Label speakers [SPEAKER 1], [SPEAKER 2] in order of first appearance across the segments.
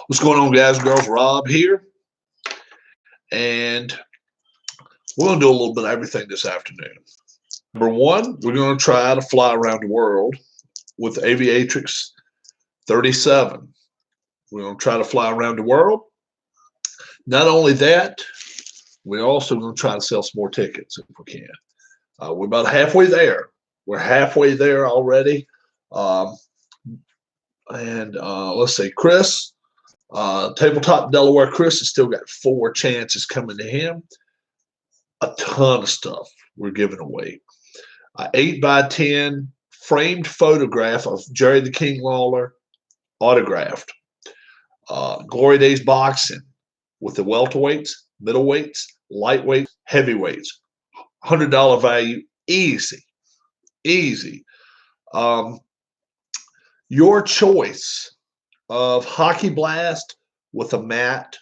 [SPEAKER 1] What's going on, guys and girls? Rob here. And we're going to do a little bit of everything this afternoon. Number one, we're going to try to fly around the world with Aviatrix 37. We're going to try to fly around the world. Not only that, we're also going to try to sell some more tickets if we can. We're about halfway there. We're halfway there already. Let's see, Chris, Tabletop Delaware Chris has still got 4 chances coming to him. A ton of stuff we're giving away. 8x10 framed photograph of Jerry the King Lawler, autographed. Glory Days boxing with the welterweights, middleweights, lightweights, heavyweights. $100 value, easy. Your choice of Hockey Blast with a mat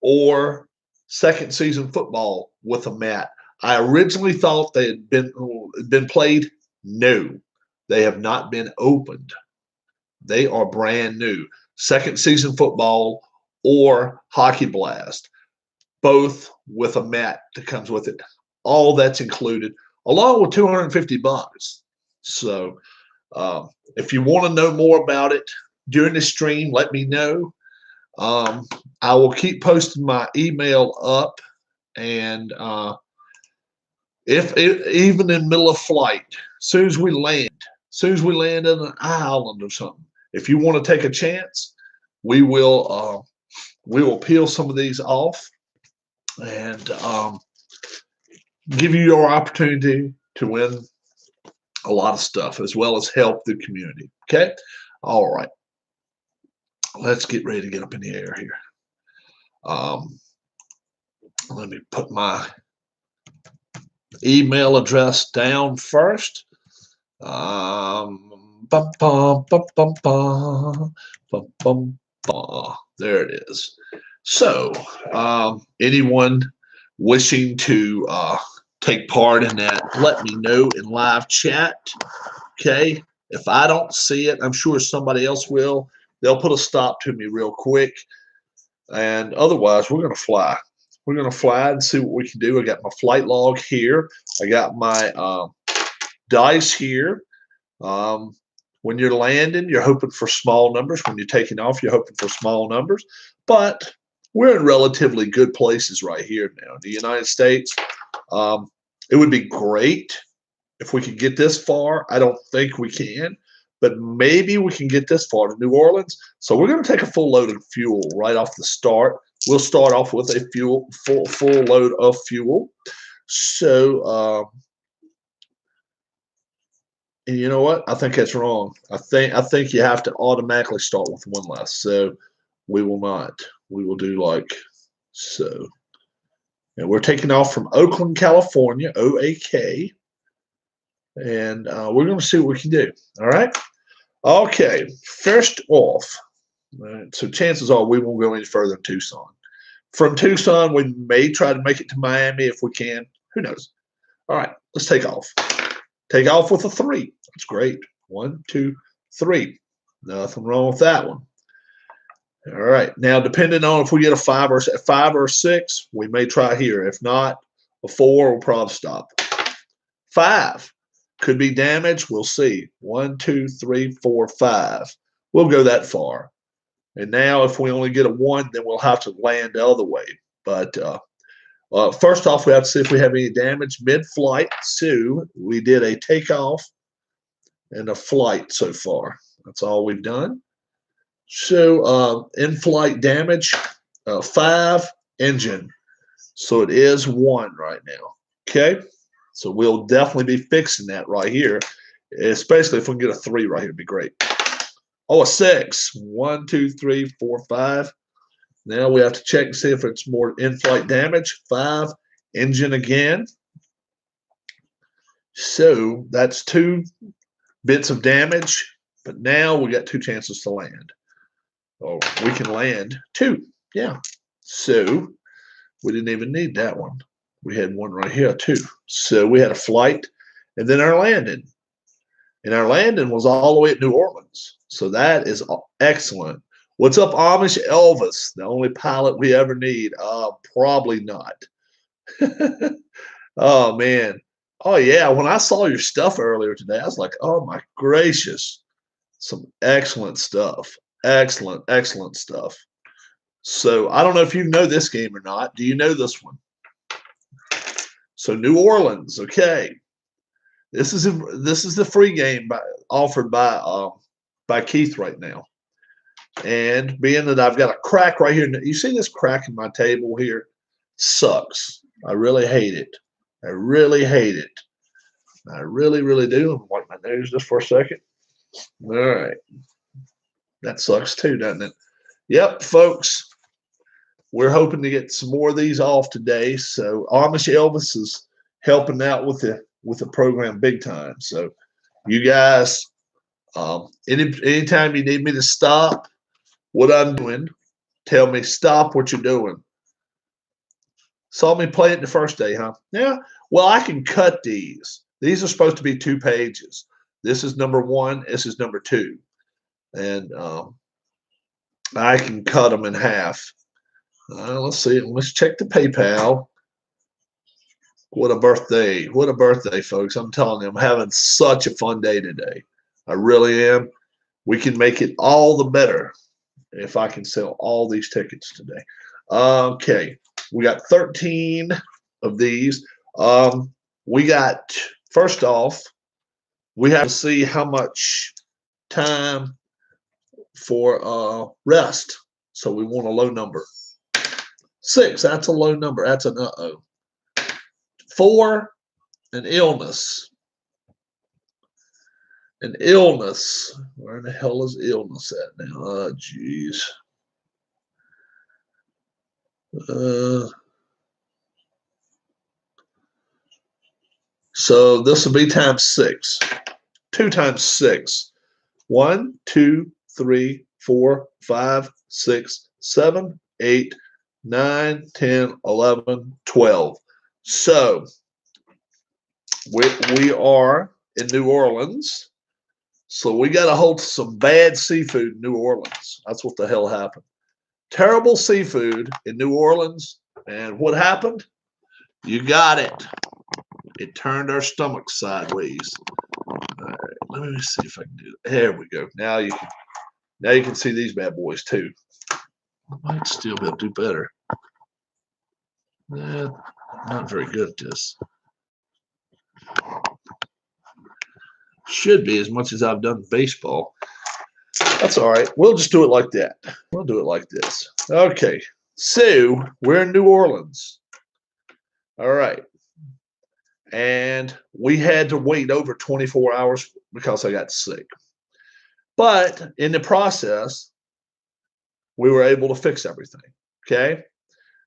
[SPEAKER 1] or second season football with a mat. I originally thought they had been played. No, they have not been opened. They are brand new. Second season football or Hockey Blast, both with a mat that comes with it. All that's included, along with $250. So if you want to know more about it during the stream, let me know. I will keep posting my email up, and even in the middle of flight, as soon as we land on an island or something, if you want to take a chance, we will peel some of these off and give you your opportunity to win a lot of stuff, as well as help the community. Okay? All right. Let's get ready to get up in the air here. Let me put my email address down first. There it is. So, anyone wishing to take part in that, let me know in live chat. Okay? If I don't see it, I'm sure somebody else will. They'll put a stop to me real quick. And otherwise, we're going to fly. We're going to fly and see what we can do. I got my flight log here. I got my dice here. When you're landing, you're hoping for small numbers. When you're taking off, you're hoping for small numbers. But we're in relatively good places right here now. In the United States, it would be great if we could get this far. I don't think we can, but maybe we can get this far to New Orleans. So we're going to take a full load of fuel right off the start. We'll start off with a full load of fuel. So, and you know what? I think that's wrong. I think you have to automatically start with one less. So we will not. We will do like so. And we're taking off from Oakland, California, OAK. And we're going to see what we can do. All right? Okay. First off, so chances are we won't go any further than Tucson. From Tucson, we may try to make it to Miami if we can. Who knows? All right. Let's take off. Take off with a 3. That's great. 1, 2, 3. Nothing wrong with that one. All right. Now, depending on if we get a 5 or 6, we may try here. If not, a 4, we'll probably stop. 5 could be damaged. We'll see. 1, 2, 3, 4, 5. We'll go that far. And now, if we only get a 1, then we'll have to land the other way. But first off, we have to see if we have any damage mid-flight. So we did a takeoff and a flight so far. That's all we've done. So in-flight damage, 5, engine. So it is 1 right now. Okay? So we'll definitely be fixing that right here, especially if we can get a 3 right here. It'd be great. Oh, a 6. 1, 2, 3, 4, 5. Now we have to check and see if it's more in-flight damage. 5, engine again. So that's 2 bits of damage, but now we got 2 chances to land. Oh, we can land 2. Yeah. So we didn't even need that one. We had 1 right here, 2. So we had a flight and then our landing. And our landing was all the way at New Orleans. So that is excellent. What's up, Amish Elvis? The only pilot we ever need. Probably not. Oh man. Oh yeah. When I saw your stuff earlier today, I was like, oh my gracious. Some excellent stuff. Excellent, excellent stuff. So I don't know if you know this game or not. Do you know this one? So New Orleans, okay. This is the free game offered by Keith right now. And being that I've got a crack right here, you see this crack in my table here? Sucks. I really hate it. I really hate it. I really, really do. Wipe my nose just for a second. All right. That sucks too, doesn't it? Yep, folks. We're hoping to get some more of these off today. So Amish Elvis is helping out with the program big time. So you guys, anytime you need me to stop what I'm doing, tell me stop what you're doing. Saw me play it the first day, huh? Yeah. Well, I can cut these. These are supposed to be 2 pages. This is number 1. This is number 2. And I can cut them in half. Let's see. Let's check the PayPal. What a birthday. What a birthday, folks. I'm telling you, I'm having such a fun day today. I really am. We can make it all the better if I can sell all these tickets today. Okay. We got 13 of these. We got, first off, we have to see how much time for rest. So we want a low number. 6, that's a low number. That's an uh-oh. 4, an illness. An illness. Where in the hell is illness at now? Oh, jeez. So this will be times 6. 2 times 6. 1, 2, 3, 4, 5, 6, 7, 8, 9, 10, 11, 12. So we are in New Orleans. So we got a hold of some bad seafood in New Orleans. That's what the hell happened. Terrible seafood in New Orleans. And what happened? You got it. It turned our stomachs sideways. All right, let me see if I can do it. There we go. Now you can see these bad boys too. I might still be able to do better. Not very good at this. Should be as much as I've done baseball. That's all right. We'll just do it like that. We'll do it like this. Okay. So we're in New Orleans. All right. And we had to wait over 24 hours because I got sick. But in the process, we were able to fix everything. Okay.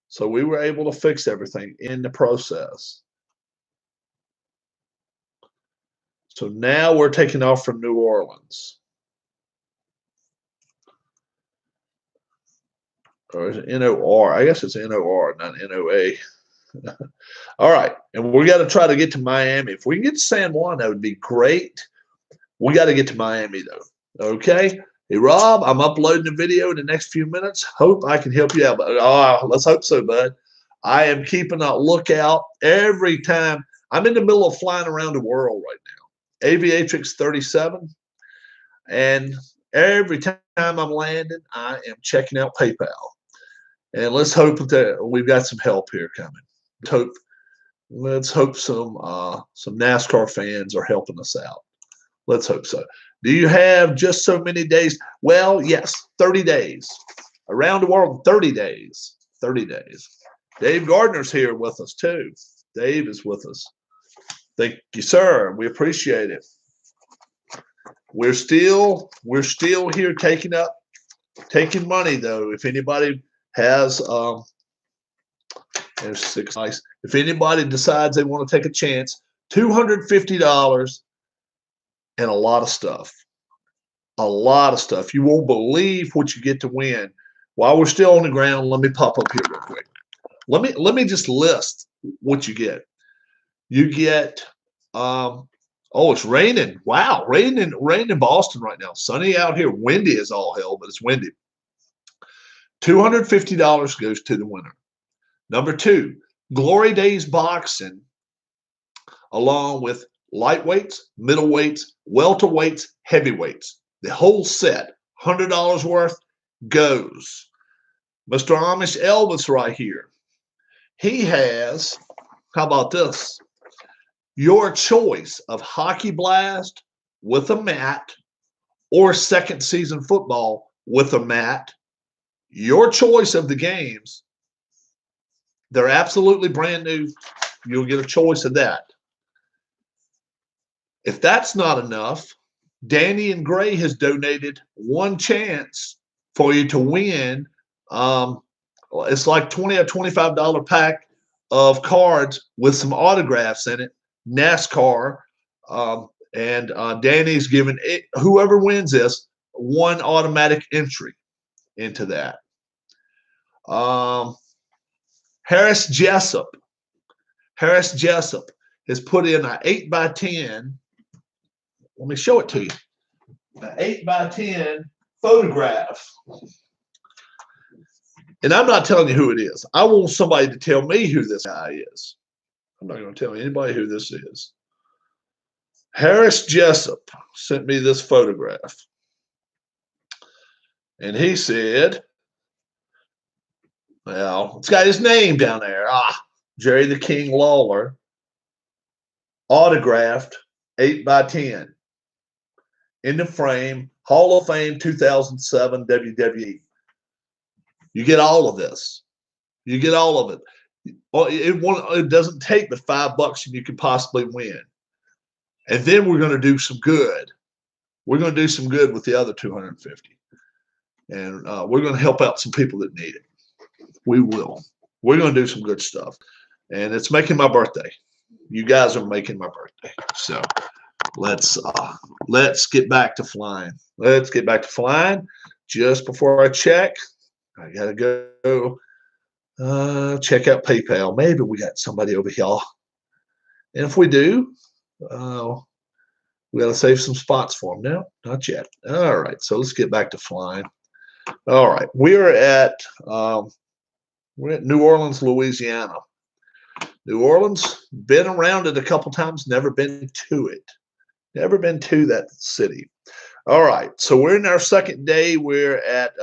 [SPEAKER 1] So we were able to fix everything in the process. So now we're taking off from New Orleans. Or is it N-O-R? I guess it's N-O-R, not N-O-A. All right. And we got to try to get to Miami. If we can get to San Juan, that would be great. We got to get to Miami, though. Okay? Hey, Rob, I'm uploading a video in the next few minutes. Hope I can help you out. Let's hope so, bud. I am keeping a lookout every time. I'm in the middle of flying around the world right now. Aviatrix 37. And every time I'm landing, I am checking out PayPal. And let's hope that we've got some help here coming. Let's hope some NASCAR fans are helping us out. Let's hope so. Do you have just so many days? Well, yes, 30 days. Around the world, 30 days. 30 days. Dave Gardner's here with us, too. Dave is with us. Thank you, sir. We appreciate it. We're still here taking money, though. If anybody has there's 6 nice. If anybody decides they want to take a chance, $250 and a lot of stuff. A lot of stuff. You won't believe what you get to win. While we're still on the ground, let me pop up here real quick. Let me just list what you get. You get oh, it's raining. Wow, rain in Boston right now. Sunny out here. Windy as all hell, but it's windy. $250 goes to the winner. Number 2, Glory Days Boxing, along with lightweights, middleweights, welterweights, heavyweights. The whole set, $100 worth, goes. Mr. Amish Elvis right here. He has, how about this? Your choice of Hockey Blast with a mat or second season football with a mat. Your choice of the games. They're absolutely brand new. You'll get a choice of that. If that's not enough, Danny and Gray has donated one chance for you to win. It's like $20 or $25 pack of cards with some autographs in it, NASCAR. And Danny's giving it, whoever wins this, one automatic entry into that. Harris Jessup has put in an 8x10. Let me show it to you. An 8x10 photograph. And I'm not telling you who it is. I want somebody to tell me who this guy is. I'm not going to tell anybody who this is. Harris Jessup sent me this photograph. And he said, well, it's got his name down there. Jerry the King Lawler, autographed 8x10. In the frame, Hall of Fame 2007 WWE. You get all of this. You get all of it. It doesn't take but $5 and you can possibly win. And then we're going to do some good. We're going to do some good with the other 250. And we're going to help out some people that need it. We will. We're going to do some good stuff. And it's making my birthday. You guys are making my birthday. So let's get back to flying. Let's get back to flying. Just before I check, I got to go check out PayPal. Maybe we got somebody over here. And if we do, we got to save some spots for them. No, not yet. All right. So let's get back to flying. All right. We're at New Orleans, Louisiana. New Orleans, been around it a couple times, never been to it. Never been to that city. All right. So we're in our second day. We're at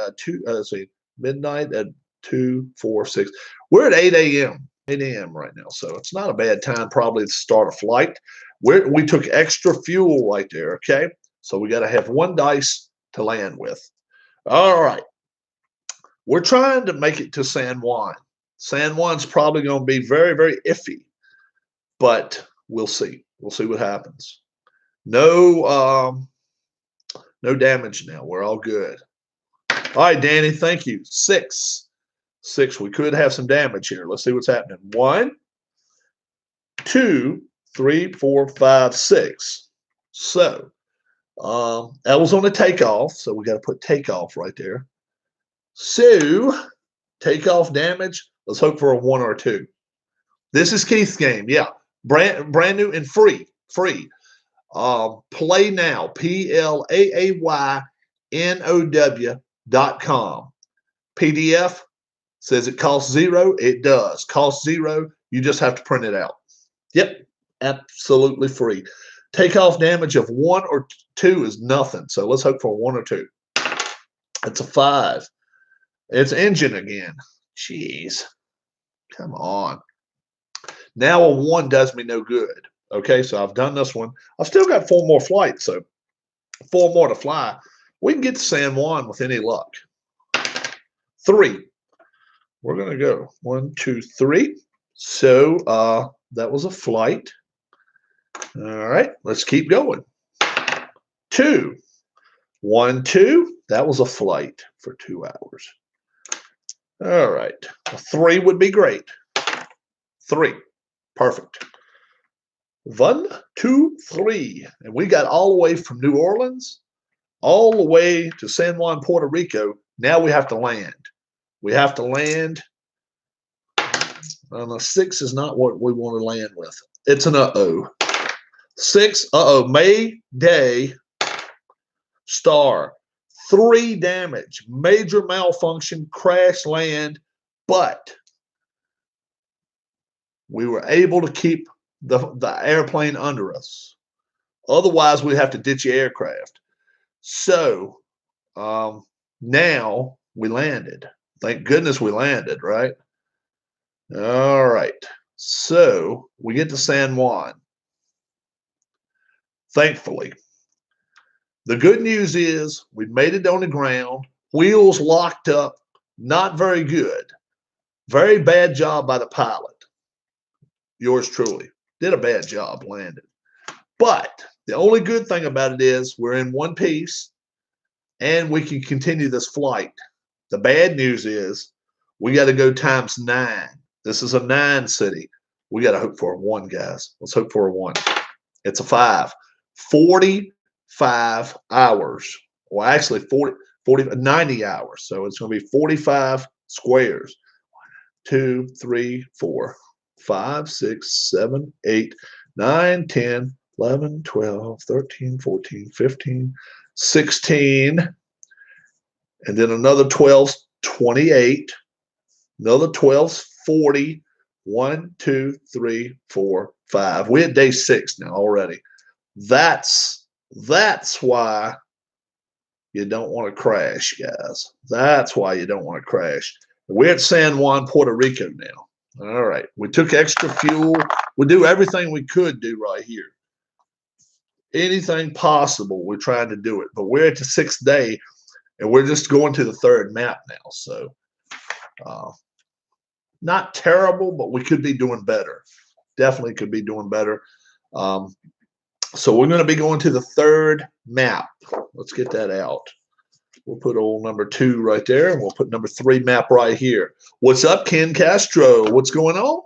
[SPEAKER 1] midnight at 2, 4, 6. We're at 8 a.m. 8 a.m. right now. So it's not a bad time probably to start a flight. We took extra fuel right there. Okay. So we got to have one dice to land with. All right. We're trying to make it to San Juan. San Juan's probably going to be very, very iffy, but we'll see. We'll see what happens. No damage now. We're all good. All right, Danny, thank you. 6. We could have some damage here. Let's see what's happening. 1, 2, 3, 4, 5, 6. So that was on the takeoff. So we got to put takeoff right there. So takeoff damage. Let's hope for a 1 or a 2. This is Keith's game. Yeah. Brand new and free. Free. Play now. PLAAYNOW.com. PDF says it costs 0. It does. Costs 0. You just have to print it out. Yep. Absolutely free. Takeoff damage of 1 or 2 is nothing. So let's hope for a 1 or 2. It's a 5. It's engine again. Jeez. Come on. Now a 1 does me no good. Okay, so I've done this one. I've still got 4 more flights, so 4 more to fly. We can get to San Juan with any luck. 3. We're going to go 1, 2, 3. So that was a flight. All right, let's keep going. 2. 1, 2. That was a flight for 2 hours. All right. A 3 would be great. 3. Perfect. 1, 2, 3. And we got all the way from New Orleans all the way to San Juan, Puerto Rico. Now we have to land. We have to land. A 6 is not what we want to land with. It's an uh-oh. 6, uh-oh. May Day, star, 3 damage, major malfunction, crash land, but we were able to keep the airplane under us. Otherwise, we'd have to ditch the aircraft. So now we landed. Thank goodness we landed, right? All right. So we get to San Juan. Thankfully. The good news is we made it on the ground. Wheels locked up. Not very good. Very bad job by the pilot. Yours truly. Did a bad job landing. But the only good thing about it is we're in one piece and we can continue this flight. The bad news is we got to go times 9. This is a 9 city. We got to hope for a 1, guys. Let's hope for a 1. It's a 5. 45 hours. Well, actually 90 hours. So it's going to be 45 squares. 2, 3, 4, 5, 6, 7, 8, 9, 10, 11, 12, 13, 14, 15, 16. And then another 12, 28. Another 12, 40. 1, 2, 3, 4, 5. We're at day 6 now already. That's why you don't want to crash, guys. That's why you don't want to crash. We're at San Juan, Puerto Rico now. All right. We took extra fuel. We do everything we could do right here. Anything possible, we're trying to do it. But we're at the 6th day, and we're just going to the 3rd map now. So not terrible, but we could be doing better. Definitely could be doing better. So we're going to be going to the 3rd map. Let's get that out. We'll put old number 2 right there, and we'll put number 3 map right here. What's up, Ken Castro? What's going on?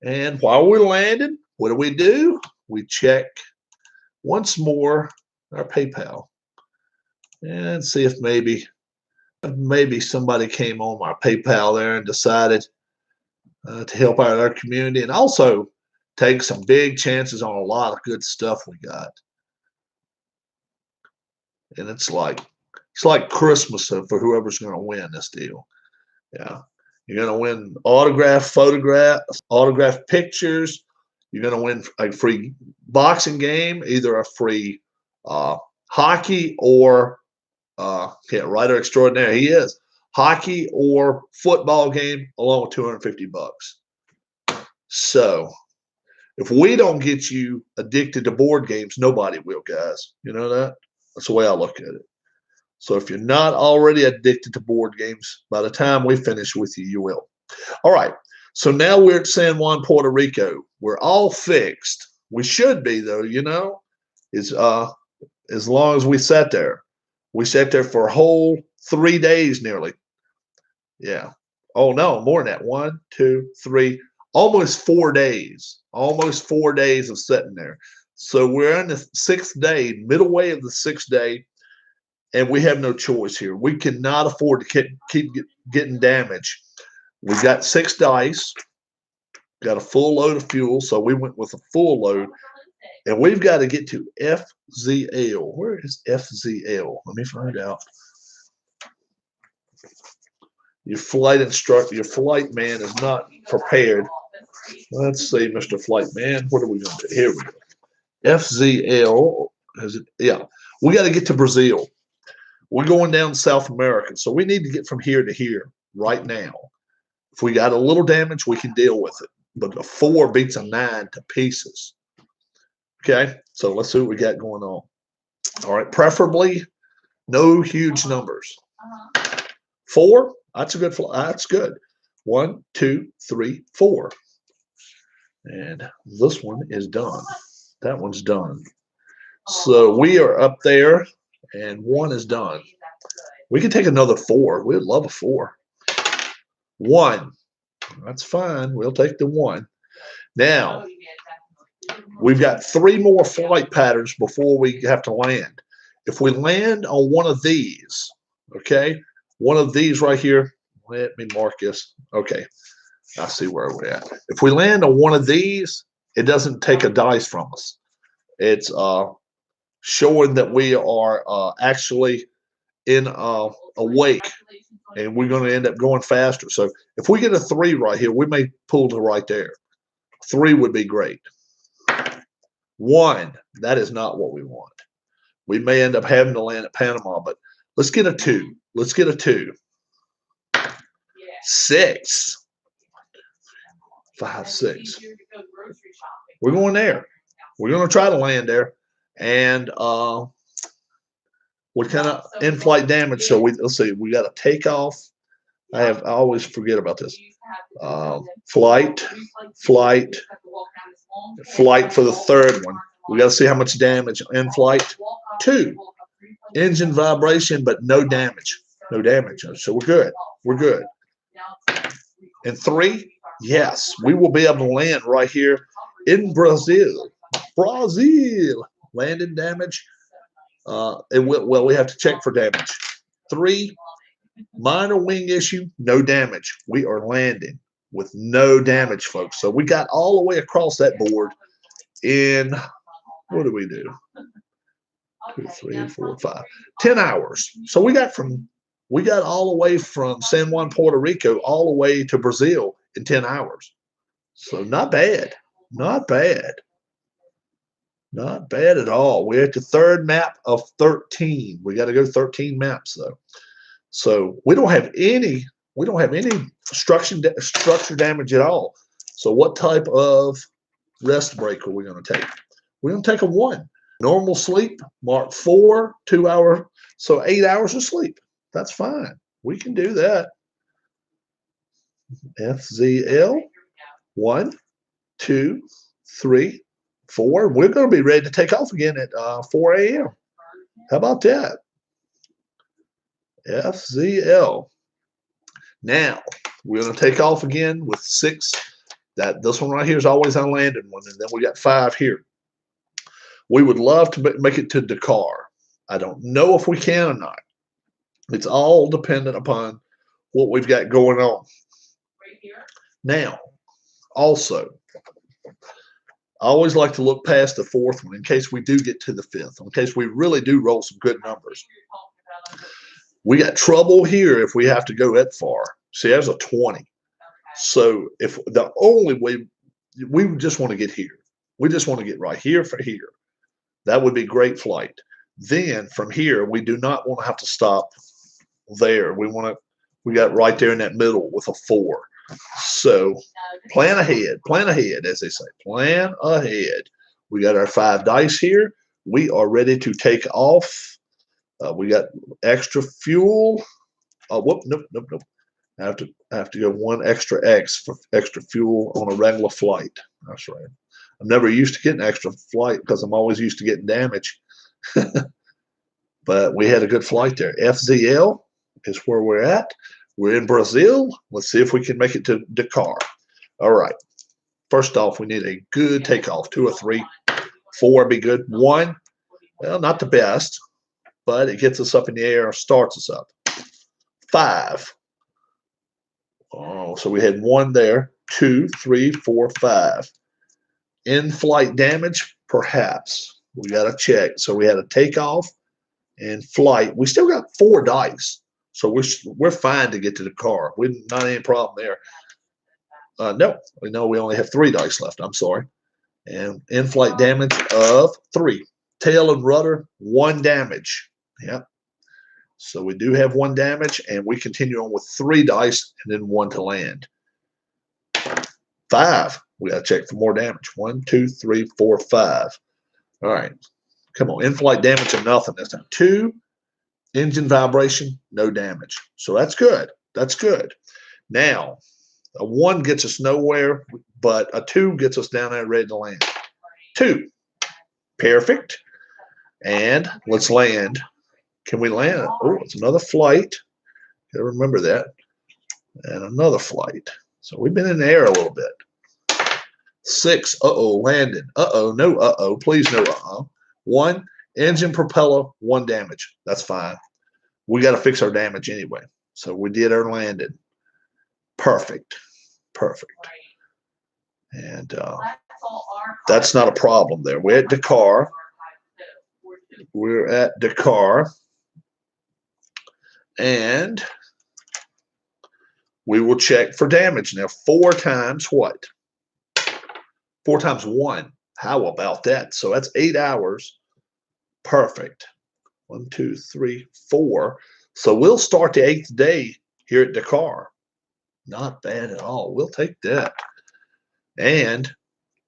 [SPEAKER 1] And while we're landing, what do? We check once more our PayPal and see if maybe somebody came on our PayPal there and decided to help out our community, and also take some big chances on a lot of good stuff we got. And it's like Christmas for whoever's going to win this deal. Yeah, you're going to win autographed photographs, autographed pictures. You're going to win a free boxing game, either a free hockey or writer extraordinaire. He is hockey or football game, along with $250. So if we don't get you addicted to board games, nobody will, guys. You know that? That's the way I look at it. So if you're not already addicted to board games, by the time we finish with you, you will. All right. So now we're at San Juan, Puerto Rico. We're all fixed. We should be, though, you know, as long as we sat there. We sat there for a whole 3 days nearly. Yeah. Oh, no, more than that. 1, 2, 3, almost 4 days. Almost 4 days of sitting there. So we're in the 6th day, middle way of the 6th day, and we have no choice here. We cannot afford to keep getting damage. We got 6 dice, got a full load of fuel, so we went with a full load, and we've got to get to FZL. Where is FZL? Let me find out. Your flight instructor, your flight man is not prepared. Let's see, Mr. Flight Man. What are we going to do? Here we go. FZL. Yeah, we got to get to Brazil. We're going down South America, so we need to get from here to here right now. If we got a little damage, we can deal with it. But a 4 beats a 9 to pieces. Okay, so let's see what we got going on. All right, preferably no huge numbers. 4, that's a good. That's good. 1, 2, 3, 4. And this one is done. That one's done. So we are up there, and 1 is done. We can take another 4. We'd love a 4. 1. That's fine. We'll take the 1. Now, we've got 3 more flight patterns before we have to land. If we land on one of these, okay, one of these right here, let me mark this. Okay, I see where we're at. If we land on one of these, it doesn't take a dice from us. It's showing that we are actually in a wake, and we're going to end up going faster. So if we get a 3 right here, we may pull to right there. 3 would be great. 1, that is not what we want. We may end up having to land at Panama, but let's get a 2. Let's get a 2. 6. 5, 6. We're going there. We're going to try to land there. And what kind of in-flight damage? So let's see. We got a takeoff. I always forget about this. Flight for the third one. We got to see how much damage in flight. 2. Engine vibration, but no damage. No damage. So we're good. We're good. And 3, yes, we will be able to land right here in Brazil. Brazil. Landing damage. Well, we have to check for damage. 3, minor wing issue, no damage. We are landing with no damage, folks. So we got all the way across that board in, what do we do? 2, 3, 4, 5, 10 hours. So we got all the way from San Juan, Puerto Rico, all the way to Brazil in 10 hours. So not bad. Not bad. Not bad at all. We're at the 3rd map of 13. We got to go 13 maps though. So we don't have any structure damage at all. So what type of rest break are we going to take? We're going to take a 1. Normal sleep, mark 4, 2 hour, so 8 hours of sleep. That's fine. We can do that. FZL, 1, 2, 3, 4. We're going to be ready to take off again at 4 a.m. How about that? FZL. Now, we're going to take off again with 6. This one right here is always a landed one, and then we got 5 here. We would love to make it to Dakar. I don't know if we can or not. It's all dependent upon what we've got going on. Now, also, I always like to look past the 4th one in case we do get to the 5th, in case we really do roll some good numbers. We got trouble here if we have to go that far. See, there's a 20. So if the only way, we just want to get here. We just want to get right here for here. That would be great flight. Then from here, we do not want to have to stop there. We got right there in that middle with a 4. So plan ahead, as they say. Plan ahead. We got our 5 dice here. We are ready to take off. We got extra fuel. Nope. I have to go 1 extra X for extra fuel on a regular flight. That's right. I'm never used to getting extra flight because I'm always used to getting damage. But we had a good flight there. FZL is where we're at. We're in Brazil. Let's see if we can make it to Dakar. All right. First off, we need a good takeoff. 2 or 3. 4 would be good. 1, well, not the best, but it gets us up in the air, starts us up. 5. Oh, so we had 1 there. 2, 3, 4, 5. In-flight damage, perhaps. We got to check. So we had a takeoff and flight. We still got 4 dice, so we're fine to get to the car. We not any problem there. No, we only have 3 dice left. I'm sorry. And in-flight damage of 3. Tail and rudder, 1 damage. Yep. So we do have 1 damage, and we continue on with 3 dice and then 1 to land. 5. We got to check for more damage. 1, 2, 3, 4, 5. All right. Come on. In-flight damage of nothing this time. 2. Engine vibration, no damage. So that's good. That's good. Now, a 1 gets us nowhere, but a 2 gets us down there ready to land. 2. Perfect. And let's land. Can we land? Oh, it's another flight. Gotta remember that. And another flight. So we've been in the air a little bit. 6. Landed. No, please no, 1. Engine propeller, 1 damage. That's fine. We got to fix our damage anyway. So we did our landing. Perfect. And that's not a problem there. We're at Dakar. And we will check for damage. Now, 4 times what? 4 times 1. How about that? So that's 8 hours. Perfect. 1, 2, 3, 4. So we'll start the 8th day here at Dakar. Not bad at all. We'll take that. And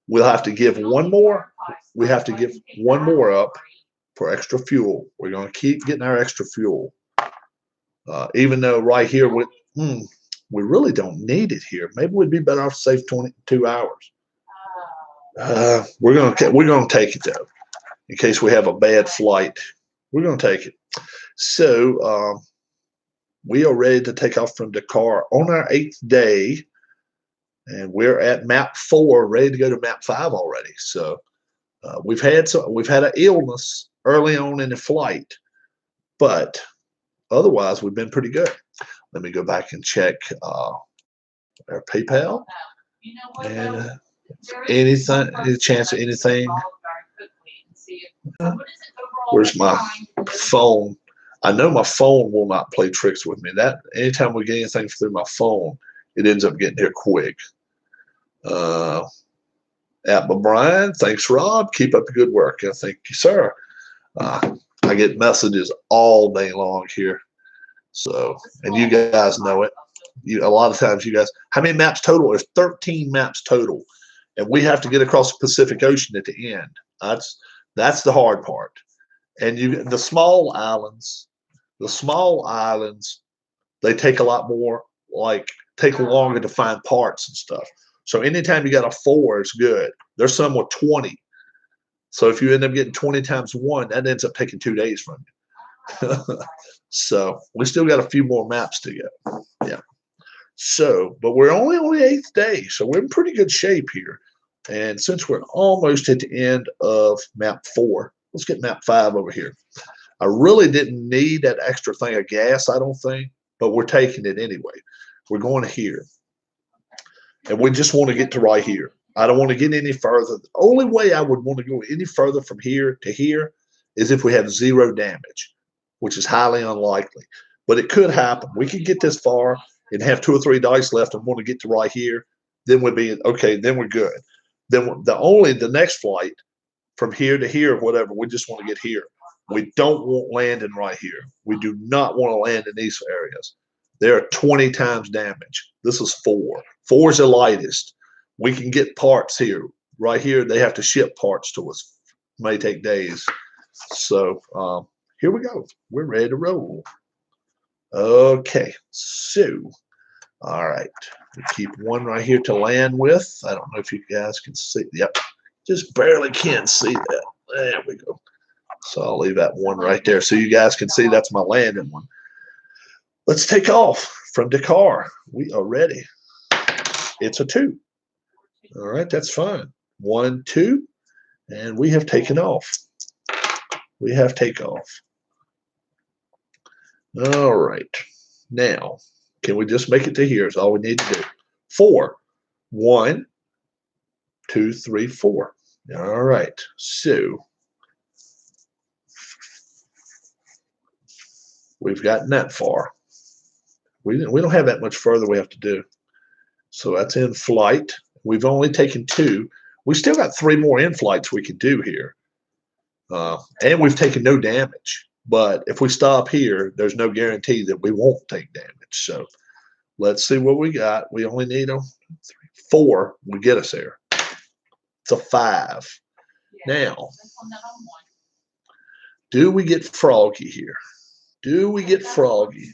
[SPEAKER 1] we'll have to give one more. We have to give one more up for extra fuel. We're going to keep getting our extra fuel. Even though right here, we really don't need it here. Maybe we'd be better off to save 22 hours. We're going to take it, though, in case we have a bad flight. We're going to take it. So we are ready to take off from Dakar on our 8th day. And we're at map 4, ready to go to map 5 already. So we've had an illness early on in the flight, but otherwise we've been pretty good. Let me go back and check our PayPal. And anything, any chance of anything? Where's my phone? I know my phone will not play tricks with me. That anytime we get anything through my phone, it ends up getting here quick. Apple Brian, thanks, Rob. Keep up the good work. Thank you, sir. I get messages all day long here. So, and you guys know it. A lot of times, you guys, how many maps total? There's 13 maps total, and we have to get across the Pacific Ocean at the end. That's the hard part. And the small islands, they take a lot more. Take longer to find parts and stuff. So anytime you got a 4, it's good. There's some with 20. So if you end up getting 20 times 1, that ends up taking 2 days from you. So we still got a few more maps to go. Yeah. So, but we're only on the 8th day, so we're in pretty good shape here. And since we're almost at the end of map 4, let's get map 5 over here. I really didn't need that extra thing of gas, I don't think, but we're taking it anyway. We're going to here. And we just want to get to right here. I don't want to get any further. The only way I would want to go any further from here to here is if we have 0 damage, which is highly unlikely. But it could happen. We could get this far and have 2 or 3 dice left and want to get to right here. Then we'd be okay. Then we're good. Then the next flight from here to here, whatever, we just want to get here. We don't want landing right here. We do not want to land in these areas. There are 20 times damage. This is 4. 4 is the lightest. We can get parts here. Right here, they have to ship parts to us. It may take days. So here we go. We're ready to roll. Okay. So, all right. We keep 1 right here to land with. I don't know if you guys can see. Yep. Just barely can see that. There we go. So I'll leave that 1 right there so you guys can see that's my landing one. Let's take off from Dakar. We are ready. It's a 2. All right, that's fine. 1, 2, and we have taken off. We have takeoff. All right. Now, can we just make it to here is all we need to do. 4. 1, 2, 3, 4. All right. So we've gotten that far. We don't have that much further we have to do. So that's in flight. We've only taken 2. We still got 3 more in flights we can do here. And we've taken no damage. But if we stop here, there's no guarantee that we won't take damage. So let's see what we got. We only need 4 will get us there. It's a 5. Now, do we get froggy here? Do we get froggy?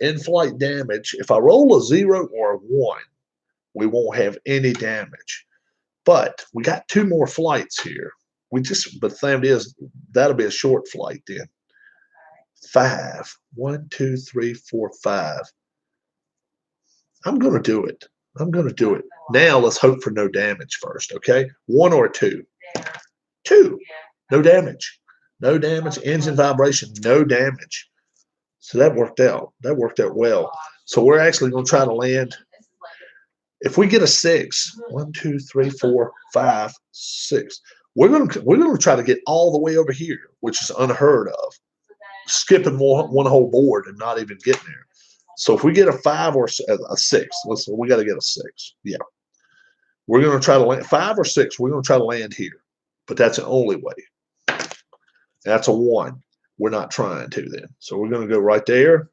[SPEAKER 1] In-flight damage, if I roll a 0 or a 1, we won't have any damage. But we got 2 more flights here. But the thing is, that'll be a short flight then. 5. 1, 2, 3, 4, 5. I'm going to do it. I'm going to do it. Now let's hope for no damage first, okay? 1 or 2. 2. No damage. No damage. Engine vibration. No damage. So that worked out. That worked out well. So we're actually going to try to land. If we get a 6, 1, 2, 3, 4, 5, 6. We're going to try to get all the way over here, which is unheard of. skipping one whole board and not even getting there. So if we get a 5 or a 6, listen, we got to get a 6. Yeah. We're going to try to land 5 or 6. We're going to try to land here, but that's the only way. That's a 1. We're not trying to then. So we're going to go right there.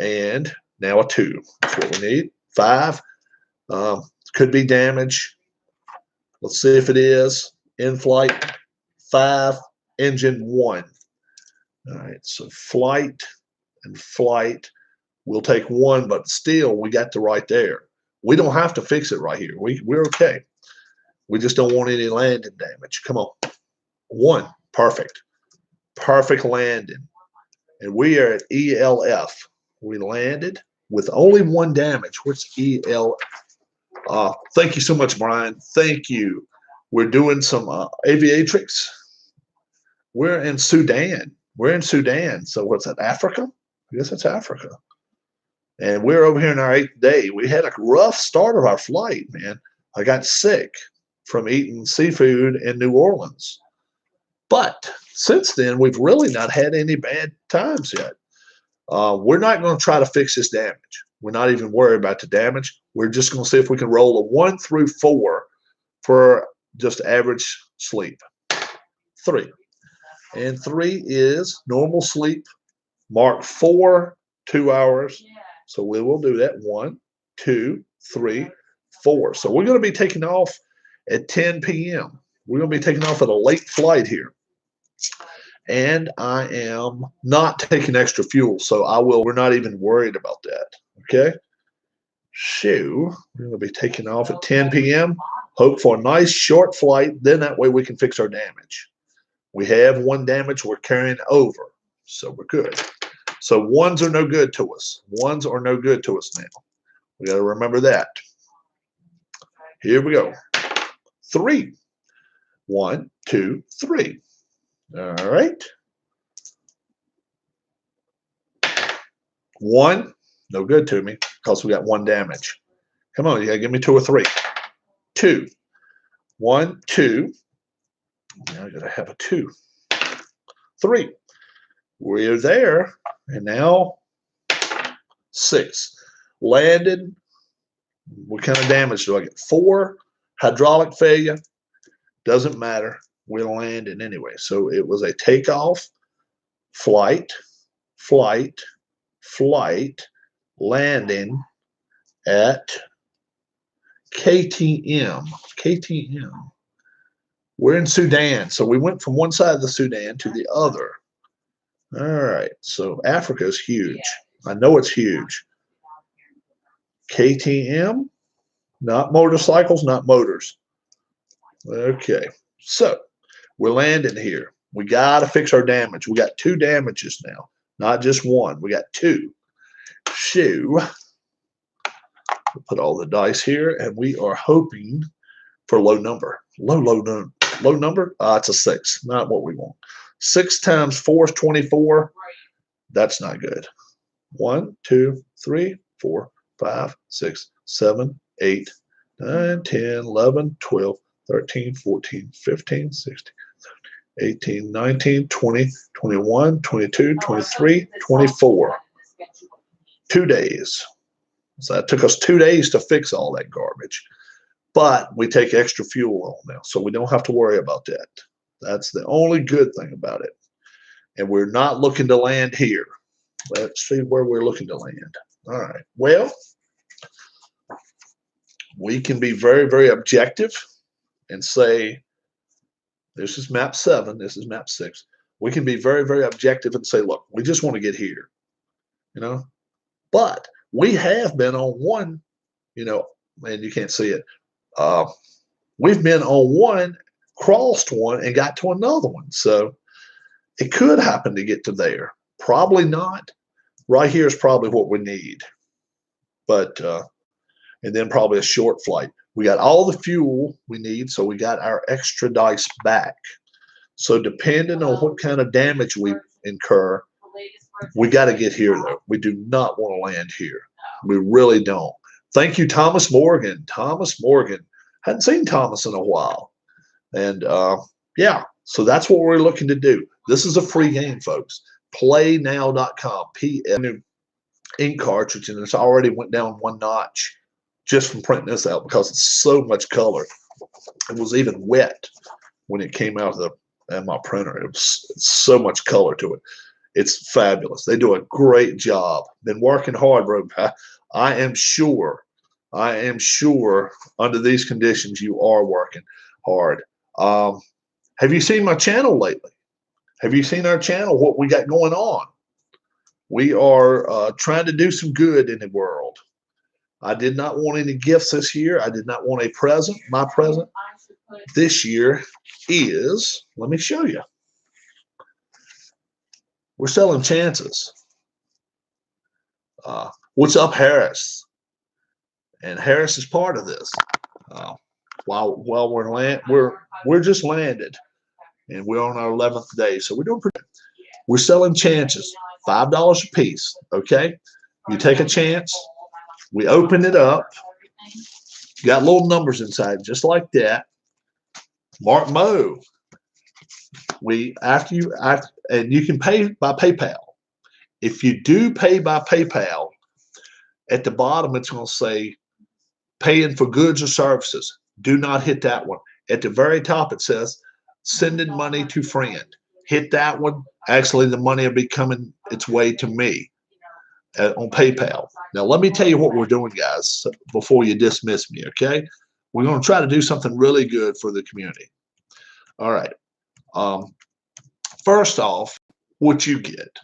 [SPEAKER 1] And now a 2. That's what we need. 5. Could be damage. Let's see if it is. In flight, 5. Engine, 1. All right. So flight and flight. We'll take 1, but still we got the right there. We don't have to fix it right here. We're okay. We just don't want any landing damage. Come on. 1. Perfect. Perfect landing. And we are at ELF. We landed with only 1 damage. What's EL? Thank you so much, Brian. Thank you. We're doing some Aviatrix. We're in Sudan. We're in Sudan. So what's that, Africa? I guess it's Africa. And we're over here in our 8th day. We had a rough start of our flight, man. I got sick from eating seafood in New Orleans. But since then, we've really not had any bad times yet. We're not going to try to fix this damage. We're not even worried about the damage. We're just going to see if we can roll a 1 through 4 for just average sleep. 3. And 3 is normal sleep. Mark 4, 2 hours. So we will do that. 1, 2, 3, 4. So we're going to be taking off at 10 p.m. We're going to be taking off at a late flight here. And I am not taking extra fuel, so we're not even worried about that. Okay? So we're going to be taking off at 10 p.m. Hope for a nice short flight. Then that way we can fix our damage. We have 1 damage we're carrying over, so we're good. So 1s are no good to us. 1s are no good to us now. We got to remember that. Here we go. 3. 1, 2, 3. All right. 1, no good to me because we got 1 damage. Come on, you gotta give me 2 or 3. 2. 1, 2. Now I gotta have a 2. 3. We're there. And now 6. Landed. What kind of damage do I get? 4. Hydraulic failure. Doesn't matter. We landed anyway. So it was a takeoff, flight, flight, flight, landing at KTM. KTM. We're in Sudan. So we went from one side of the Sudan to the other. All right. So Africa is huge. I know it's huge. KTM, not motorcycles, not motors. Okay. So we're landing here. We got to fix our damage. We got 2 damages now, not just 1. We got 2. So we'll put all the dice here, and we are hoping for low number. Low number? It's a 6. Not what we want. 6 times 4 is 24. That's not good. 1, 2, 3, 4, 5, 6, 7, 8, 9, 10, 11, 12, 13, 14, 15, 16, 18, 19, 20, 21, 22, 23, 24. 2 days. So that took us 2 days to fix all that garbage. But we take extra fuel on now, so we don't have to worry about that. That's the only good thing about it. And we're not looking to land here. Let's see where we're looking to land. All right. Well, we can be very, very objective and say, this is map 7, this is map 6. We can be very, very objective and say, look, we just want to get here, you know. But we have been on one, you know, and you can't see it. We've been on one, crossed one, and got to another one. So it could happen to get to there. Probably not. Right here is probably what we need. But, and then probably a short flight. We got all the fuel we need, so we got our extra dice back. So depending on what kind of damage we incur, we got to get here, though. We do not want to land here. We really don't. Thank you, Thomas Morgan. Thomas Morgan. Hadn't seen Thomas in a while. And, yeah, so that's what we're looking to do. This is a free game, folks. playnow.com. New ink cartridge, and it's already went down one notch just from printing this out because it's so much color. It was even wet when it came out of my printer. It's so much color to it. It's fabulous. They do a great job. Been working hard, bro. I am sure under these conditions you are working hard. Have you seen my channel lately? Have you seen our channel, what we got going on? We are trying to do some good in the world. I did not want any gifts this year. I did not want a present. My present this year is, let me show you. We're selling chances. What's up, Harris? And Harris is part of this. While we're just landed, and we're on our 11th day, so we're doing pretty good. We're selling chances, $5 a piece. Okay, you take a chance. We open it up. Got little numbers inside, just like that. Mark Moe. And you can pay by PayPal. If you do pay by PayPal, at the bottom it's going to say paying for goods or services. Do not hit that one. At the very top it says sending money to friend. Hit that one. Actually, the money will be coming its way to me on PayPal. Now, let me tell you what we're doing, guys, before you dismiss me, okay? We're going to try to do something really good for the community. All right. First off, what you get.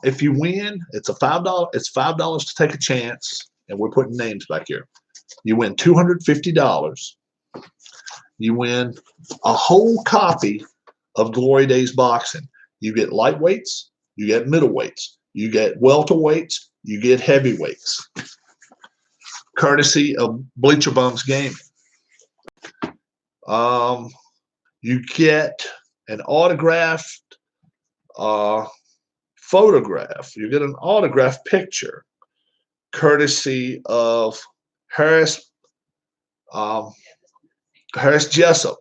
[SPEAKER 1] If you win, it's $5. It's $5 to take a chance, and we're putting names back here. You win $250. You win a whole copy of Glory Days Boxing. You get lightweights, you get middleweights, you get welterweights, you get heavyweights, courtesy of Bleacher Bums Gaming. You get an autographed photograph. You get an autographed picture, courtesy of Harris Jessup,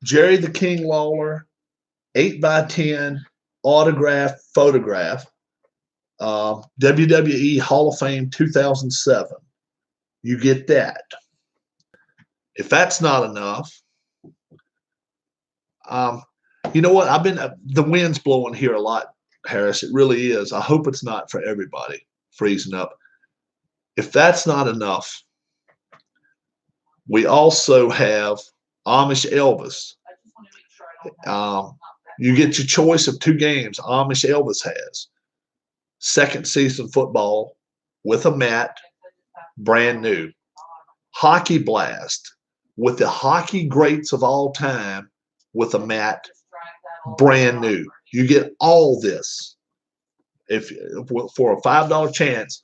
[SPEAKER 1] Jerry the King Lawler, 8x10 autographed photograph, WWE Hall of Fame 2007. You get that. If that's not enough, you know what? The wind's blowing here a lot, Harris. It really is. I hope it's not for everybody freezing up. If that's not enough, we also have Amish Elvis. You get your choice of 2 games Amish Elvis has. Second season football with a mat, brand new. Hockey Blast with the hockey greats of all time with a mat, brand new. You get all this. For a $5 chance,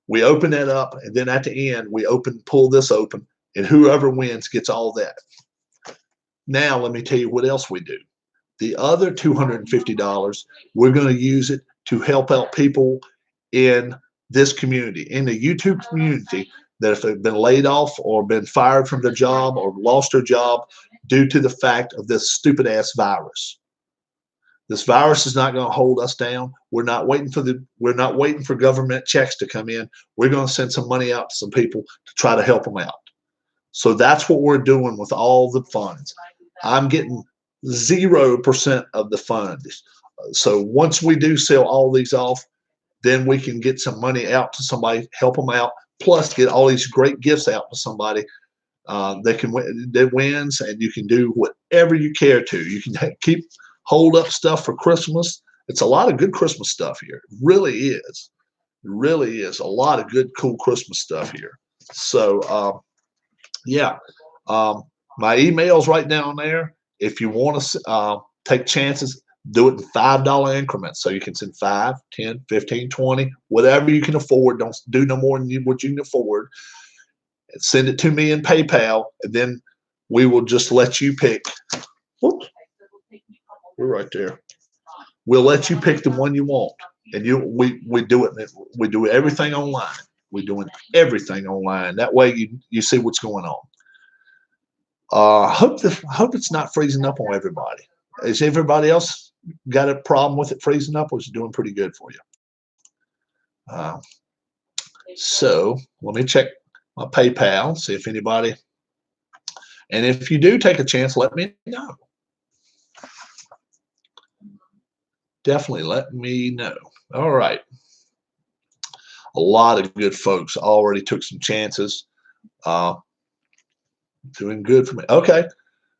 [SPEAKER 1] we open that up, and then at the end, we pull this open, and whoever wins gets all that. Now, let me tell you what else we do. The other $250, we're going to use it to help out people in this community, in the YouTube community, that if they've been laid off or been fired from their job or lost their job due to the fact of this stupid-ass virus. This virus is not going to hold us down. We're not waiting for government checks to come in. We're going to send some money out to some people to try to help them out. So that's what we're doing with all the funds. I'm getting 0% of the funds. So once we do sell all these off, then we can get some money out to somebody, help them out, plus get all these great gifts out to somebody that wins, and you can do whatever you care to. You can hold up stuff for Christmas. It's a lot of good Christmas stuff here. It really is. It really is a lot of good, cool Christmas stuff here. So, yeah, my email's right down there. If you want to take chances, do it in $5 increments. So you can send 5, 10, 15, 20, whatever you can afford. Don't do no more than what you can afford. And send it to me in PayPal, and then we will just let you pick. Whoops. We're right there. We'll let you pick the one you want, and we do it. We do everything online. We're doing everything online. That way you see what's going on. Hope it's not freezing up on everybody. Is everybody else got a problem with it freezing up, or is it doing pretty good for you? So let me check my PayPal, see if anybody, and if you do take a chance, let me know. Definitely let me know. All right. A lot of good folks already took some chances. Doing good for me. Okay.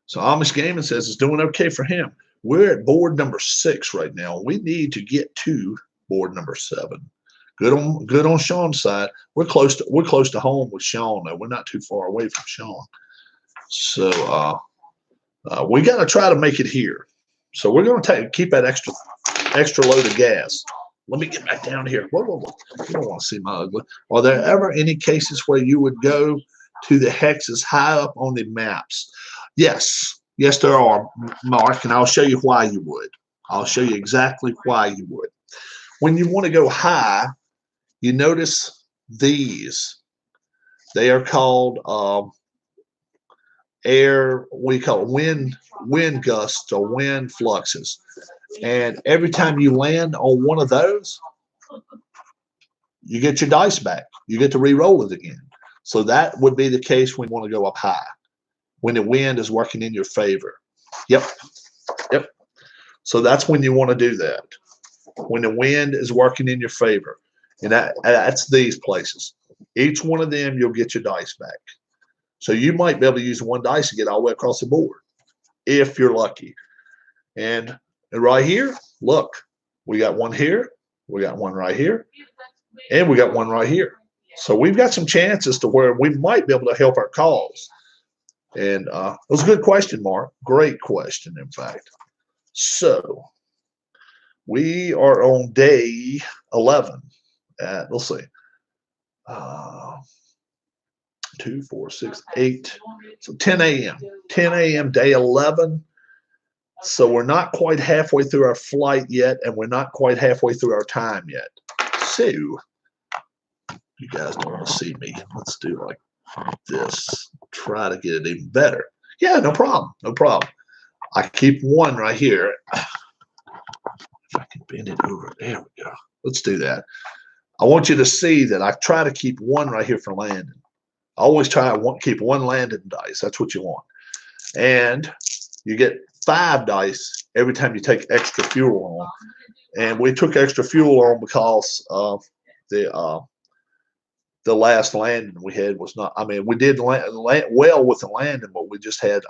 [SPEAKER 1] So Amish Gaming says it's doing okay for him. We're at board number 6 right now. We need to get to board number 7. Good on Sean's side. We're close to home with Sean though. We're not too far away from Sean. So we got to try to make it here. So we're going to keep that extra load of gas. Let me get back down here. Whoa, whoa, whoa. You don't want to see my ugly. Are there ever any cases where you would go to the hexes high up on the maps? Yes. Yes, there are, Mark, and I'll show you why you would. I'll show you exactly why you would. When you want to go high, you notice these. They are called we call it wind gusts or wind fluxes. And every time you land on one of those, you get your dice back. You get to re-roll it again. So that would be the case when you want to go up high, when the wind is working in your favor. Yep. So that's when you want to do that, when the wind is working in your favor. And that's these places. Each one of them, you'll get your dice back. So you might be able to use one dice to get all the way across the board if you're lucky. And right here, look, we got one here, we got one right here, and we got one right here. So we've got some chances to where we might be able to help our cause. And it was a good question, Mark. Great question, in fact. So we are on day 11 at, let's see, 2, 4, 6, 8. So 10 a.m. 10 a.m. day 11. So we're not quite halfway through our flight yet, and we're not quite halfway through our time yet. So you guys don't want to see me. Let's do like this. Try to get it even better. Yeah, no problem. No problem. I keep one right here. If I can bend it over. There we go. Let's do that. I want you to see that I try to keep one right here for landing. I always try to keep one landing dice. That's what you want. And you get 5 dice every time you take extra fuel on. And we took extra fuel on because of the last landing we had was not, I mean, we did land well with the landing, but we just had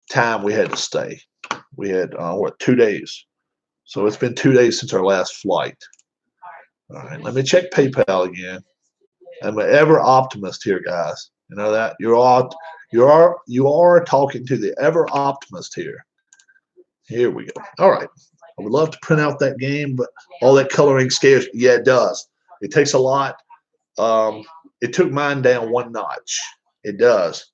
[SPEAKER 1] time we had to stay. We had, 2 days. So it's been 2 days since our last flight. All right, let me check PayPal again. I'm an ever optimist here, guys. You know that? You are talking to the ever optimist here. Here we go. All right. I would love to print out that game, but all that coloring scares me. Yeah, it does. It takes a lot. It took mine down 1 notch. It does.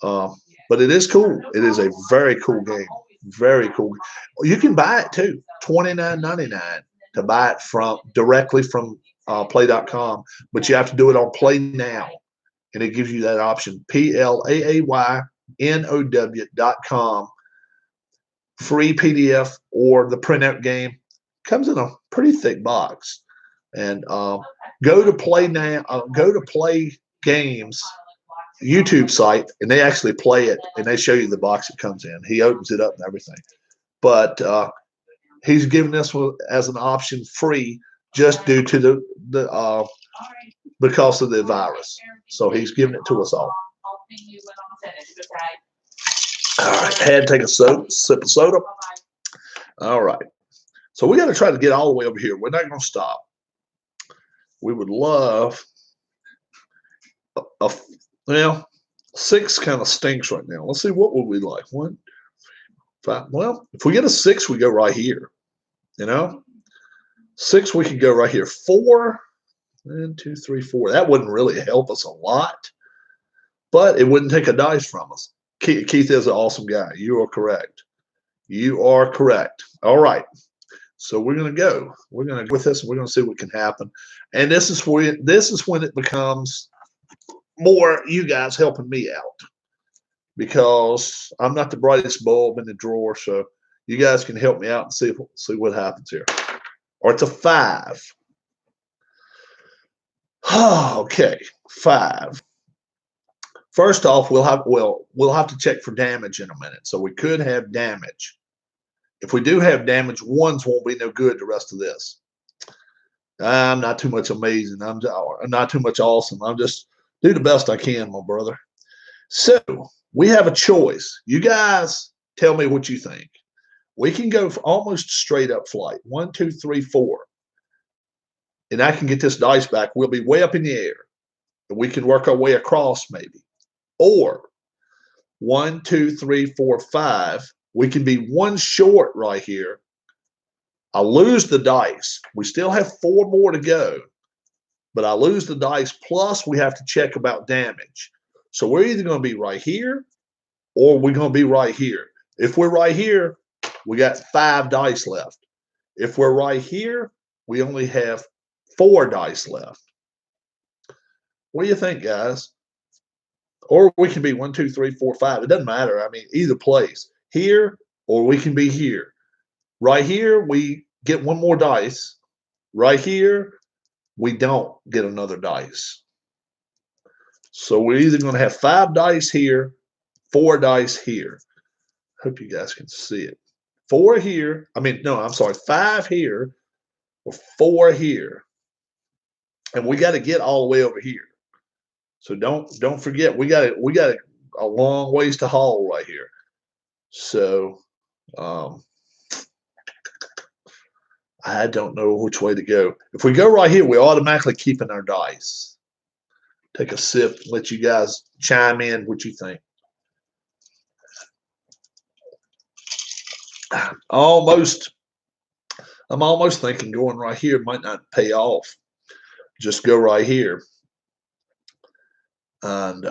[SPEAKER 1] But it is cool. It is a very cool game. Very cool. You can buy it too. $29.99 to buy it directly from play.com, but you have to do it on Play Now, and it gives you that option. PLAAYNOW.com. Free PDF or the printout game. Comes in a pretty thick box. And go to Play Now. Go to Play Games YouTube site, and they actually play it, and they show you the box it comes in. He opens it up and everything. But he's giving this one as an option free, just due to the because of the virus. So he's giving it to us all. All right, had to take a sip of soda. All right, so we got to try to get all the way over here. We're not going to stop. We would love well, 6 kind of stinks right now. Let's see, what would we like? 1, 5. Well, if we get a 6, we go right here. You know, 6, we could go right here. 4, 1, 2, 3, 4. That wouldn't really help us a lot, but it wouldn't take a dice from us. Keith is an awesome guy. You are correct. You are correct. All right. So we're going to go. We're going to go with this, and we're going to see what can happen. And this is when it becomes more you guys helping me out, because I'm not the brightest bulb in the drawer. So You guys can help me out and see what happens here. Or it's a 5. Okay, 5. First off, we'll have to check for damage in a minute. So we could have damage. If we do have damage, 1s won't be no good the rest of this. I'm not too much amazing. I'm not too much awesome. I'm just do the best I can, my brother. So we have a choice. You guys tell me what you think. We can go for almost straight up flight. 1, 2, 3, 4. And I can get this dice back. We'll be way up in the air. And we can work our way across maybe. Or 1, 2, 3, 4, 5. We can be 1 short right here. I lose the dice. We still have 4 more to go. But I lose the dice. Plus, we have to check about damage. So we're either going to be right here or we're going to be right here. If we're right here, we got 5 dice left. If we're right here, we only have 4 dice left. What do you think, guys? Or we can be 1, 2, 3, 4, 5. It doesn't matter. I mean, either place. Here or we can be here. Right here, we get 1 more dice. Right here, we don't get another dice. So we're either going to have 5 dice here, 4 dice here. Hope you guys can see it. 4 here. I mean, no, I'm sorry. 5 here or 4 here. And we got to get all the way over here. So don't forget, we got a long ways to haul right here. So I don't know which way to go. If we go right here, we automatically keeping our dice. Take a sip, let you guys chime in what you think. I'm almost thinking going right here might not pay off. Just go right here. And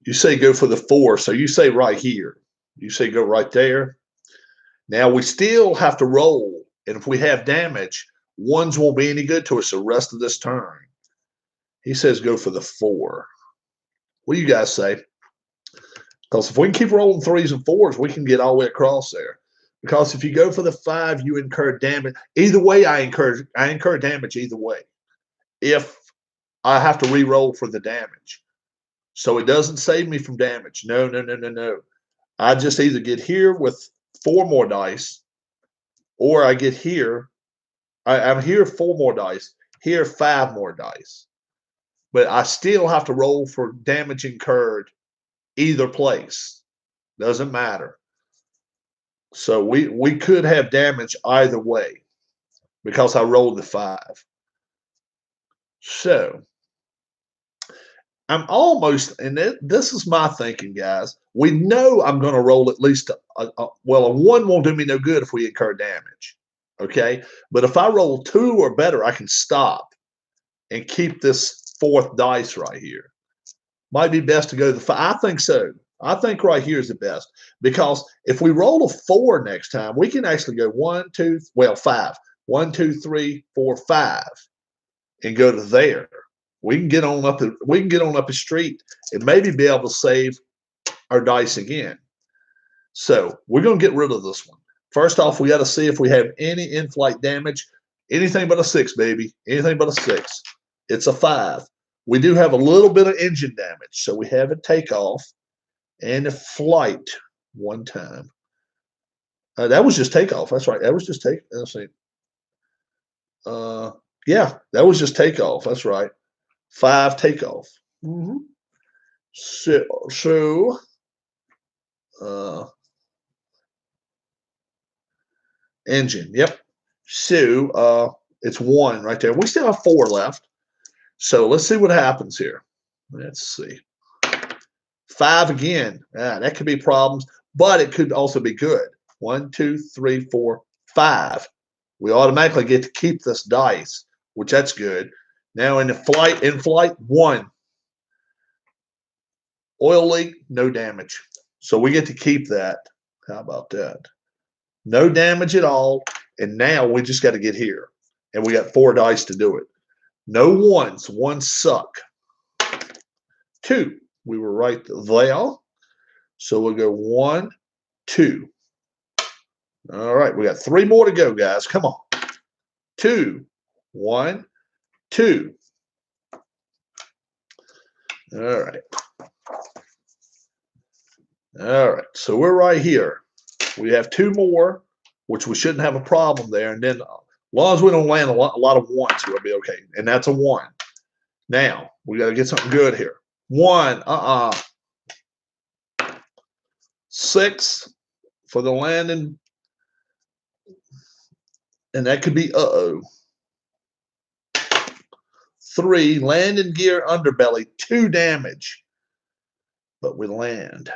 [SPEAKER 1] you say go for the 4, so you say right here. You say go right there. Now we still have to roll, and if we have damage, 1s won't be any good to us the rest of this turn. He says go for the 4. What do you guys say? Because if we can keep rolling 3s and 4s, we can get all the way across there. Because if you go for the 5, you incur damage. Either way, I incur damage either way. If I have to re-roll for the damage. So it doesn't save me from damage. No. I just either get here with 4 more dice, or I get here. I'm here 4 more dice, here 5 more dice. But I still have to roll for damage incurred either place. Doesn't matter. So we could have damage either way because I rolled the 5. So I'm almost, and this is my thinking, guys. We know I'm going to roll at least a 1 won't do me no good if we incur damage. Okay, but if I roll 2 or better, I can stop and keep this 4th dice right here. Might be best to go to the 5. I think so. I think right here is the best because if we roll a 4 next time, we can actually go 5. 1, 2, 3, 4, 5, and go to there. We can get on up the street and maybe be able to save our dice again. So we're going to get rid of this one. First off, we got to see if we have any in-flight damage. Anything but a 6, baby. Anything but a 6. It's a 5. We do have a little bit of engine damage, so we have a takeoff and a flight 1 time. That was just takeoff. That's right. That was just take. Let's see. Yeah, that was just takeoff. That's right. 5 takeoff. Mm-hmm. So engine. Yep. So it's 1 right there. We still have 4 left. So let's see what happens here. Let's see. 5 again. That could be problems, but it could also be good. 1, 2, 3, 4, 5. We automatically get to keep this dice, which that's good. Now in flight 1. Oil leak, no damage. So we get to keep that. How about that? No damage at all. And now we just got to get here. And we got 4 dice to do it. No 1s. 1s suck. 2. We were right there. So we'll go 1, 2. All right, we got 3 more to go, guys. Come on. 2, 1, 2. All right. All right, so we're right here. We have 2 more, which we shouldn't have a problem there. And then as long as we don't land a lot of 1s, we'll be okay. And that's a 1. Now, we got to get something good here. 1, 6 for the landing. And that could be uh-oh. 3, landing gear underbelly, 2 damage. But we land.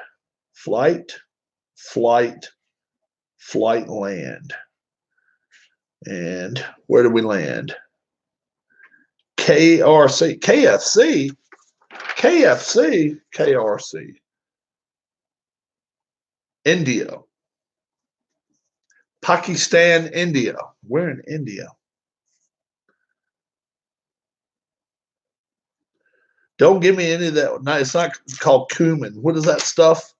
[SPEAKER 1] Flight, flight, flight, land. And where do we land? KRC, KFC, KFC, KRC. India. Pakistan, India. We're in India. Don't give me any of that. No, it's not called cumin. What is that stuff?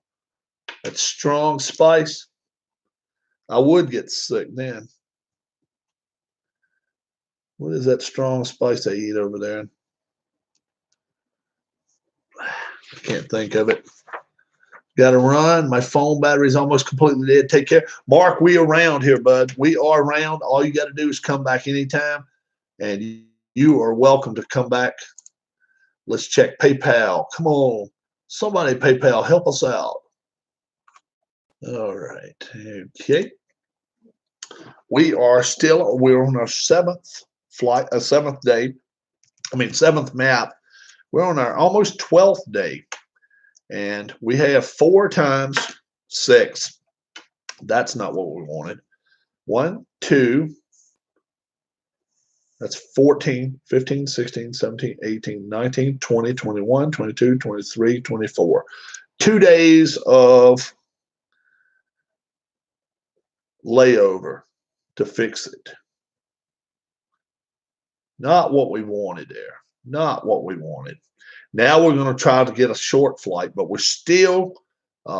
[SPEAKER 1] That strong spice. I would get sick then. What is that strong spice they eat over there? I can't think of it. Got to run. My phone battery's almost completely dead. Take care. Mark, we around here, bud. We are around. All you got to do is come back anytime, and you are welcome to come back. Let's check PayPal. Come on. Somebody PayPal, help us out. All right. Okay. We're on our 7th flight, a 7th day. 7th map. We're on our almost 12th day. And we have 4 times 6. That's not what we wanted. 1, 2. That's 14, 15, 16, 17, 18, 19, 20, 21, 22, 23, 24. 2 days of layover to fix it. Not what we wanted there. Not what we wanted. Now we're going to try to get a short flight, but we're still,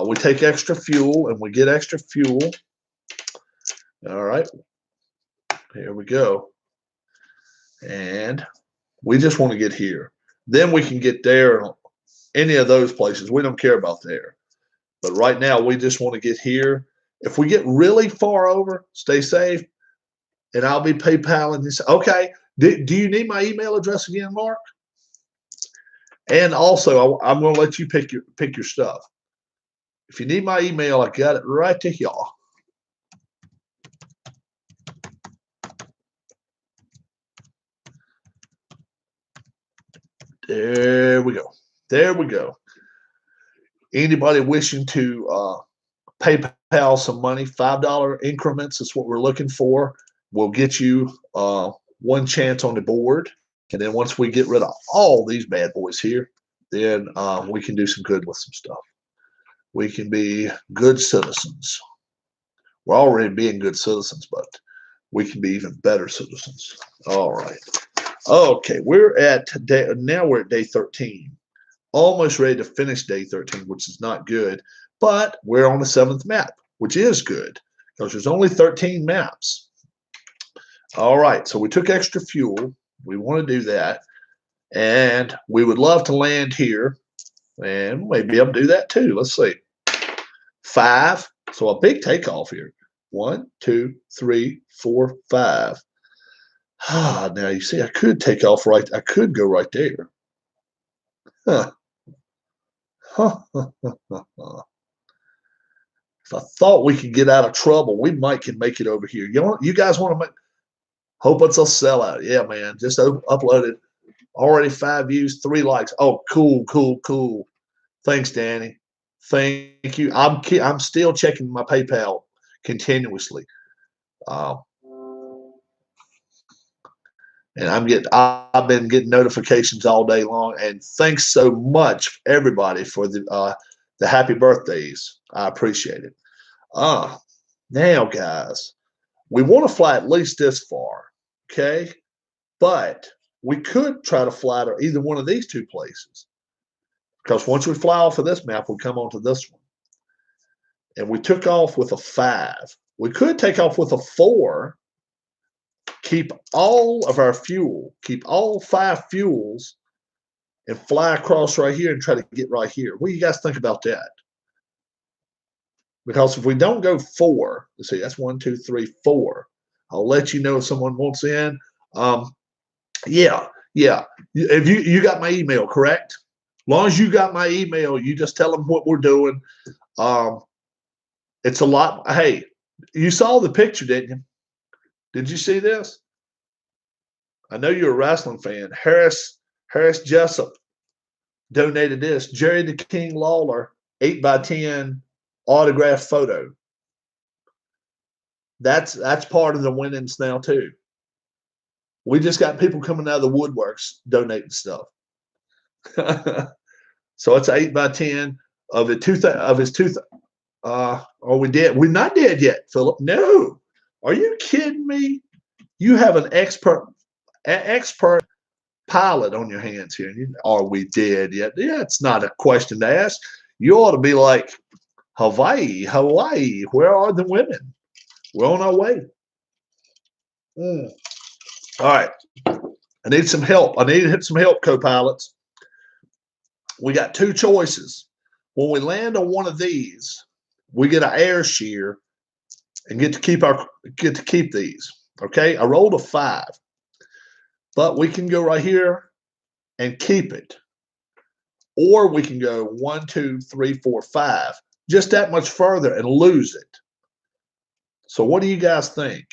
[SPEAKER 1] we take extra fuel and we get extra fuel. All right. Here we go. And we just want to get here. Then we can get there, any of those places. We don't care about there. But right now, we just want to get here. If we get really far over, stay safe. And I'll be PayPaling this. Okay. Do you need my email address again, Mark? And also, I'm going to let you pick your stuff. If you need my email, I got it right to y'all. There we go. There we go. Anybody wishing to PayPal some money, $5 increments is what we're looking for. We'll get you 1 chance on the board. And then once we get rid of all these bad boys here, then we can do some good with some stuff. We can be good citizens. We're already being good citizens, but we can be even better citizens. All right. Okay, we're at day 13. Almost ready to finish day 13, which is not good. But we're on the 7th map, which is good because there's only 13 maps. All right, so we took extra fuel. We want to do that. And we would love to land here. And maybe able to do that too. Let's see. 5. So a big takeoff here. 1, 2, 3, 4, 5. Now you see, I could take off right. I could go right there. Huh. If I thought we could get out of trouble, we can make it over here. You guys want to make? Hope it's a sellout. Yeah, man. Just uploaded. Already 5 views, 3 likes. Oh, cool, cool, cool. Thanks, Danny. Thank you. I'm still checking my PayPal continuously. And I've been getting notifications all day long. And thanks so much, everybody, for the happy birthdays. I appreciate it. Now, guys, we want to fly at least this far, okay? But we could try to fly to either one of these 2 places. Because once we fly off of this map, we come onto this one. And we took off with a 5. We could take off with a 4, keep all of our fuel, keep all 5 fuels, and fly across right here and try to get right here. What do you guys think about that? Because if we don't go 4, let's see, that's 1, 2, 3, 4. I'll let you know if someone wants in. Yeah. If you got my email, correct? As long as you got my email, you just tell them what we're doing. It's a lot. Hey, you saw the picture, didn't you? Did you see this? I know you're a wrestling fan. Harris Jessup donated this. Jerry the King Lawler 8x10 autographed photo. That's part of the winnings now too. We just got people coming out of the woodworks donating stuff. So it's 8x10 of his tooth. We dead? We're not dead yet, Philip. No. Are you kidding me? You have an expert pilot on your hands here. Are we dead yet? Yeah, it's not a question to ask. You ought to be like, Hawaii, where are the women? We're on our way. All right. I need some help. I need some help, co-pilots. We got 2 choices. When we land on one of these, we get an air shear and get to keep these. Okay, I rolled a 5, but we can go right here and keep it, or we can go 1, 2, 3, 4, 5, just that much further and lose it. So what do you guys think?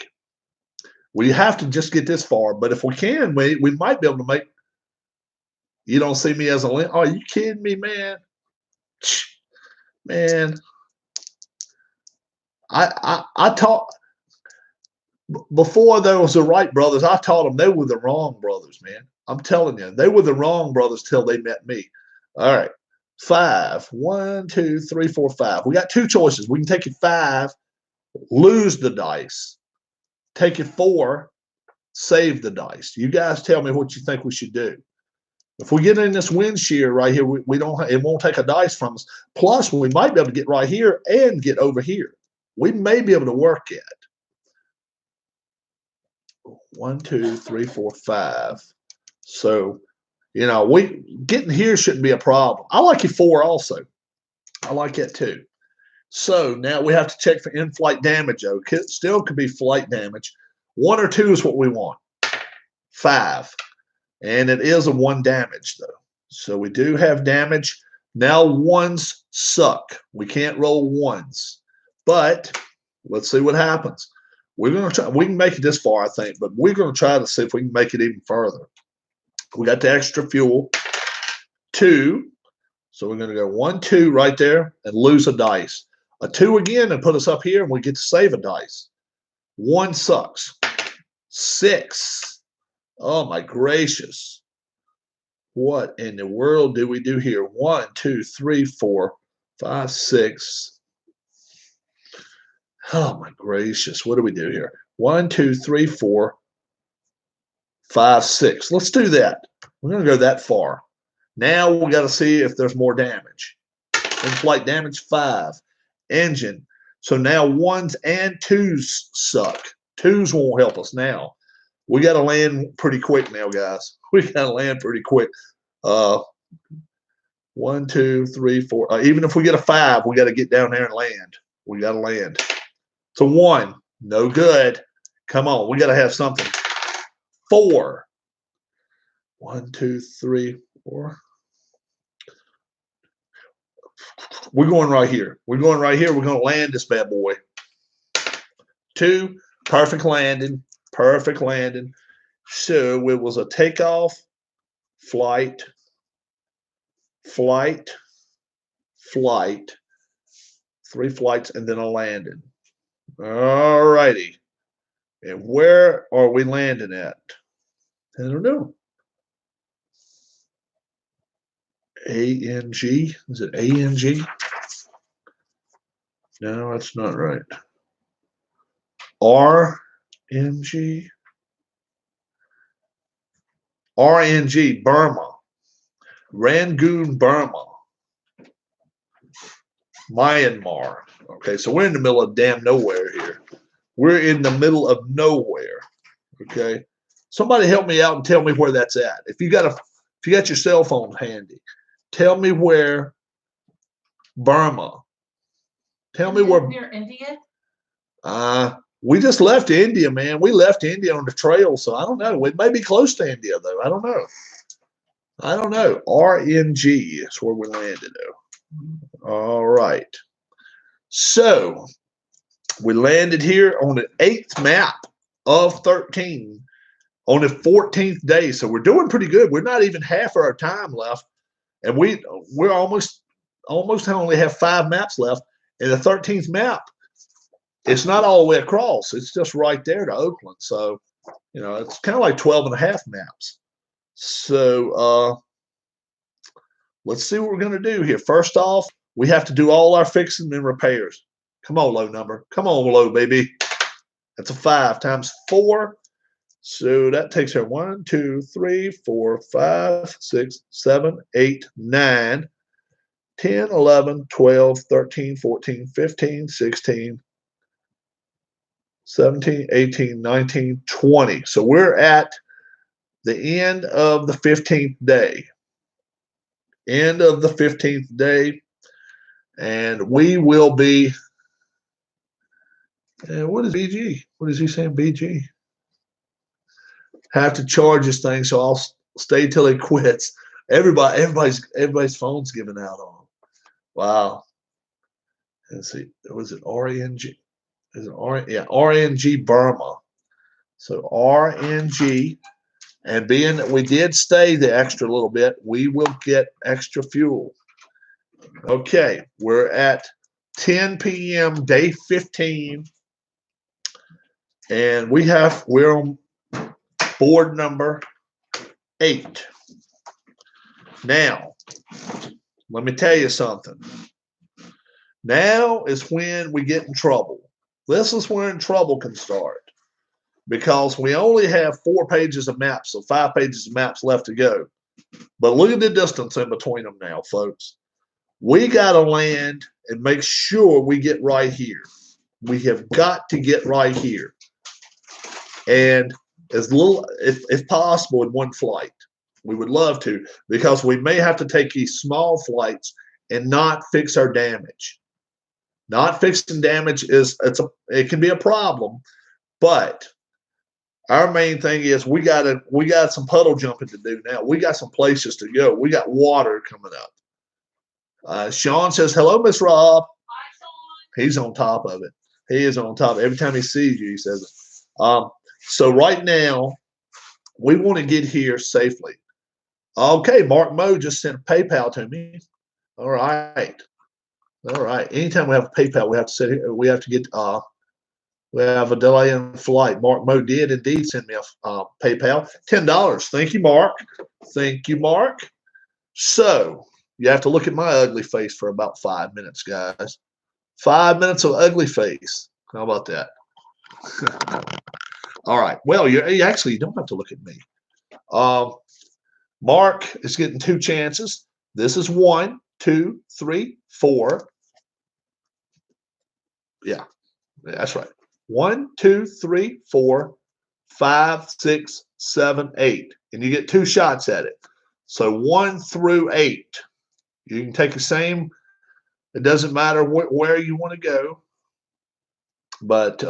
[SPEAKER 1] We have to just get this far, but if we can, we might be able to make. You don't see me as a link. Are you kidding me, man? Man, I taught before there was the Wright brothers. I taught them they were the wrong brothers, man. I'm telling you, they were the wrong brothers till they met me. All right, 5. 1, 2, 3, 4, 5. We got 2 choices. We can take it 5, lose the dice. Take it 4, save the dice. You guys tell me what you think we should do. If we get in this wind shear right here, we don't. It won't take a dice from us. Plus, we might be able to get right here and get over here. We may be able to work it. 1, 2, 3, 4, 5. So, we getting here shouldn't be a problem. I like your 4 also. I like it too. So now we have to check for in-flight damage. Okay, still could be flight damage. 1 or 2 is what we want. 5. And it is a 1 damage, though. So we do have damage. Now 1s suck. We can't roll 1s. But let's see what happens. We're going to try. We can make it this far, I think, but we're going to try to see if we can make it even further. We got the extra fuel. 2. So we're going to go 1, 2 right there and lose a dice. A 2 again and put us up here, and we get to save a dice. 1 sucks. 6. Oh, my gracious. What in the world do we do here? 1, 2, 3, 4, 5, 6. Oh, my gracious. What do we do here? 1, 2, 3, 4, 5, 6. Let's do that. We're going to go that far. Now we got to see if there's more damage. In-flight damage, 5. Engine. So now 1s and 2s suck. 2s won't help us now. We got to land pretty quick now, guys. We got to land pretty quick. 1, 2, 3, 4. Even if we get a 5, we got to get down there and land. We got to land. So 1, no good. Come on, we got to have something. 4. 1, 2, 3, 4. We're going right here. We're going right here. We're going to land this bad boy. 2, perfect landing. Perfect landing. So it was a takeoff, flight, 3 flights, and then a landing. All righty. And where are we landing at? I don't know. ANG? Is it ANG? No, that's not right. RNG? RNG, Burma. Rangoon, Burma. Myanmar. Okay, so we're in the middle of damn nowhere here. We're in the middle of nowhere. Okay. Somebody help me out and tell me where that's at. If you got your cell phone handy, tell me where Burma. Tell me where
[SPEAKER 2] near India.
[SPEAKER 1] We just left India, man. We left India on the trail, so I don't know. It may be close to India, though. I don't know. RNG is where we landed, though. All right. So we landed here on the 8th map of 13 on the 14th day. So we're doing pretty good. We're not even half of our time left, and we're almost only have 5 maps left. And the 13th map, it's not all the way across. It's just right there to Oakland. So, it's kind of like 12 and a half maps. So let's see what we're going to do here. First off, we have to do all our fixing and repairs. Come on, low number. Come on, low, baby. That's a 5 times 4. So that takes her 1, 2, 3, 4, 5, 6, 7, 8, 9, 10, 11, 12, 13, 14, 15, 16, 17, 18, 19, 20. So we're at the end of the 15th day. End of the 15th day. And we will be. What is BG? What is he saying, BG? Have to charge this thing, so I'll stay till he quits. Everybody's phone's giving out on him. Wow. Let's see. Was it RNG? Is it RNG Burma? So RNG, and being that we did stay the extra little bit, we will get extra fuel. Okay, we're at 10 p.m. day 15, and we're on board number 8. Now, let me tell you something. Now is when we get in trouble. This is when trouble can start, because we only have 4 pages of maps, so 5 pages of maps left to go. But look at the distance in between them now, folks. We got to land and make sure we get right here. We have got to get right here. And as little, if possible, in one flight. We would love to, because we may have to take these small flights and not fix our damage. Not fixing damage it can be a problem, but our main thing is we got some puddle jumping to do now. We got some places to go. We got water coming up. Sean says, hello, Miss Rob.
[SPEAKER 2] Hi, Sean.
[SPEAKER 1] He's on top of it. He is on top. Every time he sees you, he says it. So right now, we want to get here safely. Okay, Mark Moe just sent a PayPal to me. All right. Anytime we have a PayPal, we have to sit here. We have to get. We have a delay in flight. Mark Moe did indeed send me a PayPal. $10. Thank you, Mark. Thank you, Mark. So you have to look at my ugly face for about 5 minutes, guys. 5 minutes of ugly face. How about that? All right. Well, you don't have to look at me. Mark is getting 2 chances. This is 1, 2, 3, 4. Yeah, that's right. 1, 2, 3, 4, 5, 6, 7, 8. And you get 2 shots at it. So 1 through 8. You can take the same. It doesn't matter where you want to go. But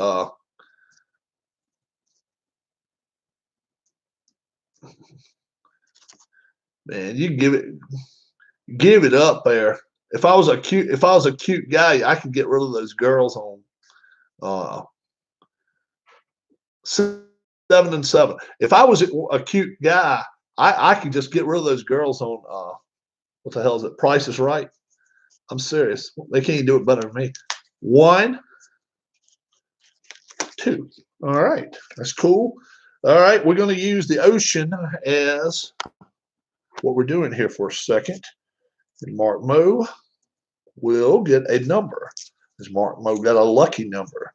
[SPEAKER 1] man, you give it up there. If I was a cute guy, I could get rid of those girls on 7 and 7. If I was a cute guy, I could just get rid of those girls on what the hell is it? Price is Right. I'm serious. They can't do it better than me. 1, 2. All right, that's cool. All right, we're going to use the ocean as what we're doing here for a second. And Mark Moe will get a number. As Mark Moe got a lucky number.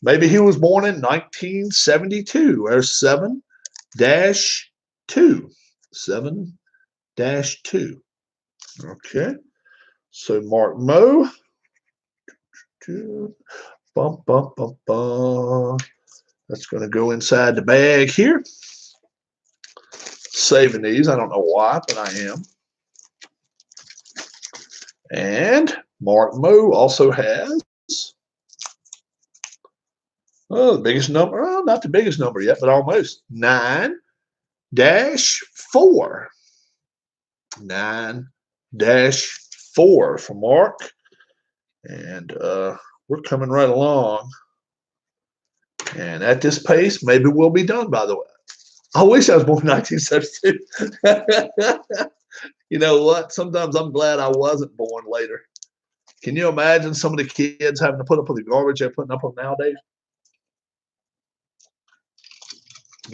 [SPEAKER 1] Maybe he was born in 1972 or 7-2. 7-2. Okay. So Mark Moe. Bum, bum, bum, bum. That's going to go inside the bag here. Saving these. I don't know why, but I am. And Mark Moe also has the biggest number. Well, not the biggest number yet, but almost 9-4. 9-4 for Mark. And we're coming right along. And at this pace, maybe we'll be done, by the way. I wish I was born in 1972. You know what? Sometimes I'm glad I wasn't born later. Can you imagine some of the kids having to put up with the garbage they're putting up with nowadays?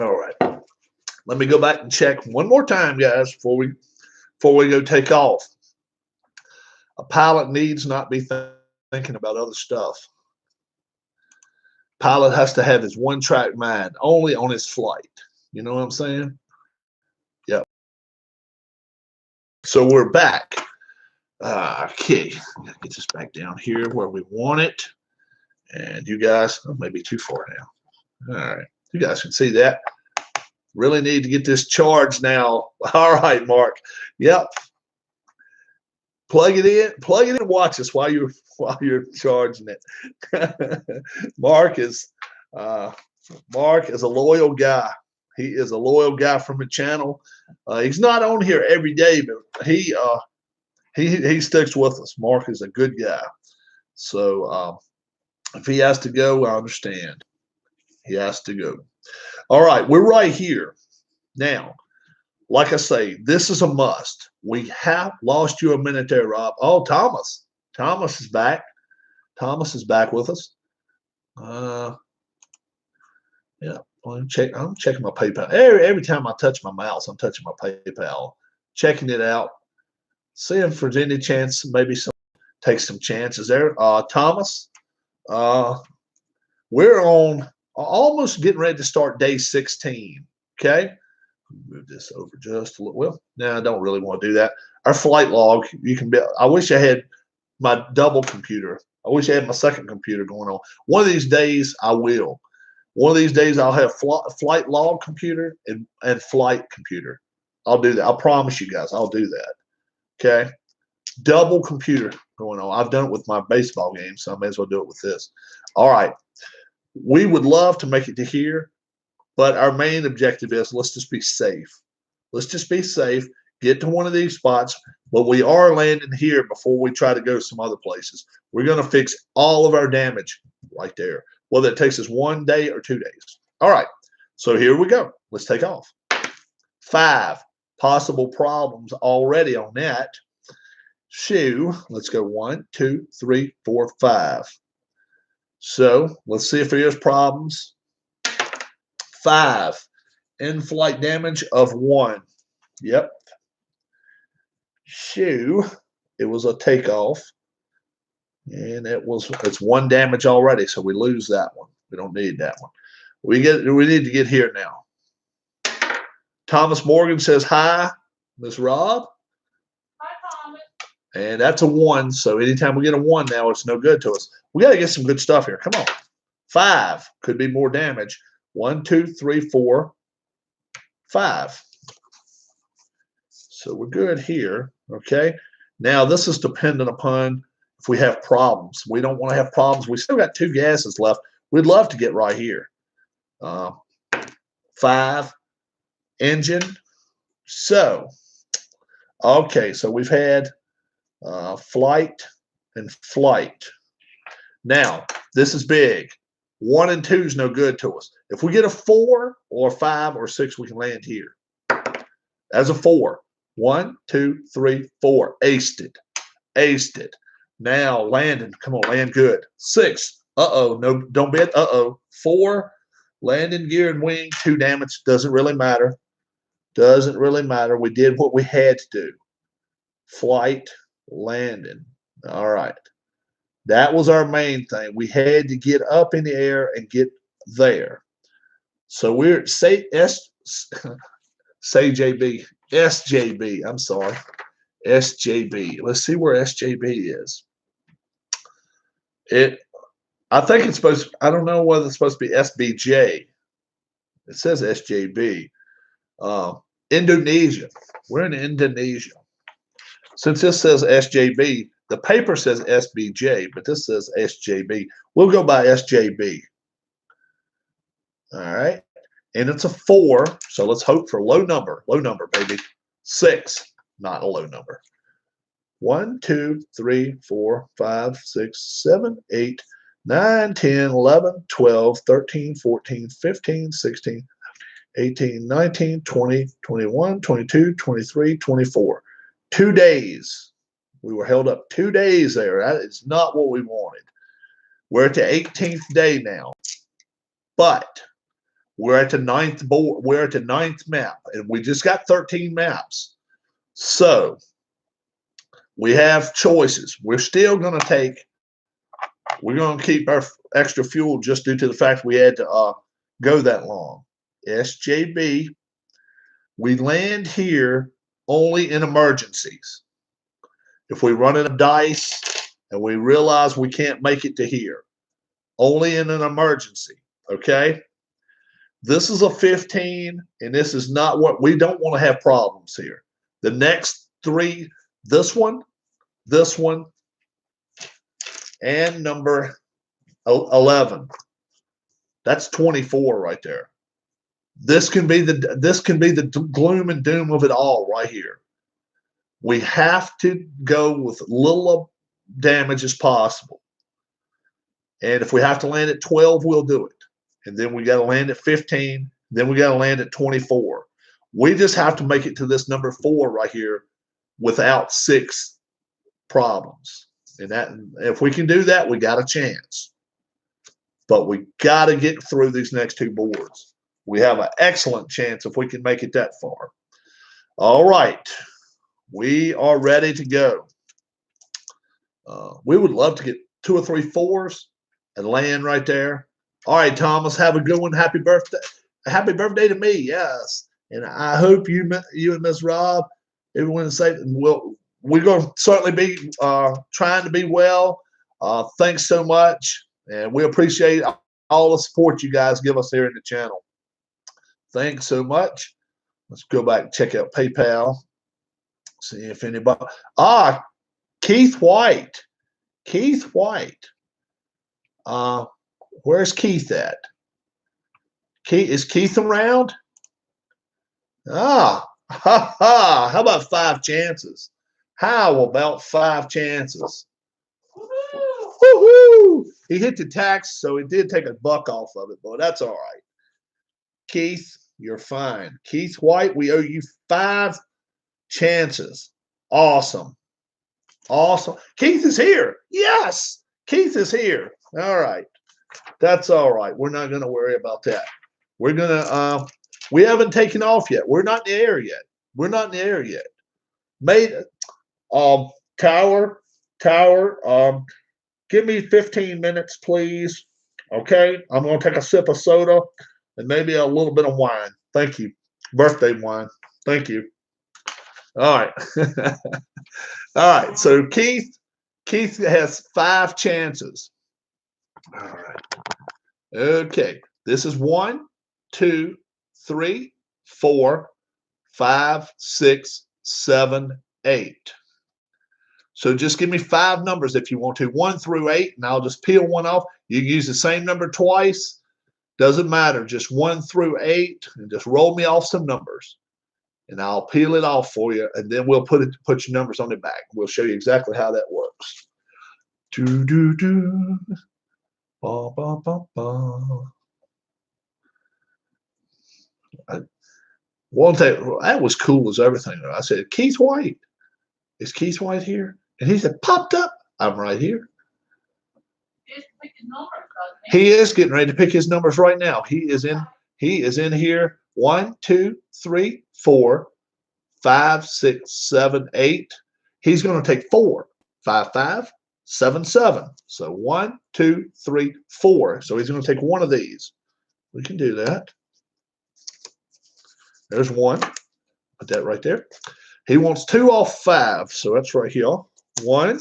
[SPEAKER 1] All right. Let me go back and check one more time, guys, before we go take off. A pilot needs not be thinking about other stuff. Pilot has to have his one-track mind only on his flight. You know what I'm saying? Yep. So we're back. Okay, get this back down here where we want it. And you guys, maybe too far now. All right, you guys can see that. Really need to get this charged now. All right, Mark. Yep. Plug it in. Watch us while you're charging it. Mark is a loyal guy. He is a loyal guy from the channel. He's not on here every day, but he sticks with us. Mark is a good guy. So if he has to go, I understand. He has to go. All right, we're right here. Now, like I say, this is a must. We have lost you a minute there, Rob. Oh, Thomas. Thomas is back. Thomas is back with us. Yeah, I'm checking my PayPal. Every time I touch my mouse, I'm touching my PayPal, checking it out, seeing if there's any chance, maybe take some chances there. Thomas, we're on almost getting ready to start day 16. Okay, move this over just a little. Well, no, I don't really want to do that. Our flight log, you can be. I wish I had my double computer. I wish I had my second computer going on. One of these days, I will. One of these days, I'll have flight log computer and flight computer. I'll do that. I promise you guys, I'll do that. Okay, double computer going on. I've done it with my baseball game, so I may as well do it with this. All right. We would love to make it to here, but our main objective is let's just be safe. Let's just be safe, get to one of these spots, but we are landing here before we try to go some other places. We're going to fix all of our damage right there, whether it takes us 1 day or 2 days. All right, so here we go. Let's take off. 5 possible problems already on that. So let's go 1, 2, 3, 4, 5. So let's see if there's problems. 5, in-flight damage of 1. Yep. So it was a takeoff, and it's 1 damage already. So we lose that one. We don't need that one. We need to get here now. Thomas Morgan says hi, Miss Rob.
[SPEAKER 2] Hi, Thomas.
[SPEAKER 1] And that's a 1. So anytime we get a 1 now, it's no good to us. We got to get some good stuff here. Come on. 5 could be more damage. 1, 2, 3, 4, 5. So we're good here. Okay. Now this is dependent upon if we have problems. We don't want to have problems. We still got 2 gases left. We'd love to get right here. 5, engine. So, okay. So we've had flight and flight. Now, this is big. 1 and 2 is no good to us. If we get a 4 or 5 or 6, we can land here. As a 4. 1, 2, 3, 4. Aced it. Aced it. Now landing. Come on, land good. 6. Uh-oh. No, don't bet. Uh-oh. 4. Landing gear and wing. 2 damage. Doesn't really matter. Doesn't really matter. We did what we had to do. Flight, landing. All right. That was our main thing. We had to get up in the air and get there. So we're SJB. I'm sorry. SJB. Let's see where SJB is. I think it's supposed to, I don't know whether it's supposed to be SBJ. It says SJB. Indonesia. We're in Indonesia. Since this says SJB, the paper says SBJ, but this says SJB. We'll go by SJB. All right. And it's a 4, so let's hope for low number. Low number, baby. 6, not a low number. 1, 2, 3, 4, 5, 6, 7, 8, 9, 10, 11, 12, 13, 14, 15, 16, 18, 19, 20, 21, 22, 23, 24. 2 days. We were held up 2 days there. That is not what we wanted. We're at the 18th day now. But we're at the 9th board. We're at the 9th map. And we just got 13 maps. So we have choices. We're still going to take, we're going to keep our extra fuel just due to the fact we had to go that long. SJB, we land here only in emergencies. If we run in a dice and we realize we can't make it to here, only in an emergency, okay? This is a 15, and this is not what, we don't want to have problems here. The next 3, this one, and number 11. That's 24 right there. This can be the gloom and doom of it all right here. We have to go with little damage as possible. And if we have to land at 12, we'll do it. And then we got to land at 15. Then we got to land at 24. We just have to make it to this number 4 right here without 6 problems. And that, if we can do that, we got a chance. But we got to get through these next 2 boards. We have an excellent chance if we can make it that far. All right. We are ready to go. We would love to get 2 or 3 4s and land right there. All right, Thomas, have a good one. Happy birthday. Happy birthday to me, yes. And I hope you and Miss Rob, everyone is safe. And we're going to certainly be trying to be well. Thanks so much. And we appreciate all the support you guys give us here in the channel. Thanks so much. Let's go back and check out PayPal. See if anybody. Keith White. Keith White. Where's Keith at? Is Keith around? Ha ha. How about 5 chances? How about 5 chances? Woohoo! He hit the tax, so he did take $1 off of it, but that's all right. Keith, you're fine. Keith White, we owe you 5 chances. Awesome. Awesome. Keith is here. Yes. Keith is here. All right. That's all right. We're not going to worry about that. We're going to, we haven't taken off yet. We're not in the air yet. We're not in the air yet. Tower, give me 15 minutes, please. Okay. I'm going to take a sip of soda and maybe a little bit of wine. Thank you. Birthday wine. Thank you. All right. All right. So Keith has 5 chances. All right. Okay. This is 1, 2, 3, 4, 5, 6, 7, 8. So just give me 5 numbers if you want to, 1 through 8, and I'll just peel one off. You can use the same number twice. Doesn't matter. Just 1 through 8, and just roll me off some numbers. And I'll peel it off for you, and then we'll put your numbers on the back. We'll show you exactly how that works. Do do do. Ba ba ba ba. One thing that was cool as everything. I said, Keith White. Is Keith White here? And he said, popped up. I'm right here. He is getting ready to pick his numbers right now. He is in here. 1, 2, 3, 4, 5, 6, 7, 8. He's going to take 4. 5, 5, 7, 7. So 1, 2, 3, 4. So he's going to take one of these. We can do that. There's 1. Put that right there. He wants 2 off 5. So that's right here. 1,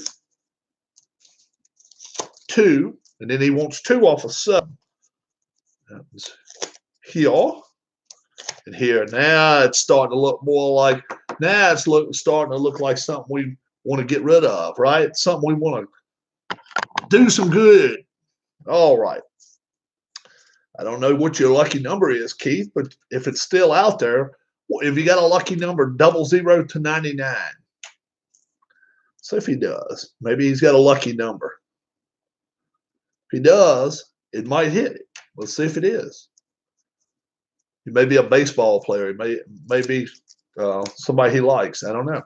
[SPEAKER 1] 2, And then he wants 2 off of 7. That's here and here. Now it's starting to look more like, now it's starting to look like something we want to get rid of, right? Something we want to do some good. All right. I don't know what your lucky number is, Keith, but if it's still out there, if you got a lucky number, 00 to 99. So if he does, maybe he's got a lucky number. If he does, it might hit it. Let's see if it is. He may be a baseball player. He may be somebody he likes. I don't know.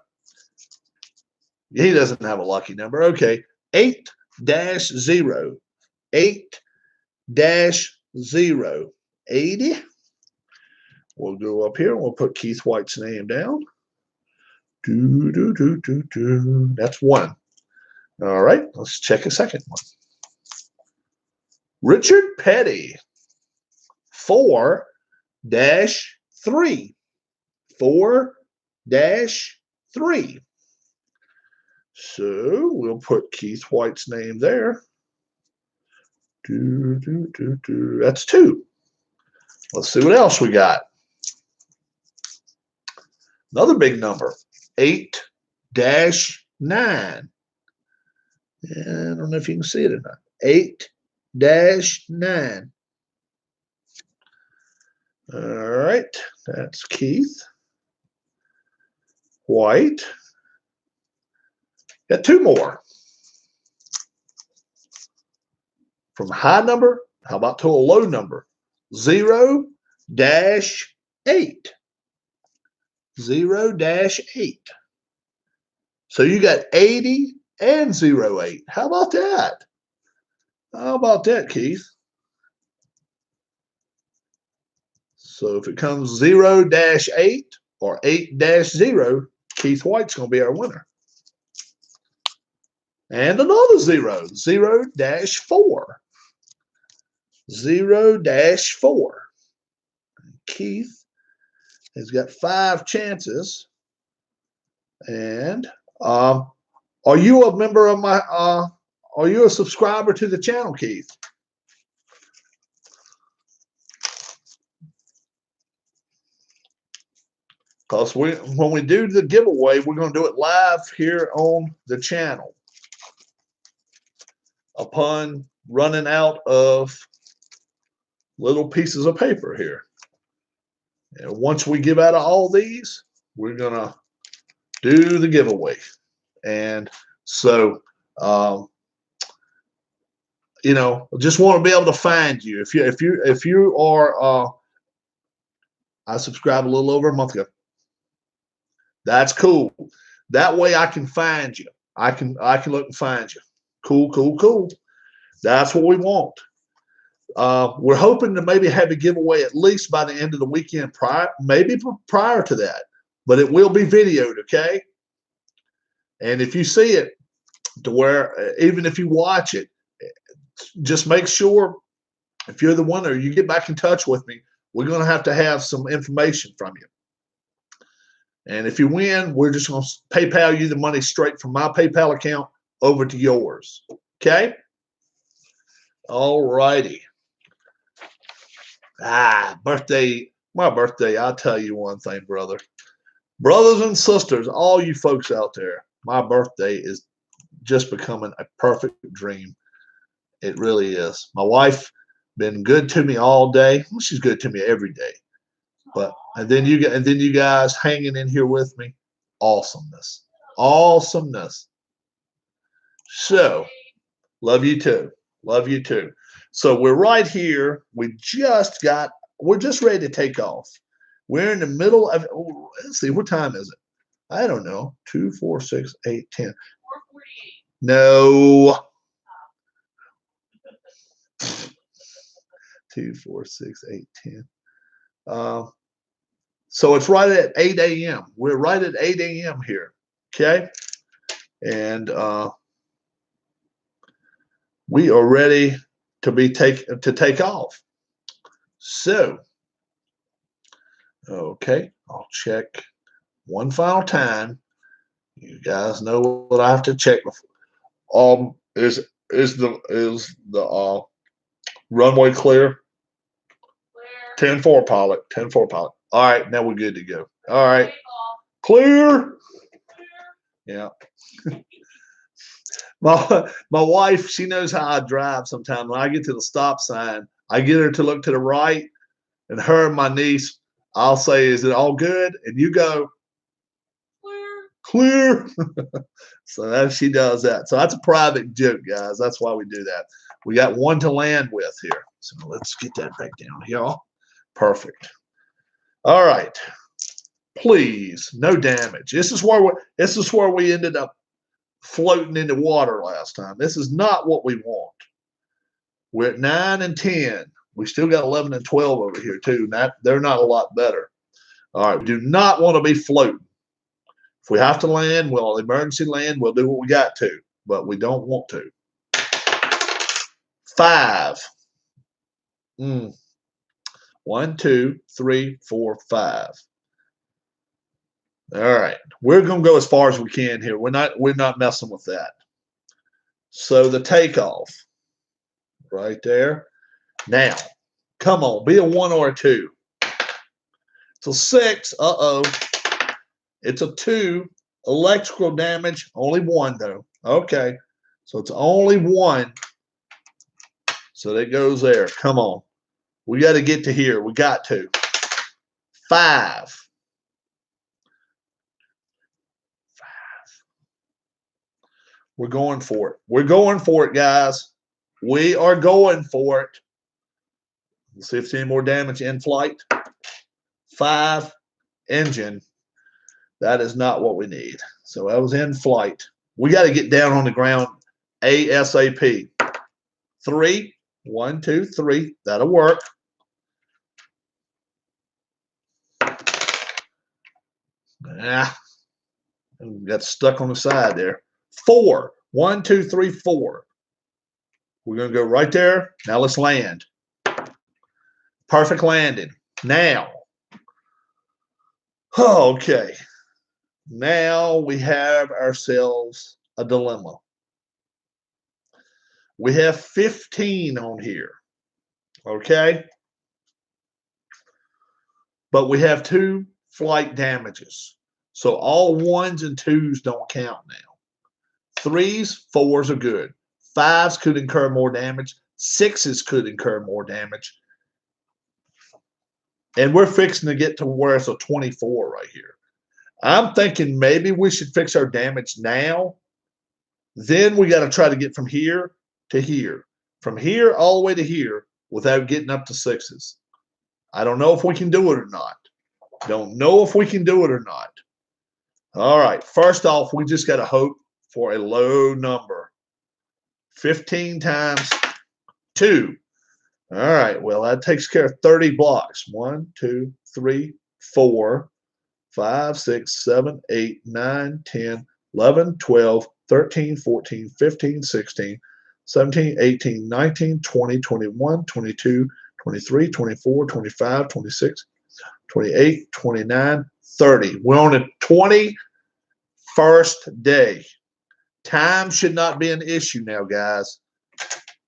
[SPEAKER 1] He doesn't have a lucky number. Okay. 8-0. 8-0. 80. We'll go up here and we'll put Keith White's name down. That's 1. All right. Let's check a second one. Richard Petty. 4-3. 4-3. So we'll put Keith White's name there. That's 2. Let's see what else we got. Another big number, 8-9. I don't know if you can see it or not. 8-9. All right, that's Keith White. Got 2 more. From a high number, how about to a low number? 0-8. 0-8. So you got 80 and 08. How about that? How about that, Keith? So if it comes 0-8 or 8-0, Keith White's going to be our winner. And another 0, 0-4. 0-4. Keith has got 5 chances. And are you a member of my are you a subscriber to the channel, Keith? Because when we do the giveaway, we're going to do it live here on the channel. Upon running out of little pieces of paper here. And once we give out all these, we're going to do the giveaway. And so, you know, just want to be able to find you. If you are, I subscribed a little over a month ago. That's cool. That way I can find you. I can look and find you. Cool. That's what we want. We're hoping to maybe have a giveaway at least by the end of the weekend, maybe prior to that, but it will be videoed, okay? And if you see it, to where even if you watch it, just make sure if you're the winner, you get back in touch with me. We're going to have some information from you. And if you win, we're just going to PayPal you the money straight from my PayPal account over to yours. Okay? All righty. Birthday. My birthday, I'll tell you one thing, brother. Brothers and sisters, all you folks out there, my birthday is just becoming a perfect dream. It really is. My wife been good to me all day. Well, she's good to me every day. And then you guys hanging in here with me. Awesomeness. So, love you too. So we're right here. We're just ready to take off. We're in the middle of, let's see, what time is it? I don't know. 2, 4, 6, 8, 10.
[SPEAKER 2] 4:48.
[SPEAKER 1] No. 2, 4, 6, 8, 10. So it's right at 8 a.m. We're right at 8 a.m. here. Okay. And we are ready to take off. So, okay, I'll check one final time. You guys know what I have to check before. Is Is the runway clear?
[SPEAKER 2] Clear.
[SPEAKER 1] 10-4 pilot. 10-4 pilot. All right, now we're good to go. All right,
[SPEAKER 2] Take off.
[SPEAKER 1] clear.
[SPEAKER 2] Clear.
[SPEAKER 1] Yeah. My wife, she knows how I drive sometimes. When I get to the stop sign, I get her to look to the right, and her and my niece, I'll say, "Is it all good?" And you go,
[SPEAKER 2] Clear.
[SPEAKER 1] "Clear." So that she does that. So that's a private joke, guys. That's why we do that. We got one to land with here. So let's get that back down here. Perfect. All right. Please, no damage. This is where we ended up floating into water last time. This is not what we want. We're at 9 and 10. We still got 11 and 12 over here too. They're not a lot better. All right. We do not want to be floating. If we have to land, we'll emergency land. We'll do what we got to, but we don't want to. 5. 1, 2, 3, 4, 5. All right. We're going to go as far as we can here. We're not messing with that. So the takeoff right there. Now, come on, be a 1 or a 2. It's a 6. It's a 2. Electrical damage, only 1 though. Okay. So it's only 1. So that goes there. Come on. We got to get to here. We got to. 5. We're going for it. We're going for it, guys. We are going for it. Let's see if there's any more damage in flight. 5. Engine. That is not what we need. So that was in flight. We got to get down on the ground ASAP. 3. 1, 2, 3. That'll work. Got stuck on the side there. 4. 1, 2, 3, 4. We're going to go right there. Now let's land. Perfect landing. Now. Okay. Now we have ourselves a dilemma. We have 15 on here. Okay. But we have 2 flight damages. So all 1s and 2s don't count now. 3s, 4s are good. 5s could incur more damage. 6s could incur more damage. And we're fixing to get to where it's a 24 right here. I'm thinking maybe we should fix our damage now. Then we got to try to get from here to here. From here all the way to here without getting up to 6s. I don't know if we can do it or not. Don't know if we can do it or not. All right. First off, we just got to hope for a low number. 15 times 2. All right. Well, that takes care of 30 blocks. 1, 2, 3, 4, 5, 6, 7, 8, 9, 10, 11, 12, 13, 14, 15, 16, 17, 18, 19, 20, 21, 22, 23, 24, 25, 26, 28, 29, 30. We're on the 21st day. Time should not be an issue now, guys.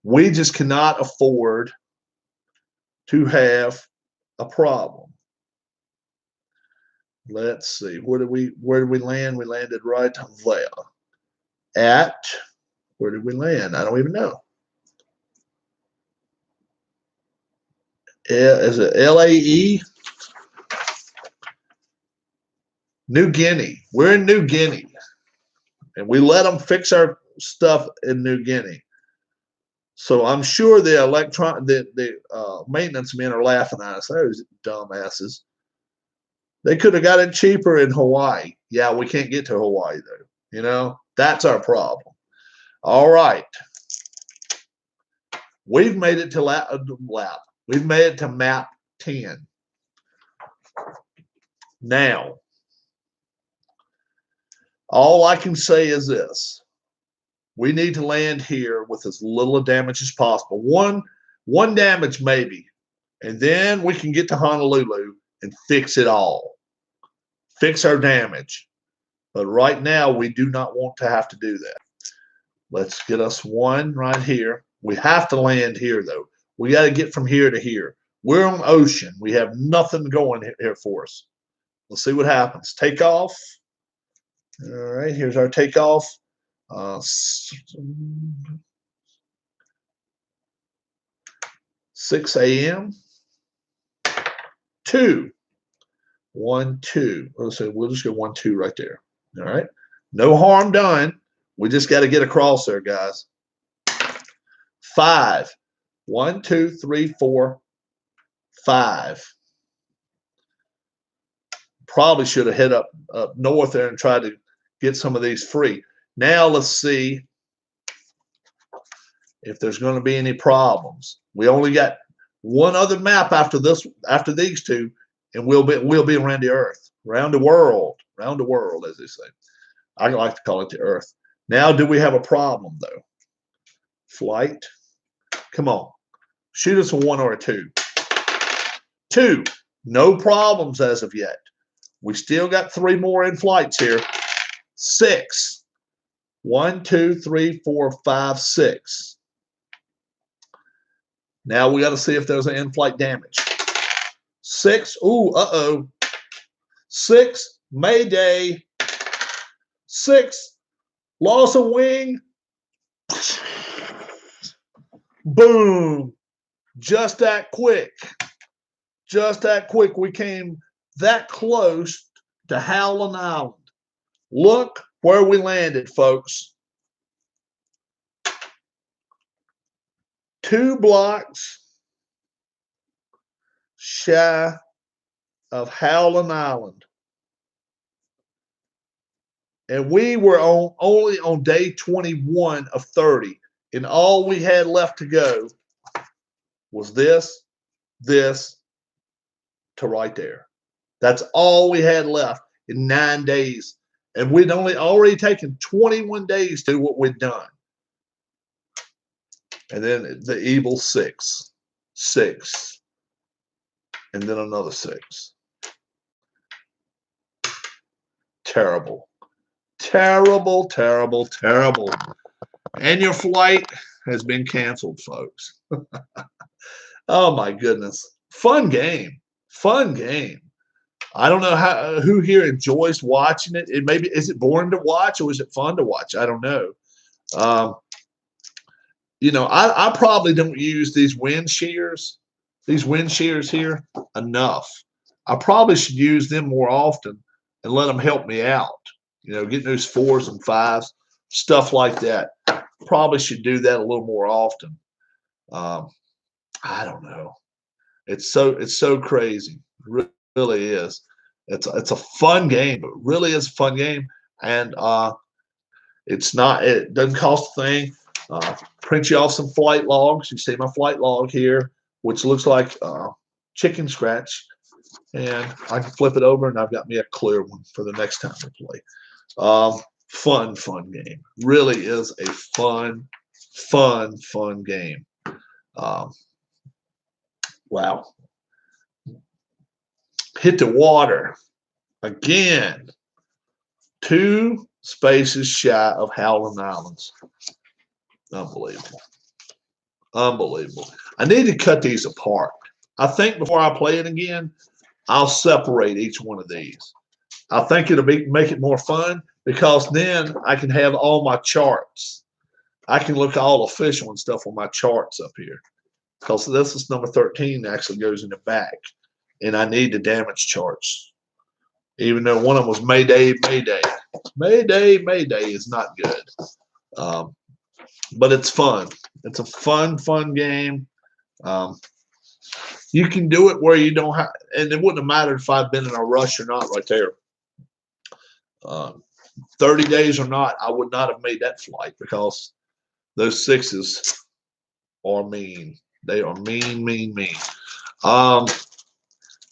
[SPEAKER 1] We just cannot afford to have a problem. Let's see. Where did we land? We landed right there. At where did we land? I don't even know. Is it LAE? New Guinea. We're in New Guinea. And we let them fix our stuff in New Guinea. So I'm sure the maintenance men are laughing at us. Those dumbasses. They could have got it cheaper in Hawaii. Yeah, we can't get to Hawaii though. You know, that's our problem. All right. We've made it to lap. We've made it to map 10. Now, all I can say is this. We need to land here with as little damage as possible. One damage maybe. And then we can get to Honolulu and fix it all. Fix our damage. But right now, we do not want to have to do that. Let's get us one right here. We have to land here, though. We got to get from here to here. We're on ocean. We have nothing going here for us. Let's see what happens. Take off. All right, here's our takeoff. 6 a.m. 2. 1, 2. Let's say we'll just go 1, 2 right there. All right. No harm done. We just got to get across there, guys. 5. 1, 2, 3, 4, 5. Probably should have hit up north there and tried to get some of these free. Now let's see if there's going to be any problems. We only got one other map after these two, and we'll be around the earth, around the world, as they say. I like to call it the earth. Now, do we have a problem though? Flight, come on, shoot us a 1 or a 2. 2, no problems as of yet. We still got 3 more in flights here. 6, 1, 2, 3, 4, 5, 6. Now we got to see if there's an in-flight damage. 6, ooh, 6, Mayday. 6, loss of wing. Boom. Just that quick. Just that quick. We came that close to Howland Island. Look where we landed, folks. 2 blocks shy of Howland Island. And we were only on day 21 of 30. And all we had left to go was this to right there. That's all we had left in 9 days. And we'd already taken 21 days to do what we'd done. And then the evil 6. And then another 6. Terrible. Terrible, terrible, terrible. And your flight has been canceled, folks. Oh, my goodness. Fun game. Fun game. I don't know who here enjoys watching it. Is it boring to watch or is it fun to watch? I don't know. You know, I probably don't use these wind shears here enough. I probably should use them more often and let them help me out. You know, getting those 4s and 5s, stuff like that. Probably should do that a little more often. I don't know. It's so crazy. It really is. It's a fun game. It really is a fun game, and it doesn't cost a thing. Print you off some flight logs. You see my flight log here, which looks like chicken scratch, and I can flip it over, and I've got me a clear one for the next time we play. Fun game. Really is a fun game. Wow. Hit the water again. 2 spaces shy of Howland Islands. Unbelievable. Unbelievable. I need to cut these apart. I think before I play it again, I'll separate each one of these. I think it'll make it more fun because then I can have all my charts. I can look at all official and stuff on my charts up here. Because this is number 13 actually goes in the back. And I need the damage charts. Even though one of them was Mayday. Mayday is not good. But it's fun. It's a fun game. You can do it where you don't have, and it wouldn't have mattered if I'd been in a rush or not right there. 30 days or not, I would not have made that flight because those 6s are mean. They are mean.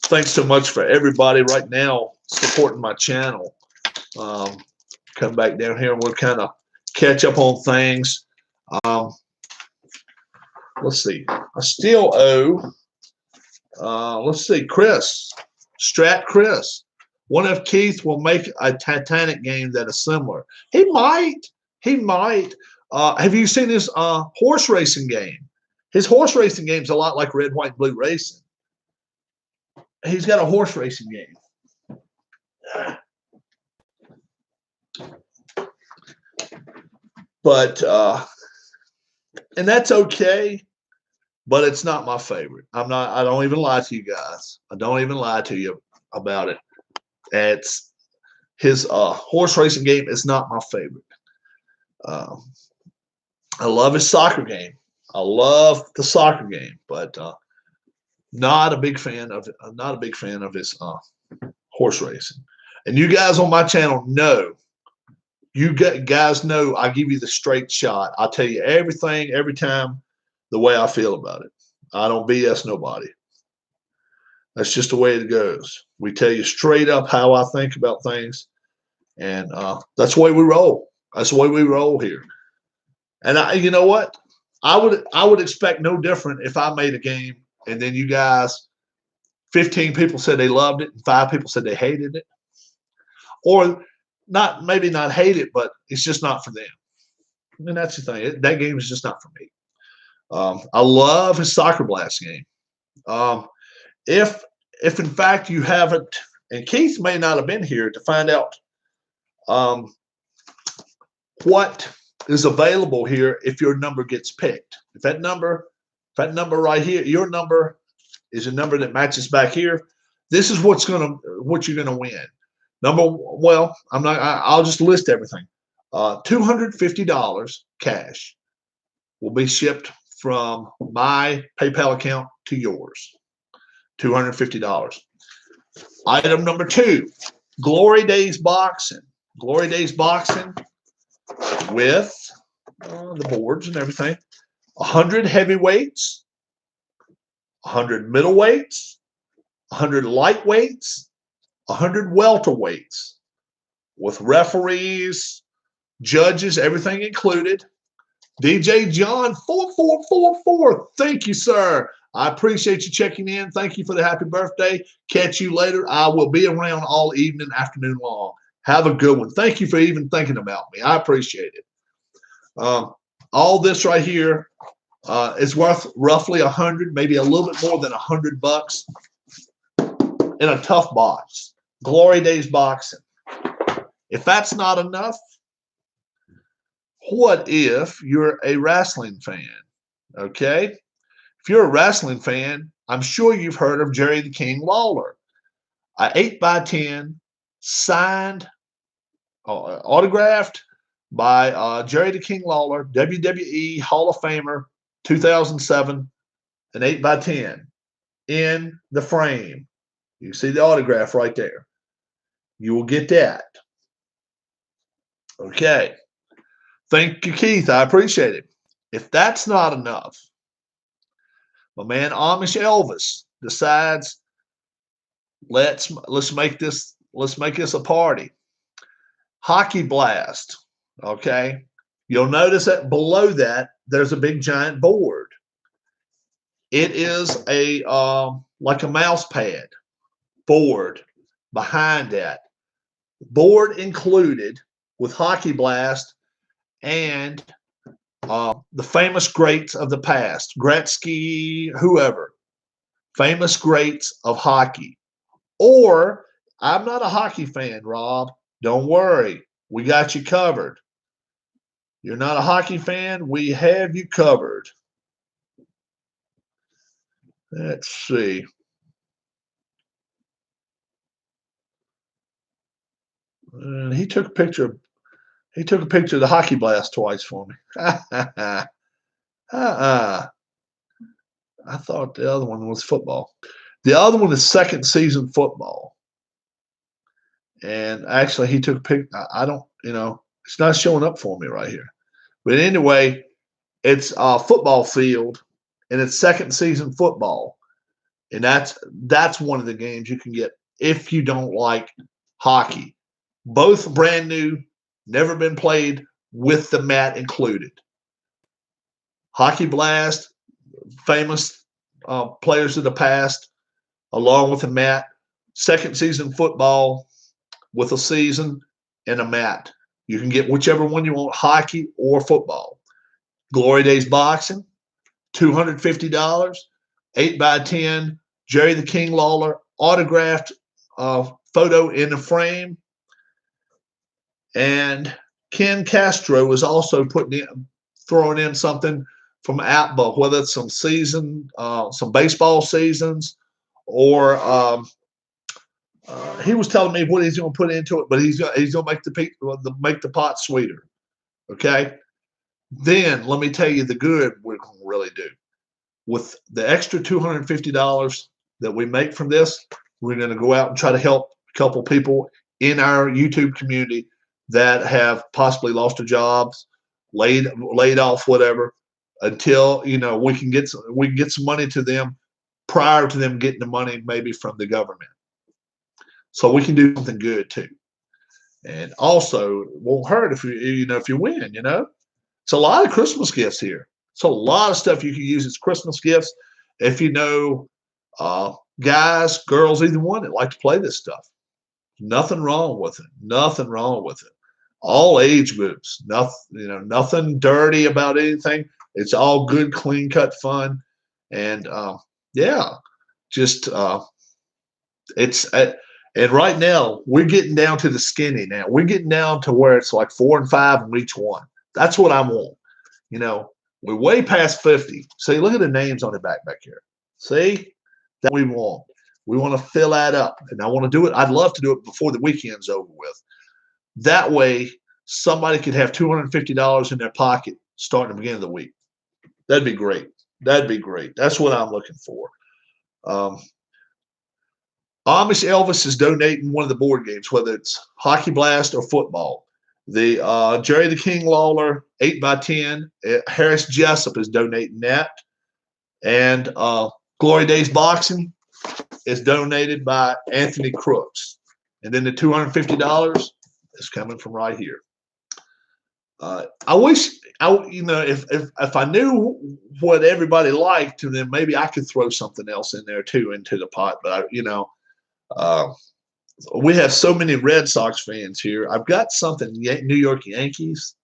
[SPEAKER 1] Thanks so much for everybody right now supporting my channel. Come back down here and we'll kind of catch up on things. Let's see. I still owe, let's see, Chris. Strat Chris. What if Keith will make a Titanic game that is similar? He might. Have you seen his horse racing game? His horse racing game's a lot like Red, White, Blue Racing. He's got a horse racing game. But and that's okay, but it's not my favorite. I don't even lie to you guys. I don't even lie to you about it. It's his horse racing game is not my favorite. I love his soccer game. I love the soccer game, but not a big fan of his horse racing. And you guys on my channel know, guys know I give you the straight shot. I tell you everything every time the way I feel about it. I don't BS nobody. That's just the way it goes. We tell you straight up how I think about things, and that's the way we roll. That's the way we roll here. And you know what? I would expect no different if I made a game and then you guys, 15 people said they loved it and 5 people said they hated it, or maybe not hate it, but it's just not for them. And that's the thing. That game is just not for me. I love his Soccer Blast game. If in fact you haven't, and Keith may not have been here to find out what is available here if your number gets picked. If that number right here, your number is a number that matches back here, this is what you're gonna win. I'll just list everything. $250 cash will be shipped from my PayPal account to yours. $250. Item number 2, Glory Days Boxing. Glory Days Boxing with the boards and everything. 100 heavyweights, 100 middleweights, 100 lightweights, 100 welterweights, with referees, judges, everything included. DJ John 4444. Thank you, sir. I appreciate you checking in. Thank you for the happy birthday. Catch you later. I will be around all evening, afternoon long. Have a good one. Thank you for even thinking about me. I appreciate it. All this right here is worth roughly 100, maybe a little bit more than $100 in a tough box. Glory Days Boxing. If that's not enough, what if you're a wrestling fan? Okay? If you're a wrestling fan, I'm sure you've heard of Jerry the King Lawler. An 8x10 signed, autographed by Jerry the King Lawler, WWE Hall of Famer, 2007, an 8x10 in the frame. You see the autograph right there. You will get that. Okay. Thank you, Keith. I appreciate it. If that's not enough, my man Amish Elvis decides let's make this a party. Hockey Blast. Okay. You'll notice that below that there's a big giant board. It is a like a mouse pad board behind that. Board included with Hockey Blast and the famous greats of the past, Gretzky, whoever, famous greats of hockey. Or, I'm not a hockey fan, Rob. Don't worry. We got you covered. You're not a hockey fan? We have you covered. Let's see. He took a picture of the Hockey Blast twice for me. I thought the other one was football. The other one is second season football. And actually, he took a picture. I don't, it's not showing up for me right here. But anyway, it's a football field, and it's second season football. And that's one of the games you can get if you don't like hockey. Both brand new, never been played with the mat included. Hockey Blast, famous players of the past, along with a mat. Second season football with a season and a mat. You can get whichever one you want, hockey or football. Glory Days Boxing, $250, 8x10, Jerry the King Lawler, autographed photo in the frame. And Ken Castro is also throwing in something from APBA, whether it's some baseball seasons, or he was telling me what he's going to put into it, but he's going to make the pot sweeter. Okay. Then let me tell you the good we're going to really do. With the extra $250 that we make from this, we're going to go out and try to help a couple people in our YouTube community that have possibly lost their jobs, laid off, whatever, until we can get some money to them prior to them getting the money maybe from the government. So we can do something good too. And also, it won't hurt if you win. It's a lot of Christmas gifts here. It's a lot of stuff you can use as Christmas gifts if guys, girls, either one that like to play this stuff. Nothing wrong with it. Nothing wrong with it. All age groups. Nothing dirty about anything. It's all good, clean cut fun. And and right now we're getting down to the skinny now. We're getting down to where it's like 4 and 5 in each one. That's what I want. We're way past 50. See, look at the names on the back here. See? That we want. We want to fill that up. And I want to do it. I'd love to do it before the weekend's over with. That way, somebody could have $250 in their pocket starting at the beginning of the week. That'd be great. That'd be great. That's what I'm looking for. Amish Elvis is donating one of the board games, whether it's Hockey Blast or football. The Jerry the King Lawler 8x10, Harris Jessup is donating that. And Glory Days Boxing is donated by Anthony Crooks. And then the $250 is coming from right here. I wish if I knew what everybody liked, then maybe I could throw something else in there too into the pot. But we have so many Red Sox fans here. I've got something New York Yankees,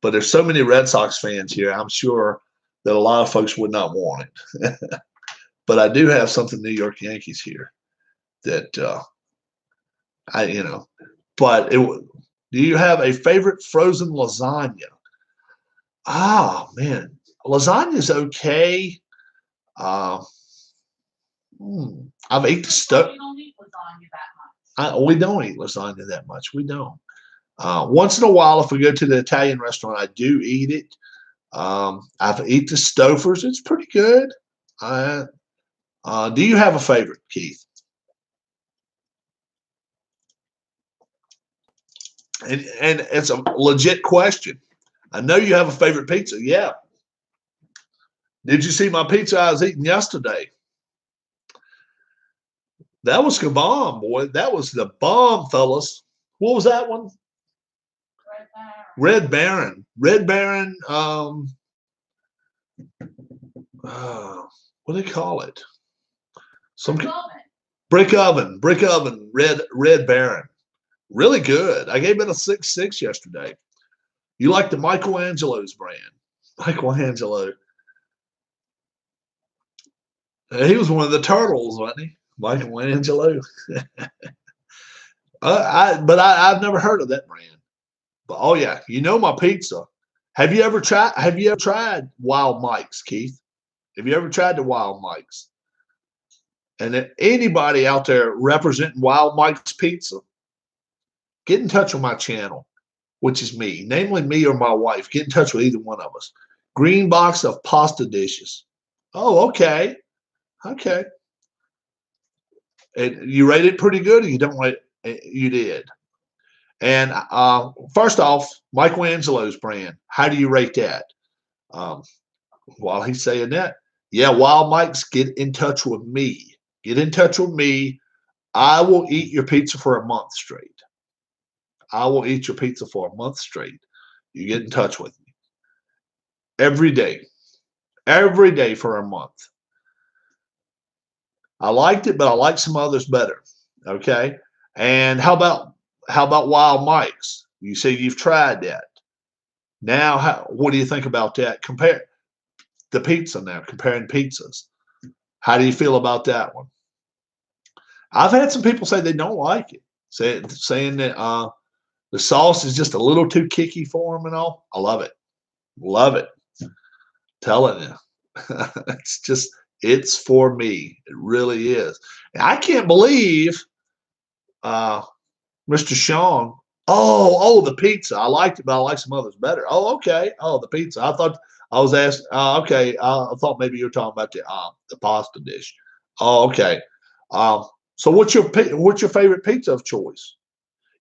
[SPEAKER 1] but there's so many Red Sox fans here. I'm sure that a lot of folks would not want it. But I do have something New York Yankees here that But do you have a favorite frozen lasagna? Ah, man, lasagna is okay. I've eaten the stuff.
[SPEAKER 2] We don't eat lasagna that much.
[SPEAKER 1] We don't eat lasagna that much. We don't. Once in a while, if we go to the Italian restaurant, I do eat it. I've eaten the Stofers. It's pretty good. Do you have a favorite, Keith? And it's a legit question. I know you have a favorite pizza. Yeah. Did you see my pizza I was eating yesterday? That was the bomb, boy. That was the bomb, fellas. What was that one? Red Baron. Red Baron. What do they call it? Brick oven. Red Baron. Really good. I gave it a 6.6 yesterday. You like the Michelangelo's brand? Michelangelo. He was one of the turtles, wasn't he? Michelangelo. I've never heard of that brand. But oh yeah, my pizza. Have you ever tried Wild Mike's, Keith? Have you ever tried the Wild Mike's? And if anybody out there representing Wild Mike's Pizza, get in touch with my channel, which is me, namely me or my wife. Get in touch with either one of us. Green box of pasta dishes. Oh, okay. Okay. And you rated it pretty good, or you don't rate it? You did. And first off, Michelangelo's brand. How do you rate that? While he's saying that, yeah, Wild Mike's, get in touch with me. Get in touch with me. I will eat your pizza for a month straight. I will eat your pizza for a month straight. You get in touch with me. Every day for a month. I liked it, but I like some others better. Okay. And how about Wild Mike's? You say you've tried that. Now, what do you think about that? Compare the pizza now, comparing pizzas. How do you feel about that one? I've had some people say they don't like it, saying that the sauce is just a little too kicky for them and all. I love it. Love it. Telling you. It's for me. It really is. And I can't believe Mr. Sean. Oh, the pizza. I liked it, but I like some others better. Oh, okay. Oh, the pizza. I thought I was asked. Okay. I thought maybe you were talking about the pasta dish. Oh, okay. So what's your favorite pizza of choice?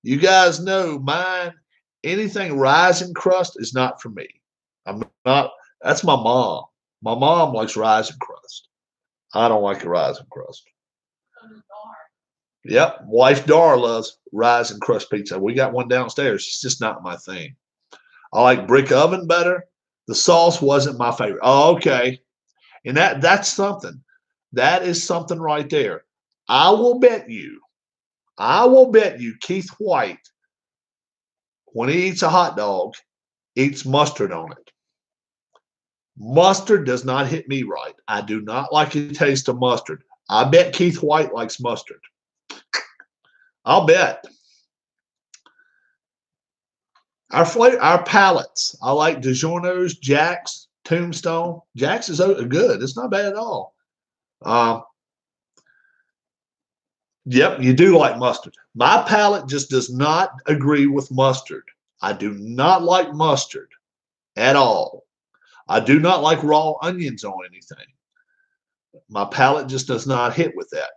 [SPEAKER 1] You guys know mine. Anything rising crust is not for me. I'm not. That's my mom. My mom likes rising crust. I don't like a rising crust. Yep, wife Dar loves rising crust pizza. We got one downstairs. It's just not my thing. I like brick oven better. The sauce wasn't my favorite. Oh, okay. And that's something. That is something right there. I will bet you Keith White, when he eats a hot dog, eats mustard on it. Mustard does not hit me right. I do not like the taste of mustard. I bet Keith White likes mustard. I'll bet. Our palates. I like DiGiorno's, Jack's, Tombstone. Jack's is good. It's not bad at all. Yep, you do like mustard. My palate just does not agree with mustard. I do not like mustard at all. I do not like raw onions on anything. My palate just does not hit with that.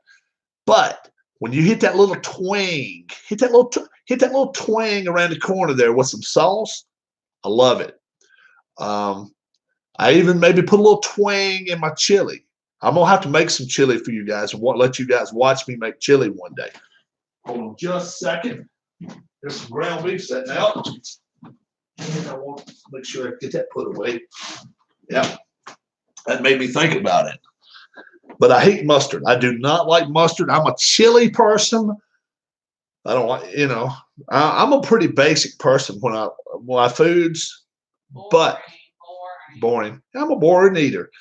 [SPEAKER 1] But when you hit that little twang, hit that little twang around the corner there with some sauce, I love it. I even maybe put a little twang in my chili. I'm gonna have to make some chili for you guys and let you guys watch me make chili one day. Hold on just a second. There's some ground beef sitting out. And I want to make sure I get that put away. Yeah, that made me think about it. But I hate mustard. I do not like mustard. I'm a chili person. I don't like, I'm a pretty basic person when I foods, but boring. I'm a boring eater.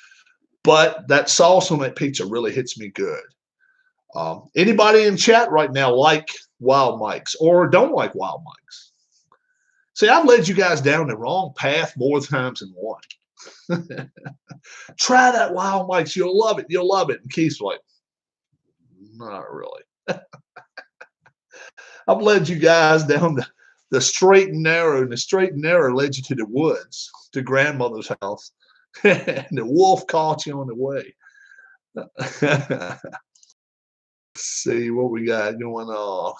[SPEAKER 1] But that sauce on that pizza really hits me good. Anybody in chat right now like Wild Mike's or don't like Wild Mike's? See, I've led you guys down the wrong path more times than one. Try that Wild Mike's. You'll love it. You'll love it. And Keith's like, not really. I've led you guys down the straight and narrow, and the straight and narrow led you to the woods, to grandmother's house. And the wolf caught you on the way. Let's see what we got going on.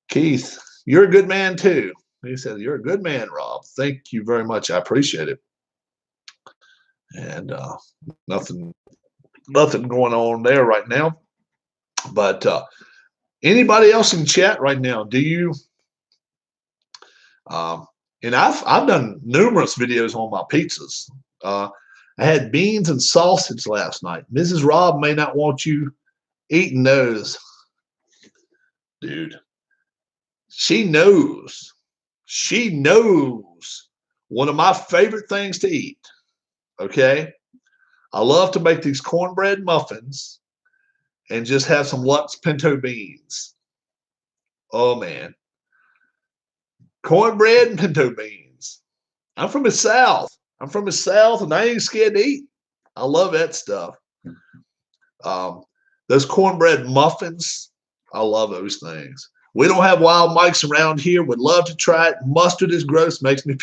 [SPEAKER 1] Keith, you're a good man too. He said, you're a good man, Rob. Thank you very much. I appreciate it. And nothing going on there right now. But anybody else in chat right now? Do you? And I've done numerous videos on my pizzas. I had beans and sausage last night. Mrs. Rob may not want you eating those, dude. She knows. She knows one of my favorite things to eat. Okay, I love to make these cornbread muffins and just have some Lux pinto beans. Oh man, cornbread and pinto beans. I'm from the South. And I ain't scared to eat. I love that stuff. Those cornbread muffins, I love those things. We don't have Wild Mike's around here. Would love to try it. Mustard is gross. Makes me.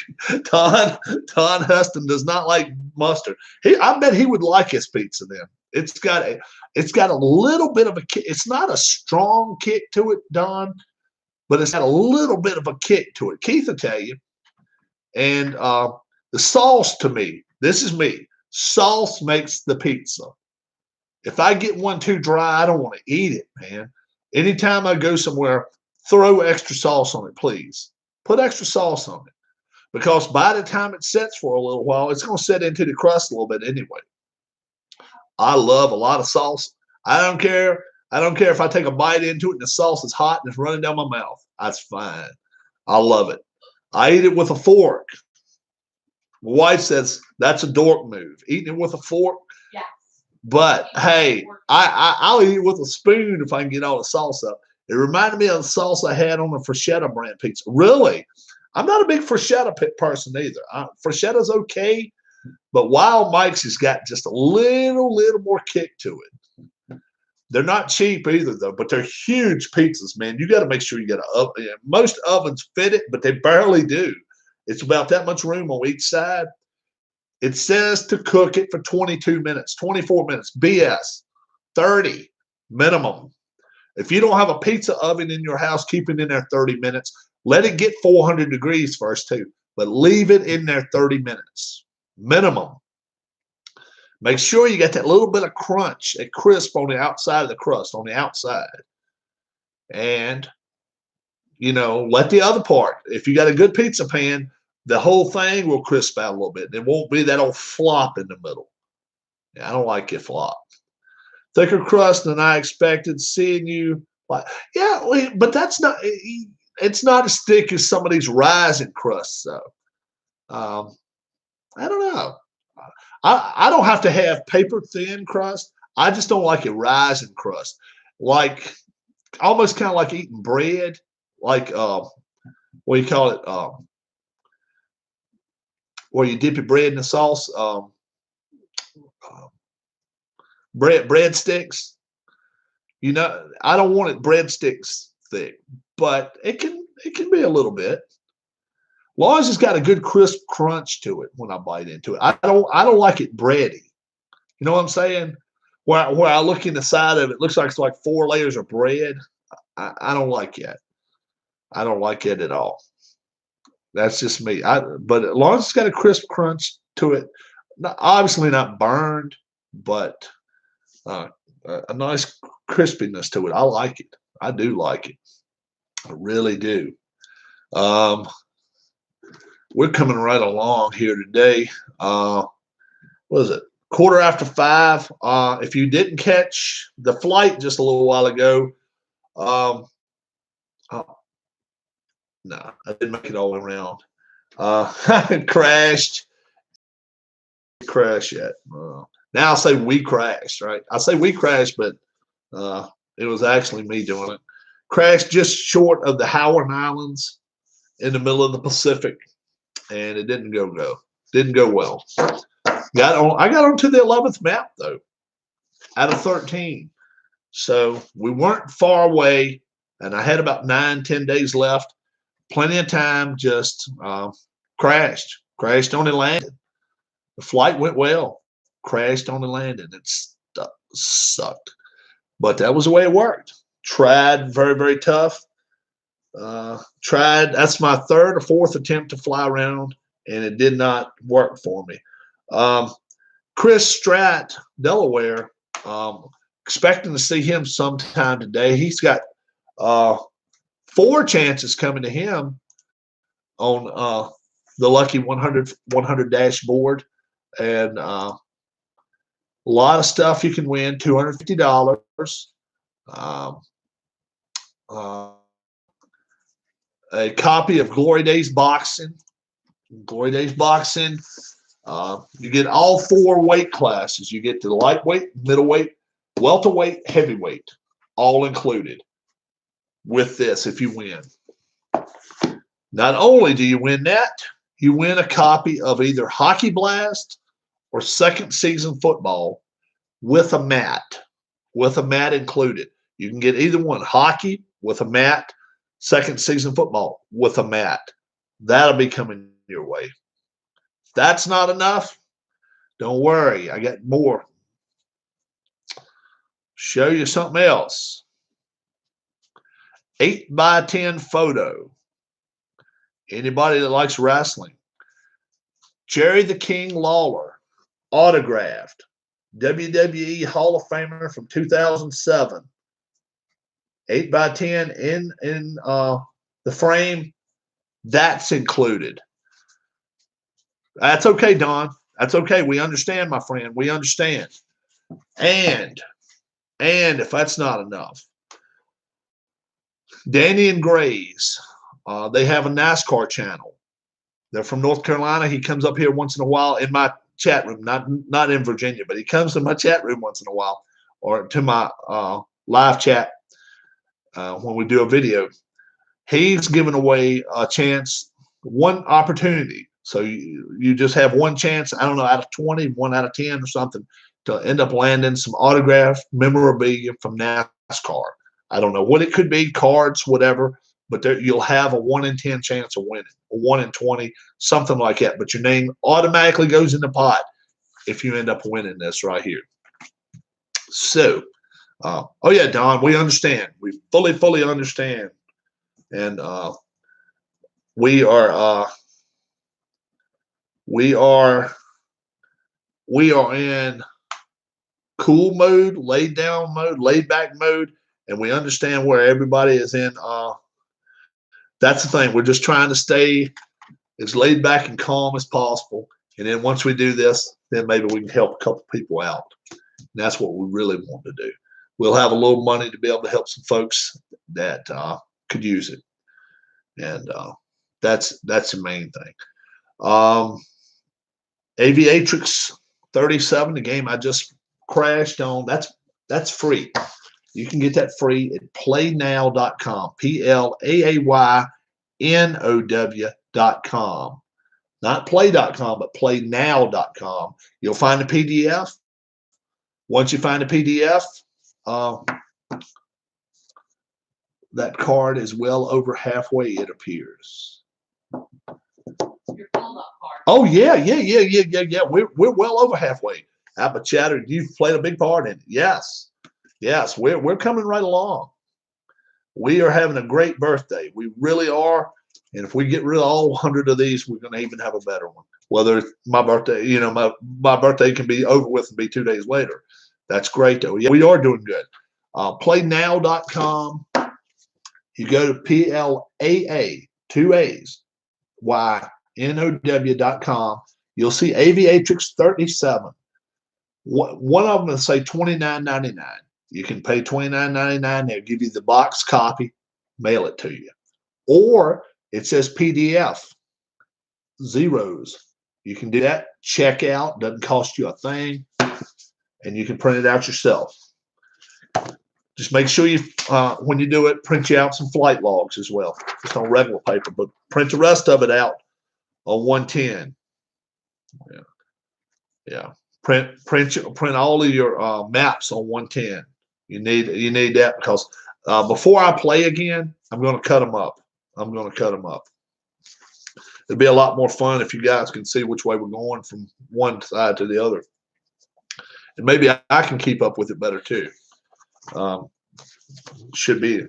[SPEAKER 1] Don Huston does not like mustard. I bet he would like his pizza then. It's got a little bit of a kick. It's not a strong kick to it, Don, but it's got a little bit of a kick to it. Keith will tell you. And the sauce, to me, this is me. Sauce makes the pizza. If I get one too dry, I don't want to eat it, man. Anytime I go somewhere, throw extra sauce on it, please. Put extra sauce on it. Because by the time it sets for a little while, it's going to set into the crust a little bit anyway. I love a lot of sauce. I don't care if I take a bite into it and the sauce is hot and it's running down my mouth. That's fine. I love it. I eat it with a fork. My wife says that's a dork move, eating it with a fork.
[SPEAKER 2] Yes.
[SPEAKER 1] But hey, I'll eat it with a spoon if I can get all the salsa. It reminded me of the salsa I had on the Freschetta brand pizza. Really, I'm not a big Freschetta person either. Freschetta's okay, but Wild Mike's has got just a little more kick to it. They're not cheap either, though, but they're huge pizzas, man. You got to make sure you got an oven. Most ovens fit it, but they barely do. It's about that much room on each side. It says to cook it for 22 minutes, 24 minutes, BS, 30 minimum. If you don't have a pizza oven in your house, keep it in there 30 minutes. Let it get 400 degrees first, too, but leave it in there 30 minutes minimum. Make sure you get that little bit of crunch, a crisp on the outside of the crust, on the outside. And, let the other part. If you got a good pizza pan, the whole thing will crisp out a little bit. There won't be that old flop in the middle. Yeah, I don't like it flop. Thicker crust than I expected. Seeing you, but that's not. It's not as thick as some of these rising crusts, though. I don't know. I don't have to have paper thin crust. I just don't like it rising crust, like almost kind of like eating bread, like what do you call it? Where you dip your bread in the sauce, breadsticks. I don't want it breadsticks thick, but it can be a little bit. As long as it's got a good crisp crunch to it when I bite into it. I don't like it bready. You know what I'm saying? Where I look in the side of it, looks like it's like 4 layers of bread. I don't like that. I don't like it at all. That's just me. But as long as it's got a crisp crunch to it, obviously not burned, but a nice crispiness to it. I like it. I do like it. I really do. We're coming right along here today. What is it? 5:15. If you didn't catch the flight just a little while ago, no, I didn't make it all the way around. It crashed. Crash yet? Now I'll say we crashed, right? I say we crashed, but it was actually me doing it. Crashed just short of the Howard Islands in the middle of the Pacific, and it didn't go well. I got onto the 11th map though, out of 13. So we weren't far away, and I had about 9-10 days left. Plenty of time. Just crashed on and landed. The flight went well. Crashed on and landed. It sucked, but that was the way it worked. Tried very, very tough. That's my 3rd or 4th attempt to fly around, and it did not work for me. Chris Stratt, Delaware, expecting to see him sometime today. He's got 4 chances coming to him on the Lucky 100 dashboard, and a lot of stuff you can win. $250. A copy of Glory Days Boxing. You get all 4 weight classes. You get the lightweight, middleweight, welterweight, heavyweight, all included with this if you win. Not only do you win that, you win a copy of either Hockey Blast or Second Season Football with a mat included. You can get either one, hockey with a mat, Second Season Football with a mat. That'll be coming your way. If that's not enough, don't worry. I got more. Show you something else. 8x10 photo. Anybody that likes wrestling. Jerry the King Lawler, autographed. WWE Hall of Famer from 2007. 8x10 in the frame. That's included. That's okay, Don. That's okay. We understand, my friend. We understand. And if that's not enough, Danny and Gray's, they have a NASCAR channel. They're from North Carolina. He comes up here once in a while in my chat room, not in Virginia, but he comes to my chat room once in a while, or to my live chat when we do a video. He's giving away a chance, one opportunity. So you just have one chance, I don't know, out of 20, 1 out of 10 or something, to end up landing some autographed memorabilia from NASCAR. I don't know what it could be, cards, whatever, but there, you'll have a 1 in 10 chance of winning, a 1 in 20, something like that. But your name automatically goes in the pot if you end up winning this right here. So, oh yeah, Don, we understand. We fully understand. And we are in cool mode, laid down mode, laid back mode, and we understand where everybody is in. That's the thing. We're just trying to stay as laid back and calm as possible. And then once we do this, then maybe we can help a couple people out. And that's what we really want to do. We'll have a little money to be able to help some folks that could use it. And that's the main thing. Aviatrix 37, the game I just crashed on, that's free. You can get that free at playnow.com, PLAYNOW.com. Not play.com, but playnow.com. You'll find a PDF. Once you find a PDF, that card is well over halfway, it appears.
[SPEAKER 2] Your pull-up card.
[SPEAKER 1] Oh, yeah. We're well over halfway. Apple Chatter, you've played a big part in it. Yes, we're coming right along. We are having a great birthday. We really are. And if we get rid of all 100 of these, we're going to even have a better one. Whether it's my birthday, my birthday can be over with and be 2 days later. That's great, though. Yeah, we are doing good. Playnow.com. You go to PLAA, 2 A's, YNOW.com. You'll see Aviatrix 37. One of them will say $29.99. You can pay $29.99. They'll give you the box copy, mail it to you. Or it says PDF, zeros. You can do that. Check out. Doesn't cost you a thing. And you can print it out yourself. Just make sure you, when you do it, print you out some flight logs as well. Just on regular paper, but print the rest of it out on 110. Yeah. Print all of your maps on 110. You need that because before I play again, I'm going to cut them up. It'd be a lot more fun if you guys can see which way we're going from one side to the other. And maybe I can keep up with it better too. Should be a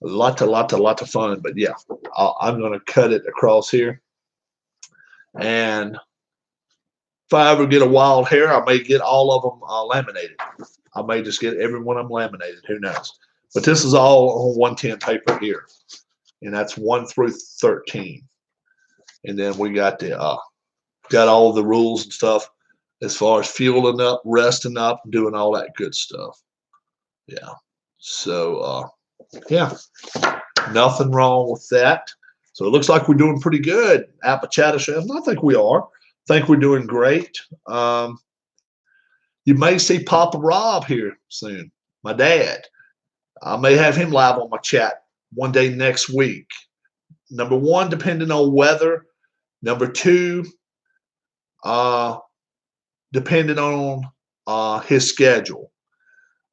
[SPEAKER 1] lot of fun. But yeah, I'm going to cut it across here. And if I ever get a wild hair, I may get all of them laminated. I may just get every one of them laminated. Who knows? But this is all on 110 paper here. And that's 1 through 13. And then we got got all the rules and stuff as far as fueling up, resting up, doing all that good stuff. Yeah. So, yeah, nothing wrong with that. So it looks like we're doing pretty good. Apple Chatter says, I think we are. I think we're doing great. You may see Papa Rob here soon, my dad. I may have him live on my chat one day next week. Number one, depending on weather. Number two, depending on his schedule.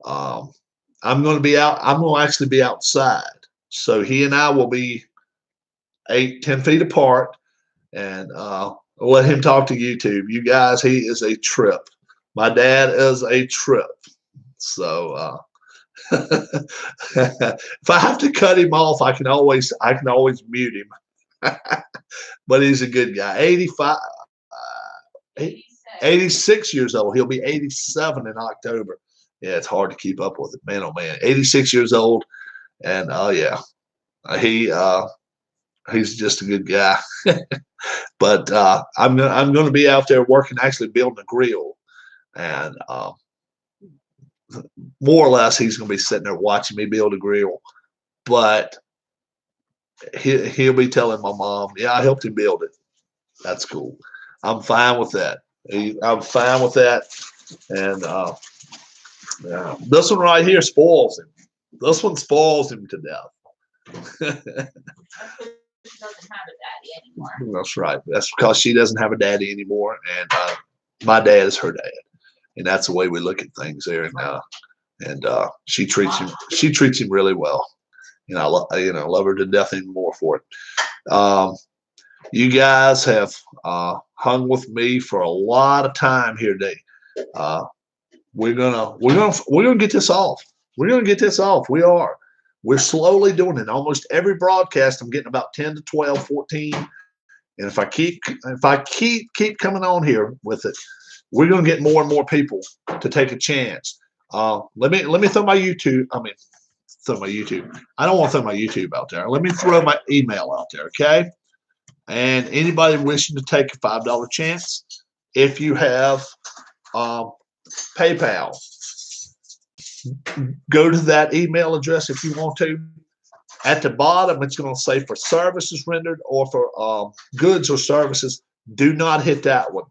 [SPEAKER 1] I'm going to be out. I'm going to actually be outside. So he and I will be 8-10 feet apart, and I'll let him talk to YouTube. You guys, he is a trip. My dad is a trip. So if I have to cut him off, I can always mute him. But he's a good guy. 86 years old. He'll be 87 in October. Yeah, it's hard to keep up with it, man. Oh man, 86 years old, and yeah, he's just a good guy. But I'm going to be out there working, actually building a grill, and more or less he's going to be sitting there watching me build a grill. But he'll be telling my mom, yeah, I helped him build it. That's cool. I'm fine with that. I'm fine with that. And yeah, this one right here spoils him. This one spoils him to death.
[SPEAKER 2] She doesn't have a daddy anymore.
[SPEAKER 1] That's right. That's because she doesn't have a daddy anymore, and my dad is her dad, and that's the way we look at things there. And she treats him. She treats him really well. And I love her to death even more for it. You guys have hung with me for a lot of time here today. We're gonna get this off. We're gonna get this off. We are. We're slowly doing it. Almost every broadcast, I'm getting about 10 to 12, 14. And if I keep coming on here with it, we're gonna get more and more people to take a chance. Let me throw my YouTube. Throw my YouTube. I don't want to throw my YouTube out there. Let me throw my email out there, okay? And anybody wishing to take a $5 chance, if you have PayPal, go to that email address if you want to. At the bottom, it's going to say for services rendered or for goods or services. Do not hit that one.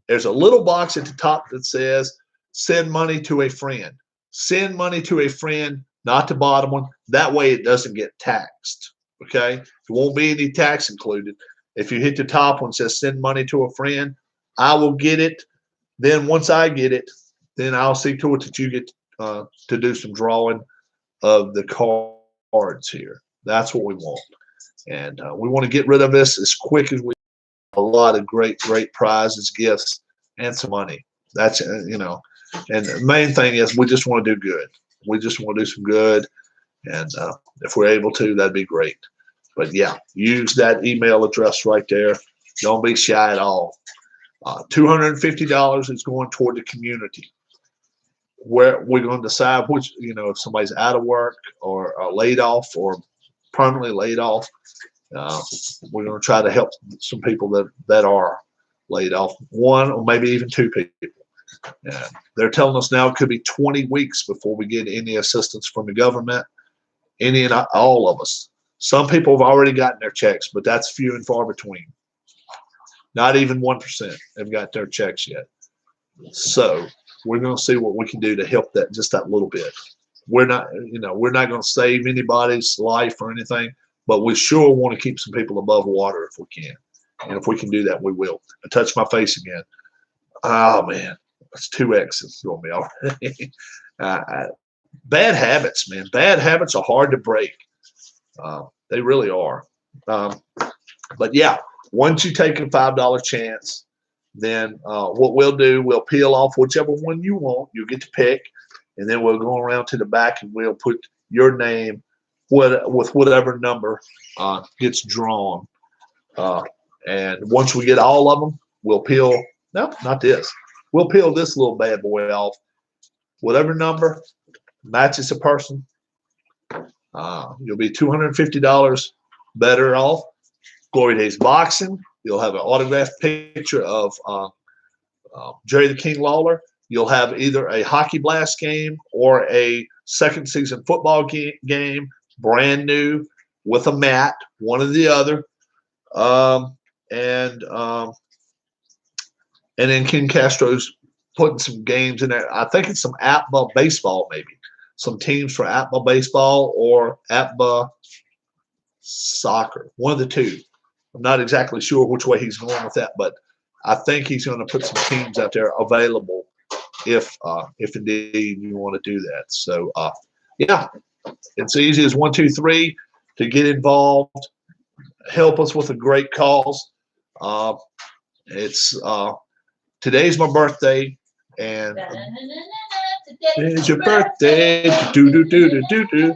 [SPEAKER 1] There's a little box at the top that says send money to a friend. Send money to a friend, not the bottom one. That way it doesn't get taxed. Okay? There won't be any tax included. If you hit the top one that says send money to a friend, I will get it. Then once I get it, then I'll see to it that you get to do some drawing of the cards here. That's what we want. And we want to get rid of this as quick as we can. A lot of great prizes, gifts, and some money. That's, and the main thing is we just want to do good. We just want to do some good. And if we're able to, that'd be great. But yeah, use that email address right there. Don't be shy at all. $250 is going toward the community. Where we're going to decide which, if somebody's out of work or laid off or permanently laid off, we're going to try to help some people that are laid off, one or maybe even two people. And they're telling us now it could be 20 weeks before we get any assistance from the government, any and all of us. Some people have already gotten their checks, but that's few and far between. Not even 1% have got their checks yet. So we're going to see what we can do to help that just that little bit. We're not going to save anybody's life or anything, but we sure want to keep some people above water if we can. And if we can do that, we will. I touched my face again. Oh, man. That's 2 X's on me already. Bad habits, man. Bad habits are hard to break. They really are. But, yeah, once you take a $5 chance, then what we'll do, we'll peel off whichever one you want. You'll get to pick. And then we'll go around to the back and we'll put your name with whatever number gets drawn. And once we get all of them, we'll peel. No, not this. We'll peel this little bad boy off. Whatever number matches a person, you'll be $250 better off. Glory Days Boxing. You'll have an autographed picture of Jerry the King Lawler. You'll have either a Hockey Blast game or a second season football game, brand new, with a mat, one or the other. And then Ken Castro's putting some games in there. I think it's some APBA baseball, maybe. Some teams for APBA baseball or APBA soccer. One of the two. I'm not exactly sure which way he's going with that, but I think he's going to put some teams out there available if indeed you want to do that. So, yeah, it's easy as 1, 2, 3 to get involved. Help us with a great cause. Today's my birthday, and it's your birthday. Do.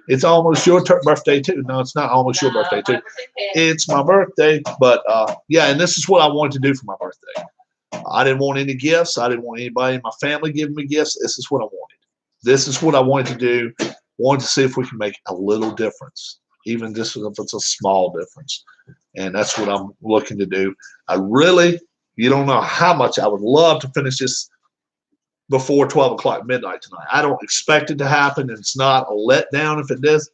[SPEAKER 1] It's almost your birthday too. No, it's not almost your birthday too. It's my birthday, but yeah, and this is what I wanted to do for my birthday. I didn't want any gifts. I didn't want anybody in my family giving me gifts. This is what I wanted. This is what I wanted to do. Wanted to see if we can make a little difference, even just if it's a small difference. And that's what I'm looking to do. You don't know how much I would love to finish this before 12 o'clock midnight tonight. I don't expect it to happen, and it's not a letdown if it does.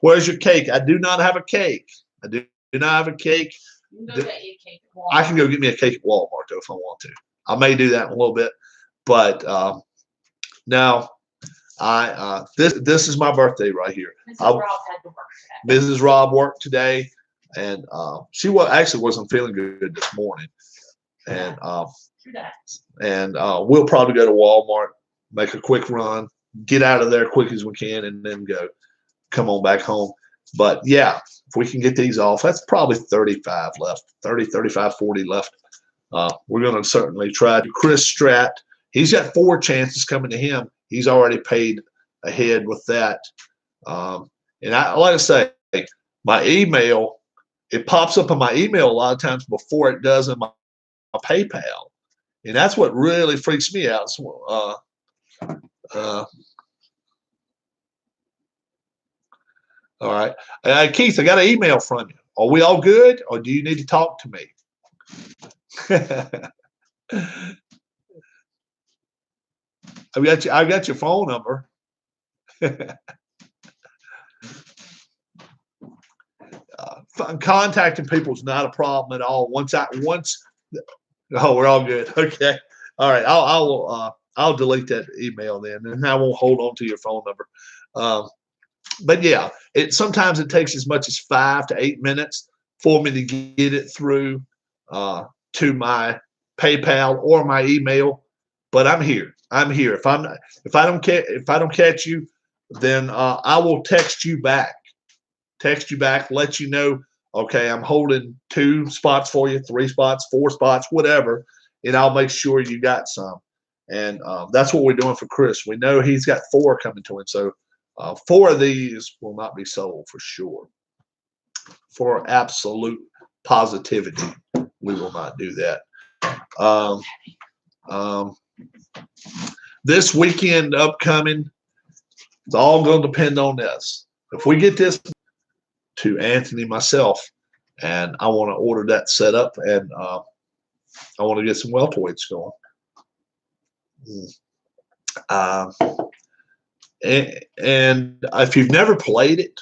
[SPEAKER 1] Where's your cake? I do not have a cake. I do not have a cake.
[SPEAKER 2] You can go get you a cake at Walmart.
[SPEAKER 1] I can go get me a cake at Walmart though if I want to. I may do that in a little bit, but now this is my birthday right here.
[SPEAKER 2] Mrs. Rob had to work today.
[SPEAKER 1] Mrs. Rob worked today, and she actually wasn't feeling good this morning, and we'll probably go to Walmart, make a quick run, get out of there quick as we can, and then come on back home. But yeah, if we can get these off, that's probably 35 left, 30, 35, 40 left. We're going to certainly try. Chris Stratt, he's got 4 chances coming to him. He's already paid ahead with that. And like I say, my email, it pops up in my email a lot of times before it does in my PayPal. And that's what really freaks me out. So, all right. Keith, I got an email from you. Are we all good, or do you need to talk to me? I've got your phone number. Contacting people is not a problem at all. Oh, we're all good. Okay. All right. I'll delete that email then, and I won't hold on to your phone number. But yeah, sometimes it takes as much as 5 to 8 minutes for me to get it through to my PayPal or my email. But I'm here. If I don't catch you, then I will text you back, let you know, okay, I'm holding 2 spots for you, 3 spots, 4 spots, whatever, and I'll make sure you got some. And that's what we're doing for Chris. We know he's got 4 coming to him, so 4 of these will not be sold for sure. For absolute positivity, we will not do that. This weekend upcoming, it's all going to depend on this. If we get this to Anthony, myself, and I want to order that set up, and I want to get some welterweights going. And if you've never played it,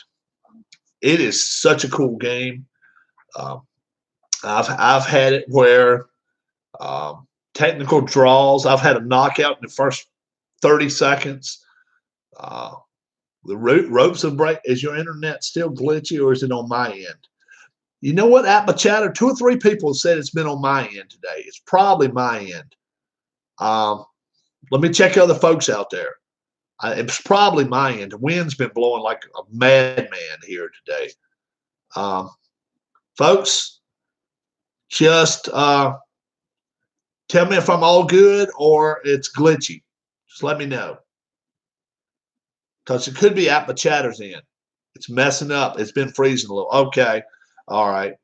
[SPEAKER 1] it is such a cool game. I've had it where technical draws. I've had a knockout in the first 30 seconds. The ropes will break. Is your internet still glitchy, or is it on my end? You know what, at my chatter, 2 or 3 people said it's been on my end today. It's probably my end. Let me check other folks out there. It's probably my end. The wind's been blowing like a madman here today. Folks, just tell me if I'm all good or it's glitchy. Just let me know. Because it could be at my chatter's end. It's messing up. It's been freezing a little. Okay. All right.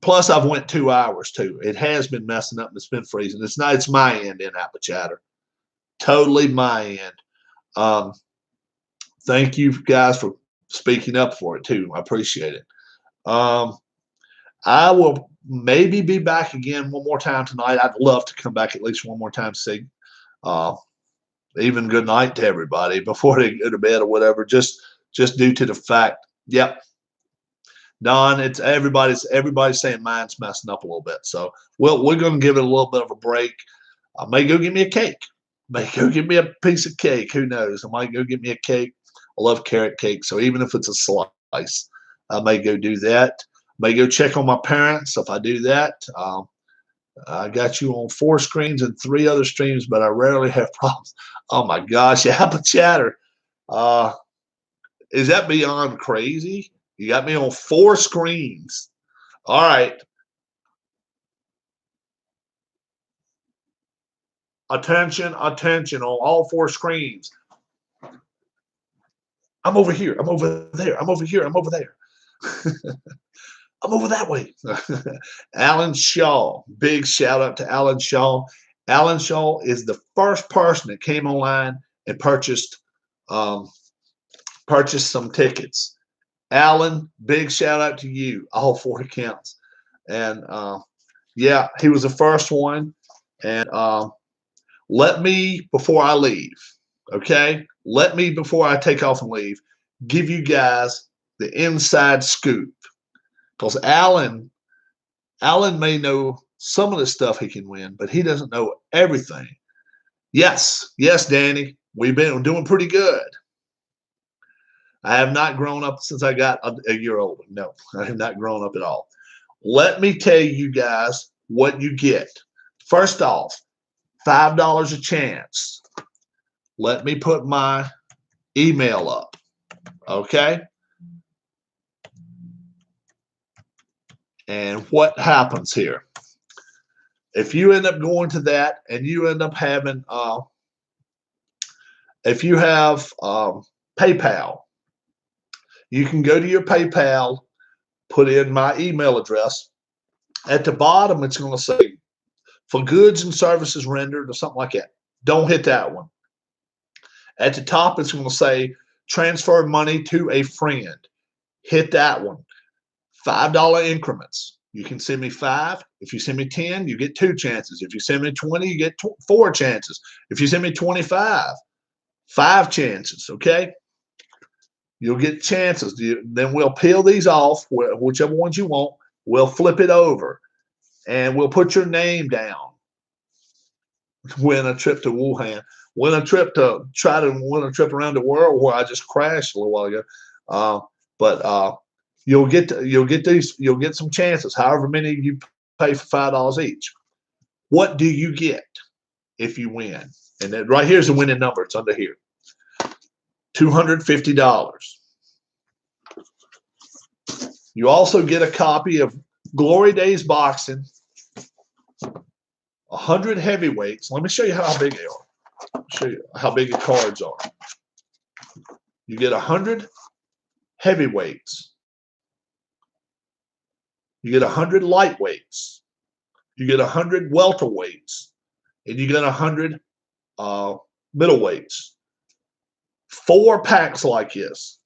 [SPEAKER 1] Plus, I've went 2 hours too. It has been messing up and it's been freezing. It's my end in Apple Chatter. Totally my end. Thank you guys for speaking up for it too. I appreciate it. I will maybe be back again one more time tonight. I'd love to come back at least one more time to say even good night to everybody before they go to bed or whatever. Just due to the fact, yep. Don, it's everybody's saying mine's messing up a little bit. So we're going to give it a little bit of a break. I may go get me a cake. May go get me a piece of cake. Who knows? I might go get me a cake. I love carrot cake. So even if it's a slice, I may go do that. May go check on my parents if I do that. I got you on 4 screens and 3 other streams, but I rarely have problems. Oh my gosh, Apple Chatter. Is that beyond crazy? You got me on 4 screens. All right. Attention on all 4 screens. I'm over here. I'm over there. I'm over here. I'm over there. I'm over that way. Alan Shaw. Big shout out to Alan Shaw. Alan Shaw is the first person that came online and purchased some tickets. Alan, big shout out to you, all 4 accounts. And yeah, he was the first one. And let me, before I leave, okay? Let me, before I take off and leave, give you guys the inside scoop. Because Alan Alan may know some of the stuff he can win, but he doesn't know everything. Yes, Danny, we've been doing pretty good. I have not grown up since I got a year older. No, I have not grown up at all. Let me tell you guys what you get. First off, $5 a chance. Let me put my email up, okay? And what happens here? If you end up going to that and you end up having, if you have PayPal, you can go to your PayPal, put in my email address. At the bottom, it's going to say, for goods and services rendered or something like that. Don't hit that one. At the top, it's going to say, transfer money to a friend. Hit that one. $5 increments. You can send me 5. If you send me 10, you get 2 chances. If you send me 20, you get 4 chances. If you send me 25, 5 chances, okay? You'll get chances. Then we'll peel these off, whichever ones you want. We'll flip it over, and we'll put your name down. Win a trip to Wuhan. Win a trip to try to win a trip around the world, where I just crashed a little while ago. But you'll get these. You'll get some chances. However many you pay for $5 each. What do you get if you win? And then right here's the winning number. It's under here. $250. You also get a copy of Glory Days Boxing, 100 heavyweights. Let me show you how big they are. I'll show you how big the cards are. You get 100 heavyweights. You get 100 lightweights. You get 100 welterweights. And you get 100 middleweights. 4 packs like this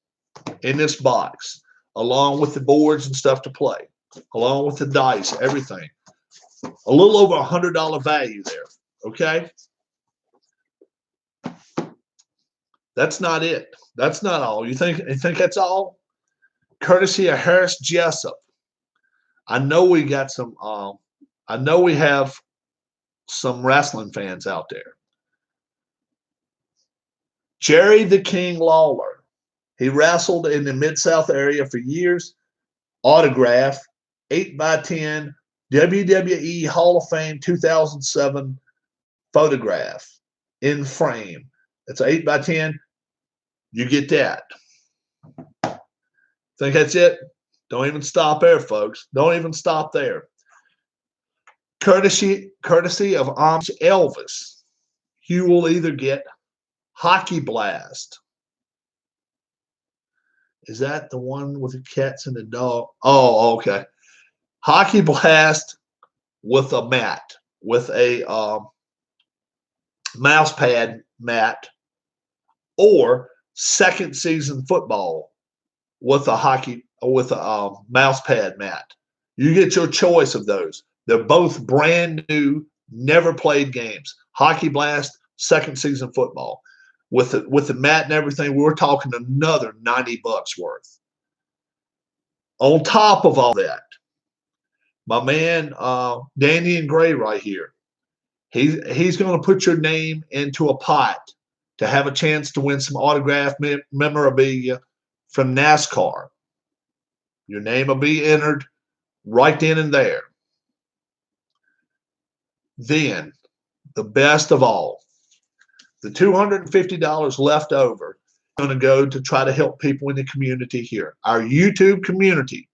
[SPEAKER 1] in this box, along with the boards and stuff to play, along with the dice, everything. A little over $100 value there, okay? That's not it. That's not all. You think that's all? Courtesy of Harris Jessup. I know we got some. I know we have some wrestling fans out there. Jerry the King Lawler. He wrestled in the Mid-South area for years. Autograph, 8x10, WWE Hall of Fame 2007 photograph in frame. It's 8x10. You get that. Think that's it? Don't even stop there, folks. Don't even stop there. Courtesy of Elvis, you will either get Hockey Blast. Is that the one with the cats and the dog? Oh, okay. Hockey Blast with a mat, with a mouse pad mat, or second season football with a mouse pad mat. You get your choice of those. They're both brand new, never played games. Hockey Blast, second season football. With the mat and everything, we're talking another $90 worth. On top of all that, my man Danny and Gray right here, he's going to put your name into a pot to have a chance to win some autographed memorabilia from NASCAR. Your name will be entered right then and there. Then, the best of all, the $250 left over is going to go to try to help people in the community here. Our YouTube community.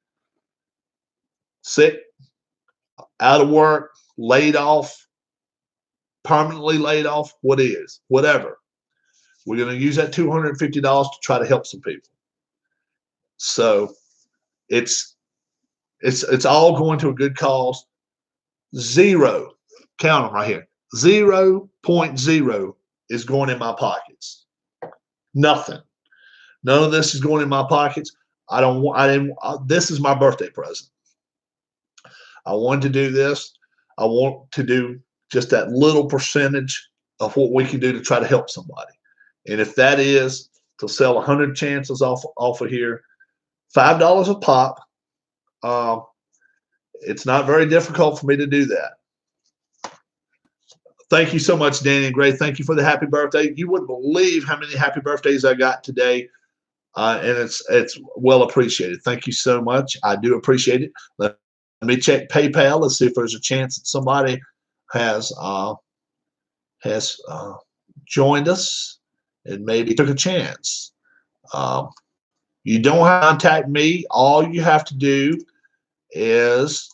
[SPEAKER 1] Sick, out of work, laid off, permanently laid off, whatever. We're going to use that $250 to try to help some people. So it's all going to a good cause. Zero, count them right here, 0.0 is going in my pockets. Nothing. None of this is going in my pockets. This is my birthday present. I wanted to do this. I want to do just that little percentage of what we can do to try to help somebody. And if that is to sell 100 chances off of here, $5 a pop. It's not very difficult for me to do that. Thank you so much, Danny and Gray. Thank you for the happy birthday. You wouldn't believe how many happy birthdays I got today, and it's well appreciated. Thank you so much. I do appreciate it. Let me check PayPal. Let's see if there's a chance that somebody has joined us and maybe took a chance. You don't have to contact me. All you have to do is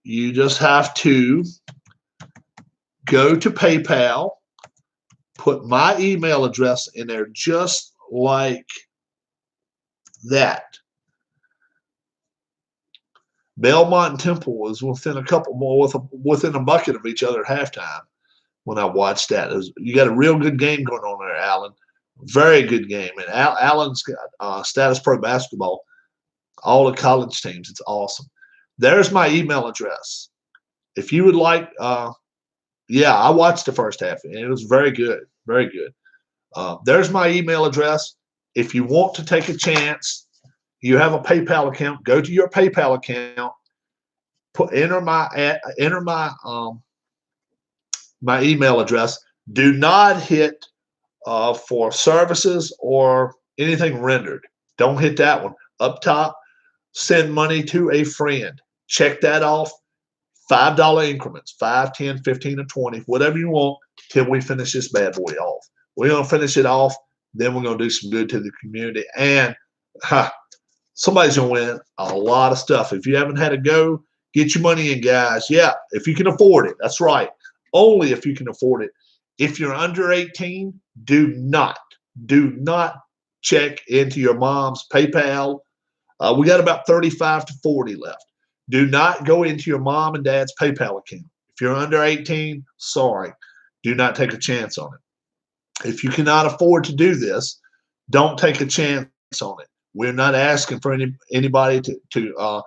[SPEAKER 1] you just have to go to PayPal, put my email address in there just like that. Belmont and Temple was within a couple more, within a bucket of each other at halftime when I watched that. You got a real good game going on there, Alan. Very good game. And Alan's got Status Pro Basketball, all the college teams. It's awesome. There's my email address. If you would like, yeah, I watched the first half, and it was very good, very good. There's my email address. If you want to take a chance, you have a PayPal account. Go to your PayPal account, enter my email address. Do not hit for services or anything rendered. Don't hit that one. Up top, send money to a friend. Check that off. $5 increments, 5, 10, 15, or 20, whatever you want, till we finish this bad boy off. We're going to finish it off. Then we're going to do some good to the community. And somebody's going to win a lot of stuff. If you haven't had a go, get your money in, guys. Yeah, if you can afford it. That's right. Only if you can afford it. If you're under 18, do not check into your mom's PayPal. We got about 35 to 40 left. Do not go into your mom and dad's PayPal account. If you're under 18, sorry, do not take a chance on it. If you cannot afford to do this, don't take a chance on it. We're not asking for anybody to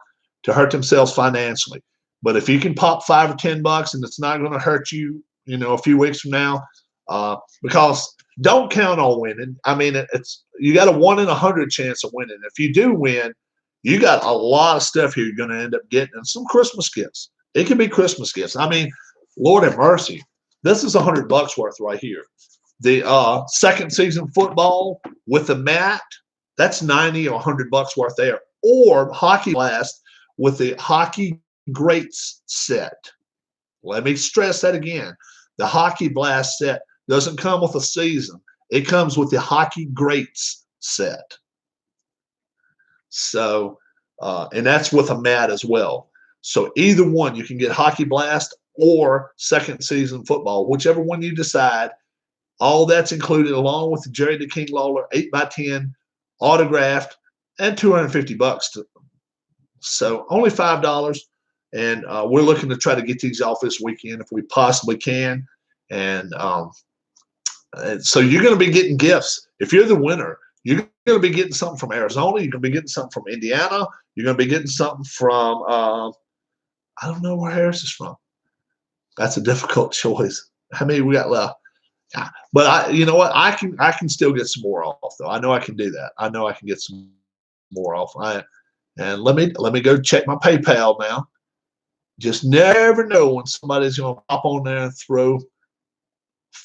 [SPEAKER 1] hurt themselves financially. But if you can pop $5 or $10 and it's not going to hurt you, a few weeks from now, because don't count on winning. I mean, you got a 1 in 100 chance of winning. If you do win, you got a lot of stuff here you're going to end up getting, and some Christmas gifts. It can be Christmas gifts. I mean, Lord have mercy. This is $100 worth right here. The second season football with the mat, that's $90 or $100 worth there. Or Hockey Blast with the Hockey Greats set. Let me stress that again. The Hockey Blast set doesn't come with a season. It comes with the Hockey Greats set. So, and that's with a mat as well. So either one, you can get Hockey Blast or second season football, whichever one you decide. All that's included along with the Jerry the King Lawler 8x10 autographed and $250. So only $5. And we're looking to try to get these off this weekend if we possibly can. And so you're going to be getting gifts. If you're the winner, you're going to be getting something from Arizona. You're going to be getting something from Indiana. You're going to be getting something from, I don't know where Harris is from. That's a difficult choice. How many we got left? Yeah. But you know what? I can still get some more off, though. I know I can do that. I know I can get some more off. And let me go check my PayPal now. Just never know when somebody's going to pop on there and throw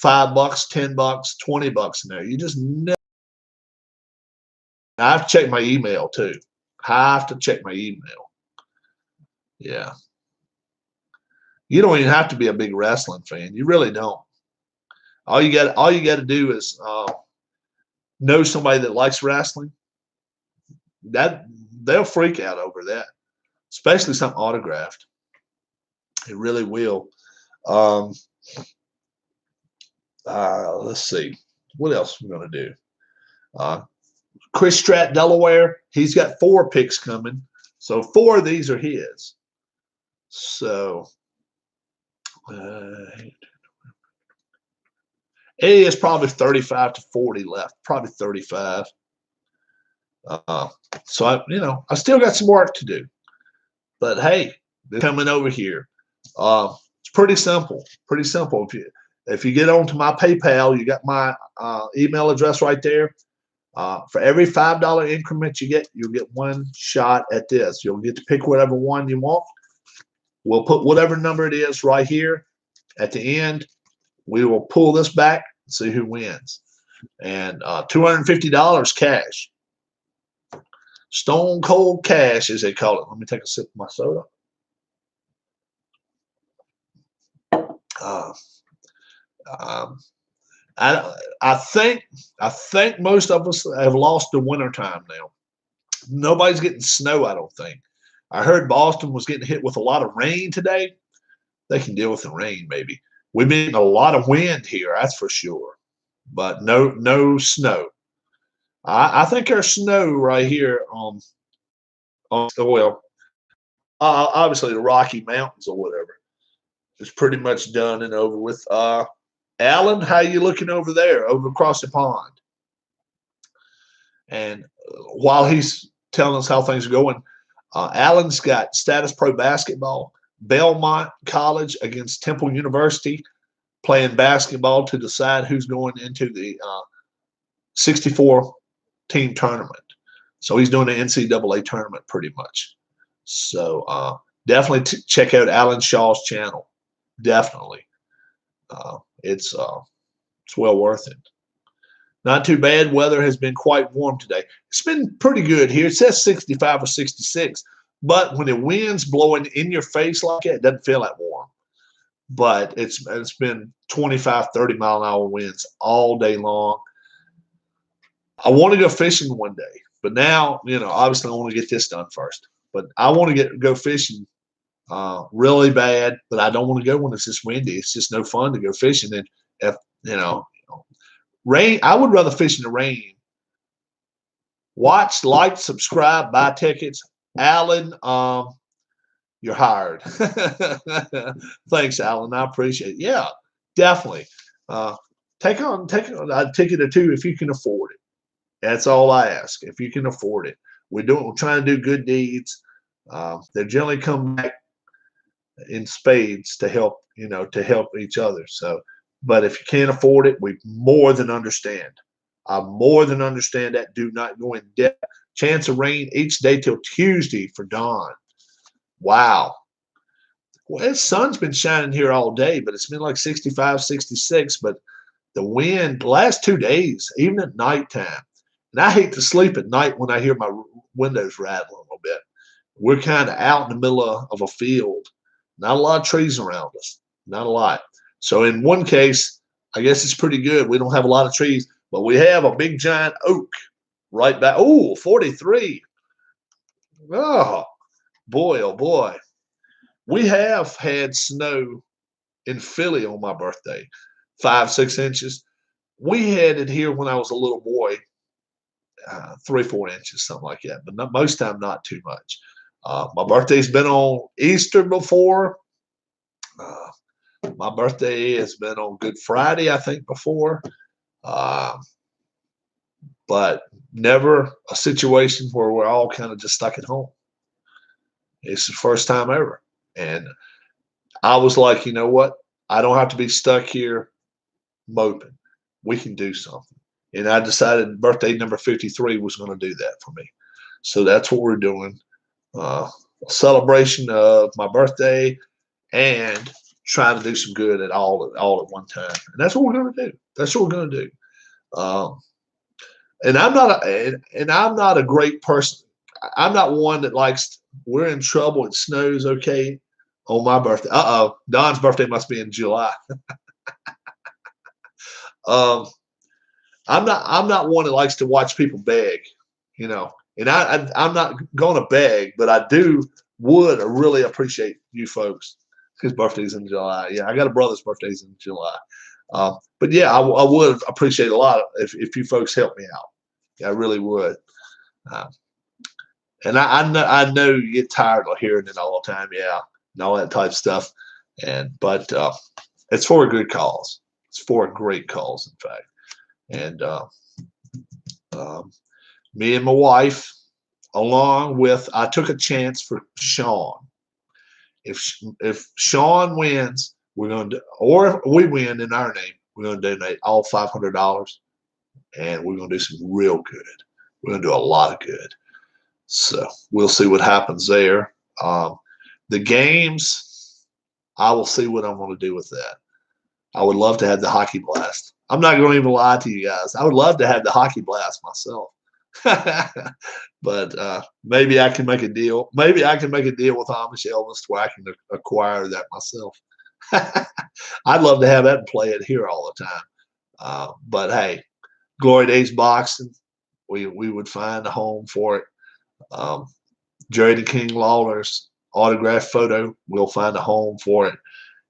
[SPEAKER 1] $5, $10, $20 in there. You just never. I have to check my email too. I have to check my email. Yeah. You don't even have to be a big wrestling fan. You really don't. All you got to do is know somebody that likes wrestling. That they'll freak out over that, especially something autographed. It really will. Let's see. What else we're going to do? Chris Stratt, Delaware. He's got 4 picks coming. So 4 of these are his. So it is probably 35 to 40 left. Probably 35. So I still got some work to do. But hey, they're coming over here. It's pretty simple. Pretty simple. If you get onto my PayPal, you got my email address right there. For every $5 increment you get, you'll get one shot at this. You'll get to pick whatever one you want. We'll put whatever number it is right here at the end. We will pull this back and see who wins. And $250 cash. Stone cold cash, as they call it. Let me take a sip of my soda. I think most of us have lost the winter time now. Nobody's getting snow, I don't think. I heard Boston was getting hit with a lot of rain today. They can deal with the rain, maybe. We've been getting a lot of wind here, that's for sure. But no snow. I think our snow right here on well, obviously the Rocky Mountains or whatever is pretty much done and over with. Alan, how you looking over there, over across the pond? And while he's telling us how things are going, Alan's got Status Pro basketball, Belmont College against Temple University, playing basketball to decide who's going into the 64-team tournament. So he's doing the NCAA tournament pretty much. So definitely check out Alan Shaw's channel. Definitely. It's well worth it. Not too bad. Weather has been quite warm today. It's been pretty good here. It says 65 or 66, but when the wind's blowing in your face like that, it doesn't feel that warm. But it's been 25, 30-mile-an-hour winds all day long. I want to go fishing one day, but now, obviously I want to get this done first. But I want to go fishing really bad, but I don't want to go when it's this windy. It's just no fun to go fishing. And if rain, I would rather fish in the rain. Watch, like, subscribe, buy tickets. Alan, you're hired. Thanks, Alan. I appreciate it. Yeah, definitely. Take on a ticket or two if you can afford it. That's all I ask. If you can afford it, we're trying to do good deeds. They generally come back in spades to help, to help each other. So, but if you can't afford it, we more than understand. I more than understand that. Do not go in debt. Chance of rain each day till Tuesday for dawn. Wow. Well, the sun's been shining here all day, but it's been like 65, 66. But the wind, the last 2 days, even at nighttime, and I hate to sleep at night when I hear my windows rattling a little bit. We're kind of out in the middle of a field. Not a lot of trees around us. Not a lot. So in one case, I guess it's pretty good. We don't have a lot of trees, but we have a big giant oak right back. Oh, 43. Oh, boy, oh, boy. We have had snow in Philly on my birthday, 5, 6 inches. We had it here when I was a little boy, 3, 4 inches, something like that. But most time, not too much. My birthday's been on Easter before. My birthday has been on Good Friday, I think, before. But never a situation where we're all kind of just stuck at home. It's the first time ever. And I was like, you know what? I don't have to be stuck here moping. We can do something. And I decided birthday number 53 was going to do that for me. So that's what we're doing. A celebration of my birthday and trying to do some good all at one time. And that's what we're going to do. That's what we're going to do. And I'm not a great person. I'm not one that likes, we're in trouble, it snows, okay, on my birthday. Don's birthday must be in July. I'm not one that likes to watch people beg, and I'm not going to beg, but I would really appreciate you folks. His birthday's in July. Yeah, I got a brother's birthday's in July. But yeah, I would appreciate a lot if you folks help me out. Yeah, I really would. And I know you get tired of hearing it all the time, yeah, and all that type of stuff. But it's for a good cause. It's for a great cause, in fact. And me and my wife, along with, I took a chance for Sean. If Sean wins, we're going to, or if we win in our name, we're going to donate all $500 and we're going to do some real good. We're going to do a lot of good. So we'll see what happens there. The games, I will see what I'm going to do with that. I would love to have the hockey blast. I'm not going to even lie to you guys. I would love to have the hockey blast myself. But maybe I can make a deal. Maybe I can make a deal with Amish Elvis where I can acquire that myself. I'd love to have that and play it here all the time. But hey, Glory Days Boxing, we would find a home for it. Jerry the King Lawler's autographed photo, we'll find a home for it.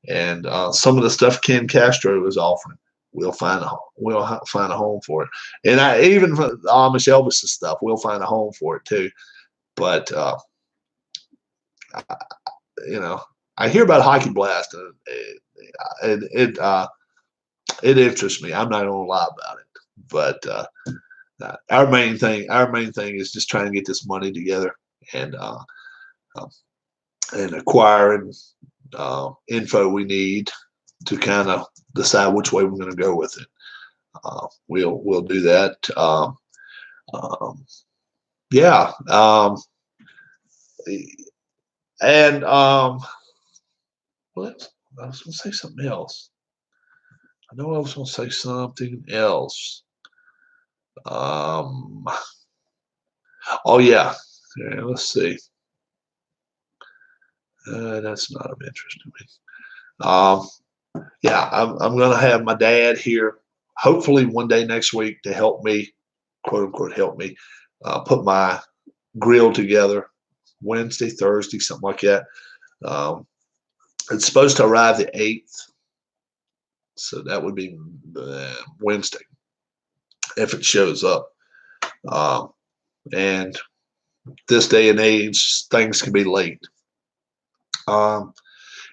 [SPEAKER 1] And some of the stuff Ken Castro is offering, we'll find a home for it. And even for the Amish Elvis stuff, we'll find a home for it too. But you know, I hear about Hockey Blast, and it interests me. I'm not going to lie about it. But our main thing is just trying to get this money together and acquiring info we need to kind of decide which way we're going to go with it. We'll do that. Yeah. And what? I was going to say something else. I know I was going to say something else. Oh yeah. Yeah, let's see. That's not of interest to me. Yeah, I'm going to have my dad here, hopefully one day next week, to help me, quote unquote, help me put my grill together. Wednesday, Thursday, something like that. It's supposed to arrive the 8th, so that would be Wednesday if it shows up. And this day and age, things can be late.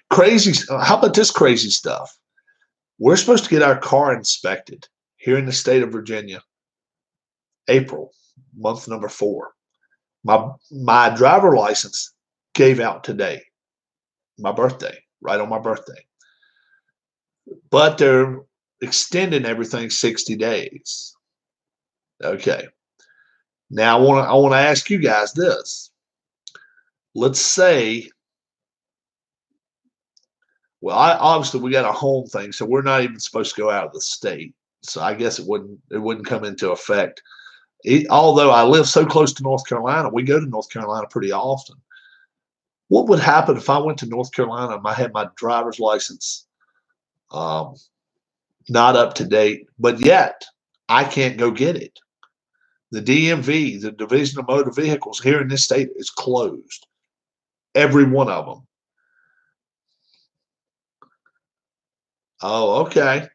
[SPEAKER 1] Crazy. How about this crazy stuff? We're supposed to get our car inspected here in the state of Virginia, April, month number 4. My driver license gave out today, my birthday, right on my birthday. But they're extending everything 60 days. Okay. Now I want to ask you guys this. Let's say, well, obviously we got a home thing, so we're not even supposed to go out of the state. So I guess it wouldn't come into effect. Although I live so close to North Carolina, we go to North Carolina pretty often. What would happen if I went to North Carolina and I had my driver's license not up to date, but yet I can't go get it? The DMV, the Division of Motor Vehicles here in this state, is closed. Every one of them. Oh, okay.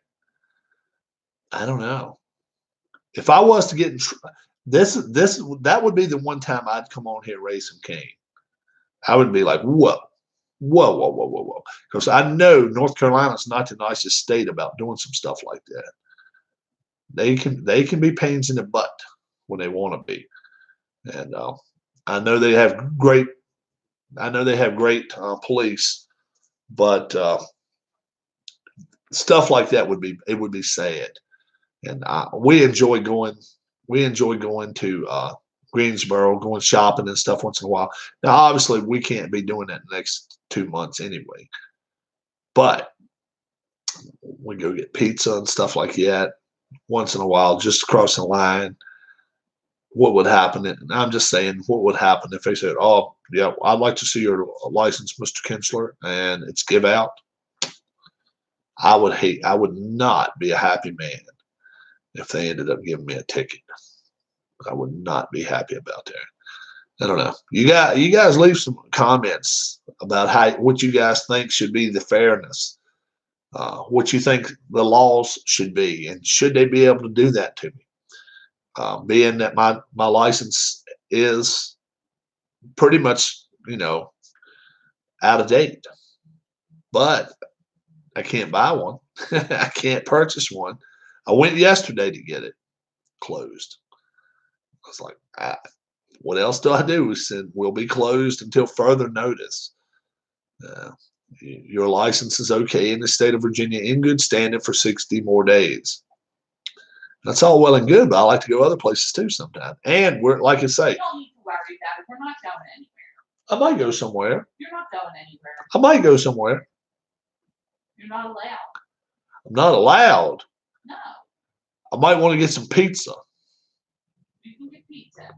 [SPEAKER 1] I don't know. If I was to get in that would be the one time I'd come on here, raise some cane. I would be like, whoa, whoa, whoa, whoa, whoa, whoa. Because I know North Carolina's not the nicest state about doing some stuff like that. They can be pains in the butt when they want to be. And I know they have great police, but stuff like that would be sad. And we enjoy going to Greensboro, going shopping and stuff once in a while. Now, obviously, we can't be doing that in the next 2 months anyway. But we go get pizza and stuff like that once in a while, just crossing the line. What would happen? And I'm just saying, what would happen if they said, "Oh, yeah, I'd like to see your license, Mr. Kinsler," and it's give out? I would not be a happy man if they ended up giving me a ticket. I would not be happy about that. I don't know. You guys leave some comments about what you guys think should be the fairness, what you think the laws should be, and should they be able to do that to me? Being that my license is pretty much, out of date, but I can't buy one. I can't purchase one. I went yesterday to get it closed. I was like, what else do I do? He said, we'll be closed until further notice. Your license is okay in the state of Virginia in good standing for 60 more days. That's all well and good, but I like to go other places too sometimes. And we're like I say,
[SPEAKER 2] You don't need to worry about it. We're not going anywhere.
[SPEAKER 1] I might go somewhere.
[SPEAKER 2] You're not going anywhere.
[SPEAKER 1] I might go somewhere.
[SPEAKER 2] You're not allowed.
[SPEAKER 1] I'm not allowed.
[SPEAKER 2] No.
[SPEAKER 1] I might want to get some pizza.
[SPEAKER 2] You can get pizza.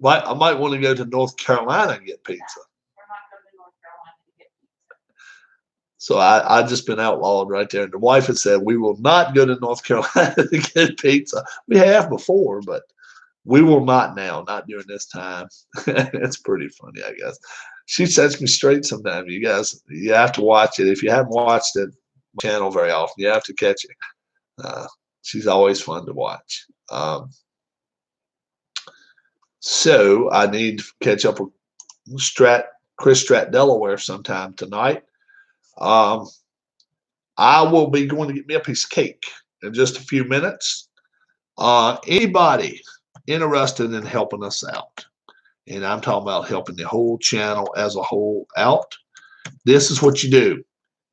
[SPEAKER 1] I might want to go to North Carolina and get pizza.
[SPEAKER 2] We're not going to North Carolina to get pizza.
[SPEAKER 1] So I just been outlawed right there. And the wife had said, we will not go to North Carolina to get pizza. We have before, but we will not now, not during this time. It's pretty funny, I guess. She sets me straight sometimes. You guys, you have to watch it. If you haven't watched it, channel very often, you have to catch it. She's always fun to watch. So I need to catch up with Chris Strat Delaware sometime tonight. I will be going to get me a piece of cake in just a few minutes. Anybody interested in helping us out, and I'm talking about helping the whole channel as a whole out, this is what you do.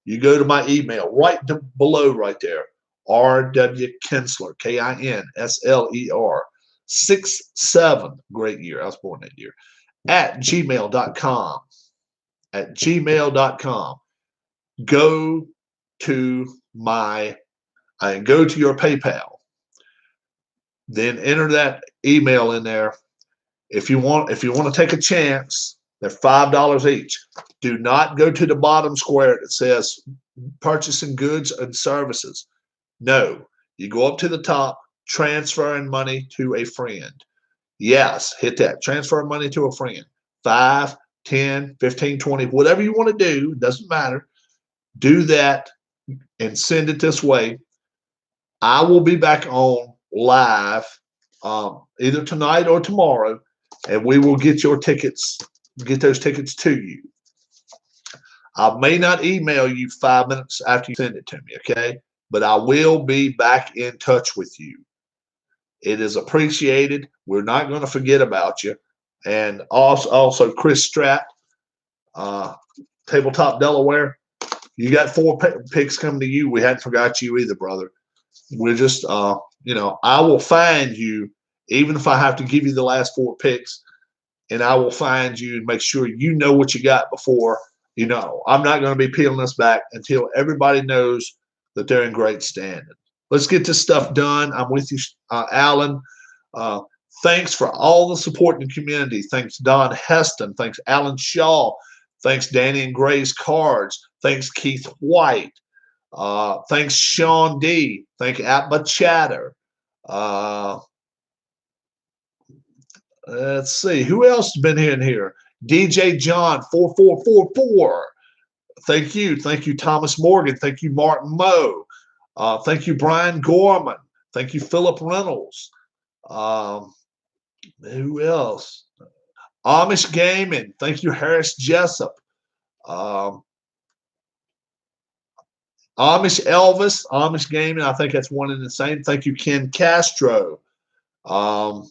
[SPEAKER 1] You go to my email right below right there, R.W. Kinsler, Kinsler, 67, great year, I was born that year, at gmail.com. At gmail.com. Go to your PayPal. Then enter that email in there. If you want to take a chance, they're $5 each. Do not go to the bottom square that says purchasing goods and services. No, you go up to the top, transferring money to a friend. Yes, hit that. Transfer money to a friend. 5, 10, 15, 20, whatever you want to do, doesn't matter. Do that and send it this way. I will be back on live either tonight or tomorrow, and we will get your tickets, get those tickets to you. I may not email you 5 minutes after you send it to me, okay? But I will be back in touch with you. It is appreciated. We're not going to forget about you. And also Chris Strat, Tabletop Delaware, you got 4 picks coming to you. We hadn't forgot you either, brother. We're just, I will find you, even if I have to give you the last 4 picks, and I will find you and make sure you know what you got before, I'm not going to be peeling this back until everybody knows that they're in great standing. Let's get this stuff done. I'm with you, Alan. Thanks for all the support in the community. Thanks, Don Heston. Thanks, Alan Shaw. Thanks, Danny and Gray's Cards. Thanks, Keith White. Thanks, Sean D. Thank Atma Chatter. Let's see. Who else has been in here? DJ John 4444. Thank you. Thank you, Thomas Morgan. Thank you, Martin Moe. Thank you, Brian Gorman. Thank you, Philip Reynolds. Who else? Amish Gaming. Thank you, Harris Jessup. Amish Elvis. Amish Gaming. I think that's one and the same. Thank you, Ken Castro. I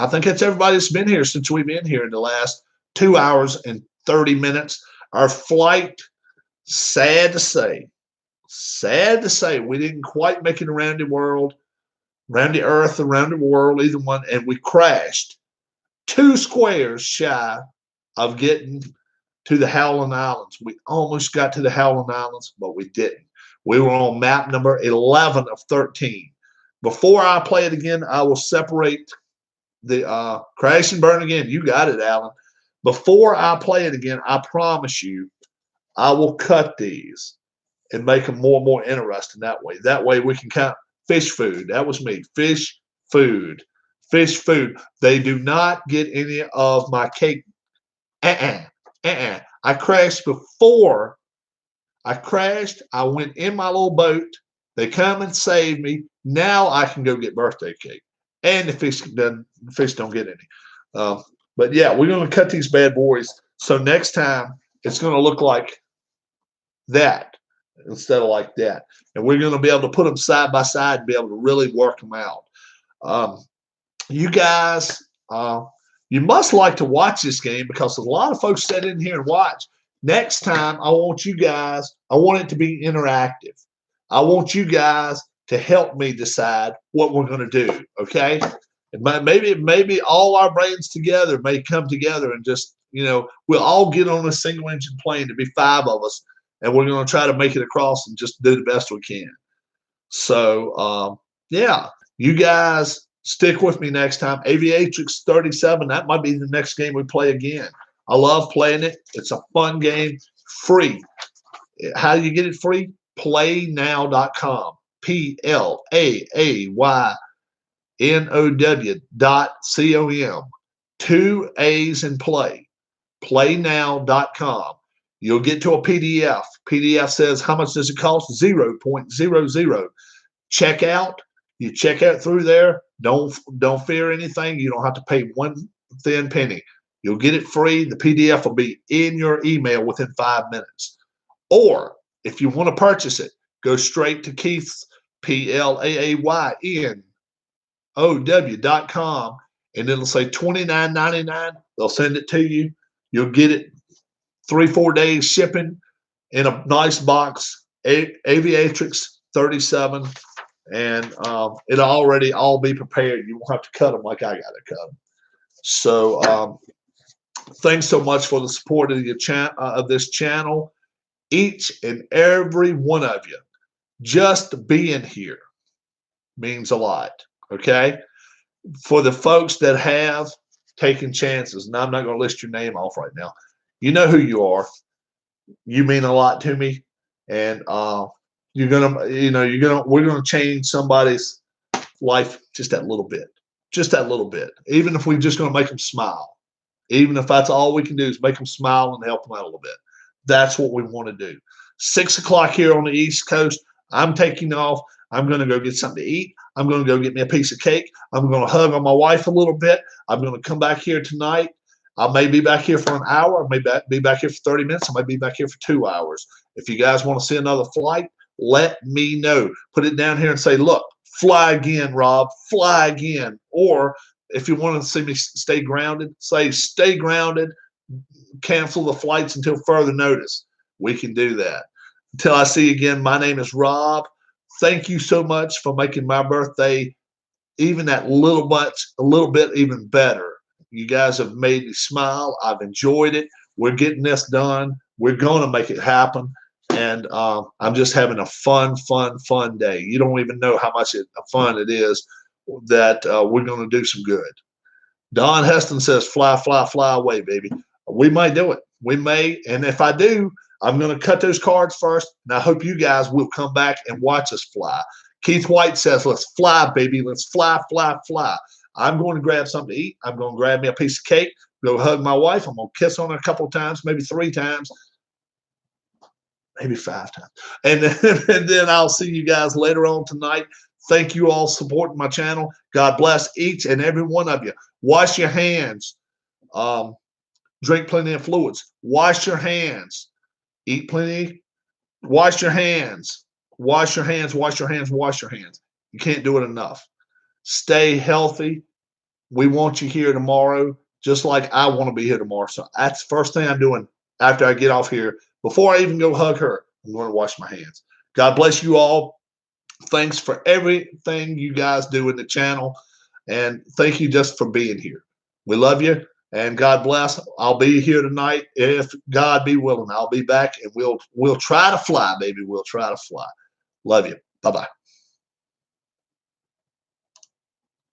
[SPEAKER 1] think that's everybody that's been here since we've been here in the last 2 hours and 30 minutes. Our flight, sad to say, we didn't quite make it around the world, around the earth, around the world, either one, and we crashed 2 squares shy of getting to the Howland Islands. We almost got to the Howland Islands, but we didn't. We were on map number 11 of 13. Before I play it again, I will separate the crash and burn again. You got it, Alan. Before I play it again, I promise you, I will cut these and make them more and more interesting that way. That way we can count fish food. That was me. Fish food. Fish food. They do not get any of my cake. I crashed before. I crashed. I went in my little boat. They come and save me. Now I can go get birthday cake. And the fish don't get any. But yeah, we're going to cut these bad boys. So next time it's going to look like that instead of like that. And we're going to be able to put them side by side and be able to really work them out. You guys, you must like to watch this game because a lot of folks sit in here and watch. Next time, I want you guys, I want it to be interactive. I want you guys to help me decide what we're going to do. Okay. Maybe all our brains together may come together and just, we'll all get on a single engine plane. To be 5 of us, and we're going to try to make it across and just do the best we can. So, yeah, you guys stick with me next time. Aviatrix 37, that might be the next game we play again. I love playing it. It's a fun game, free. How do you get it free? Playnow.com. PLAYNOW.com. 2 A's in play. Playnow.com. You'll get to a PDF. PDF says, how much does it cost? 0.00. Check out. You check out through there. Don't fear anything. You don't have to pay 1 thin penny. You'll get it free. The PDF will be in your email within 5 minutes. Or if you want to purchase it, go straight to Keith's, PLAYNOW.com, and it'll say $29.99. They'll send it to you. You'll get it 3-4 days shipping in a nice box. Aviatrix 37, and it'll already all be prepared. You won't have to cut them like I got to cut them. So thanks so much for the support of of this channel. Each and every one of you, just being here means a lot. Okay, for the folks that have taken chances, and I'm not going to list your name off right now. You know who you are. You mean a lot to me, and we're gonna change somebody's life just that little bit, Even if we're just gonna make them smile, even if that's all we can do is make them smile and help them out a little bit. That's what we want to do. 6 o'clock here on the East Coast. I'm taking off. I'm going to go get something to eat. I'm going to go get me a piece of cake. I'm going to hug on my wife a little bit. I'm going to come back here tonight. I may be back here for an hour. I may be back here for 30 minutes. I may be back here for 2 hours. If you guys want to see another flight, let me know. Put it down here and say, look, fly again, Rob. Fly again. Or if you want to see me stay grounded, say stay grounded. Cancel the flights until further notice. We can do that. Until I see you again, my name is Rob. Thank you so much for making my birthday even a little bit even better. You guys have made me smile. I've enjoyed it. We're getting this done. We're going to make it happen. And I'm just having a fun day. You don't even know how much fun it is that we're going to do some good. Don Heston says, fly, fly, fly away, baby. We might do it. We may. And if I do, I'm going to cut those cards first. And I hope you guys will come back and watch us fly. Keith White says, let's fly, baby. Let's fly, fly, fly. I'm going to grab something to eat. I'm going to grab me a piece of cake, go hug my wife. I'm going to kiss on her a couple of times, maybe 3 times, maybe 5 times. And then I'll see you guys later on tonight. Thank you all supporting my channel. God bless each and every one of you. Wash your hands. Drink plenty of fluids. Wash your hands. Eat plenty. Wash your hands. Wash your hands. Wash your hands. Wash your hands. You can't do it enough. Stay healthy. We want you here tomorrow, just like I want to be here tomorrow. So that's the first thing I'm doing after I get off here. Before I even go hug her, I'm going to wash my hands. God bless you all. Thanks for everything you guys do in the channel. And thank you just for being here. We love you. And God bless. I'll be here tonight. If God be willing, I'll be back, and we'll try to fly, baby. We'll try to fly. Love you. Bye-bye.